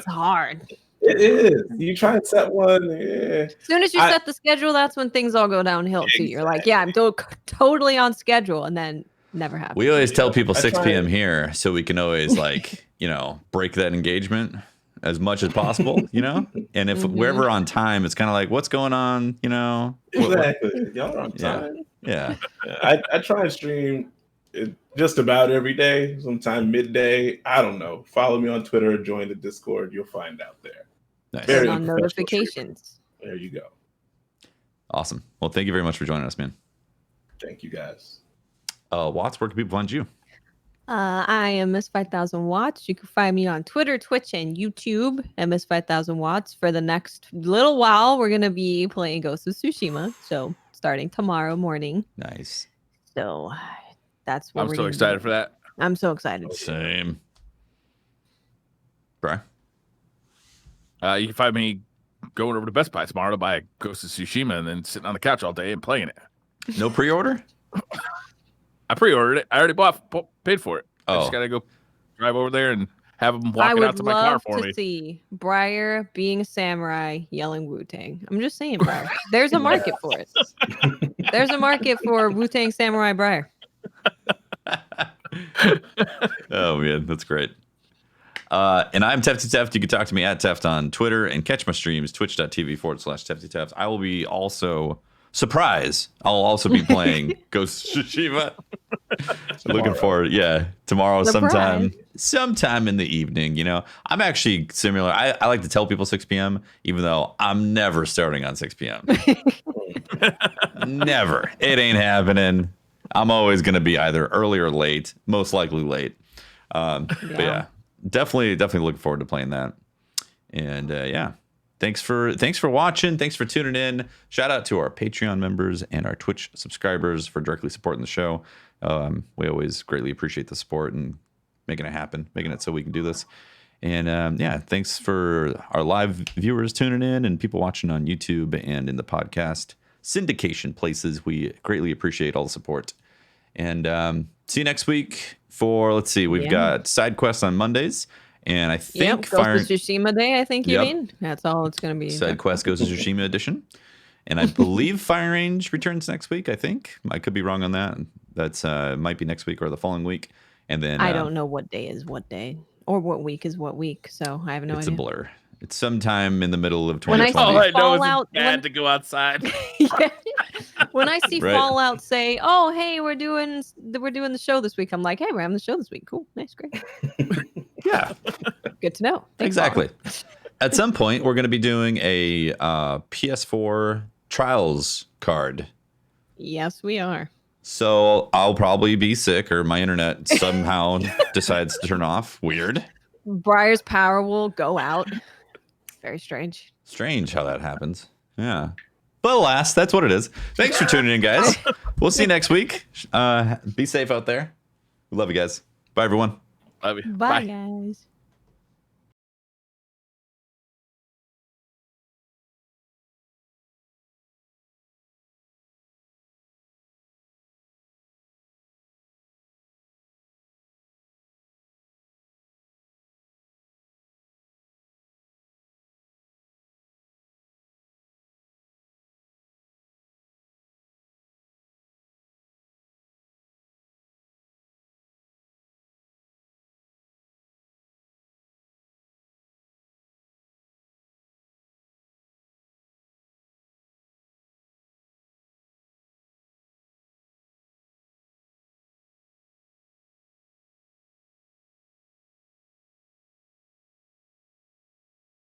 hard. It is. You try and set one. Yeah. As soon as you set the schedule, that's when things all go downhill too. You're like, yeah, I'm totally on schedule, and then never happens. We always tell people 6 p.m. here, so we can always break that engagement as much as possible, And if we're ever on time, it's kind of like, what's going on, Exactly. Y'all are on time. Yeah. I try and stream just about every day, sometime midday. I don't know. Follow me on Twitter, join the Discord. You'll find out there. Nice. Very on notifications. There you go. Awesome. Well, thank you very much for joining us, man. Thank you, guys. Watts, where can people find you? I am Miss 5000 Watts. You can find me on Twitter, Twitch, and YouTube at Miss 5000 Watts. For the next little while, we're going to be playing Ghost of Tsushima. So starting tomorrow morning. Nice. So that's what I'm so excited for that. I'm so excited. Same. Brian? You can find me going over to Best Buy tomorrow to buy a Ghost of Tsushima and then sitting on the couch all day and playing it. No pre-order? I pre-ordered it. I already paid for it. I just Oh. got to go drive over there and have them walk it out to my car for me. I would love to see Briar being a samurai yelling Wu-Tang. I'm just saying, Briar. There's a market for it. There's a market for Wu-Tang Samurai Briar. Oh, man. That's great. And I'm Tefty. You can talk to me at Teft on Twitter and catch my streams, twitch.tv/TeftyTeft. I will be also... Surprise! I'll also be playing Ghost of Tsushima. Looking forward, tomorrow sometime in the evening. I'm actually similar. I like to tell people 6 p.m. even though I'm never starting on 6 p.m. Never. It ain't happening. I'm always going to be either early or late, most likely late. But yeah, definitely looking forward to playing that. And yeah, thanks for watching. Thanks for tuning in. Shout out to our Patreon members and our Twitch subscribers for directly supporting the show. We always greatly appreciate the support and making it happen, making it so we can do this. And yeah, thanks for our live viewers tuning in and people watching on YouTube and in the podcast syndication places. We greatly appreciate all the support. And see you next week for, let's see, we've got side quests on Mondays. And I think Ghost of Tsushima Day, I think you mean. That's all it's going to be. Side quest Ghost of Tsushima edition. And I believe Fire Range returns next week, I think. I could be wrong on that. That's might be next week or the following week. And then I don't know what day is what day or what week is what week. So I have no idea. It's a blur. It's sometime in the middle of 2020. All I know is it's bad to go outside. When I see Fallout say, "Oh, hey, we're doing the show this week," I'm like, "Hey, we're having the show this week. Cool, nice, great." Yeah, good to know. Thanks, exactly. At some point, we're going to be doing a PS4 Trials card. Yes, we are. So I'll probably be sick, or my internet somehow decides to turn off. Weird. Briar's power will go out. Very strange. Strange how that happens. Yeah. But alas, that's what it is. Thanks for tuning in, guys. We'll see you next week. Be safe out there. We love you guys. Bye, everyone. Love you. Bye. Guys.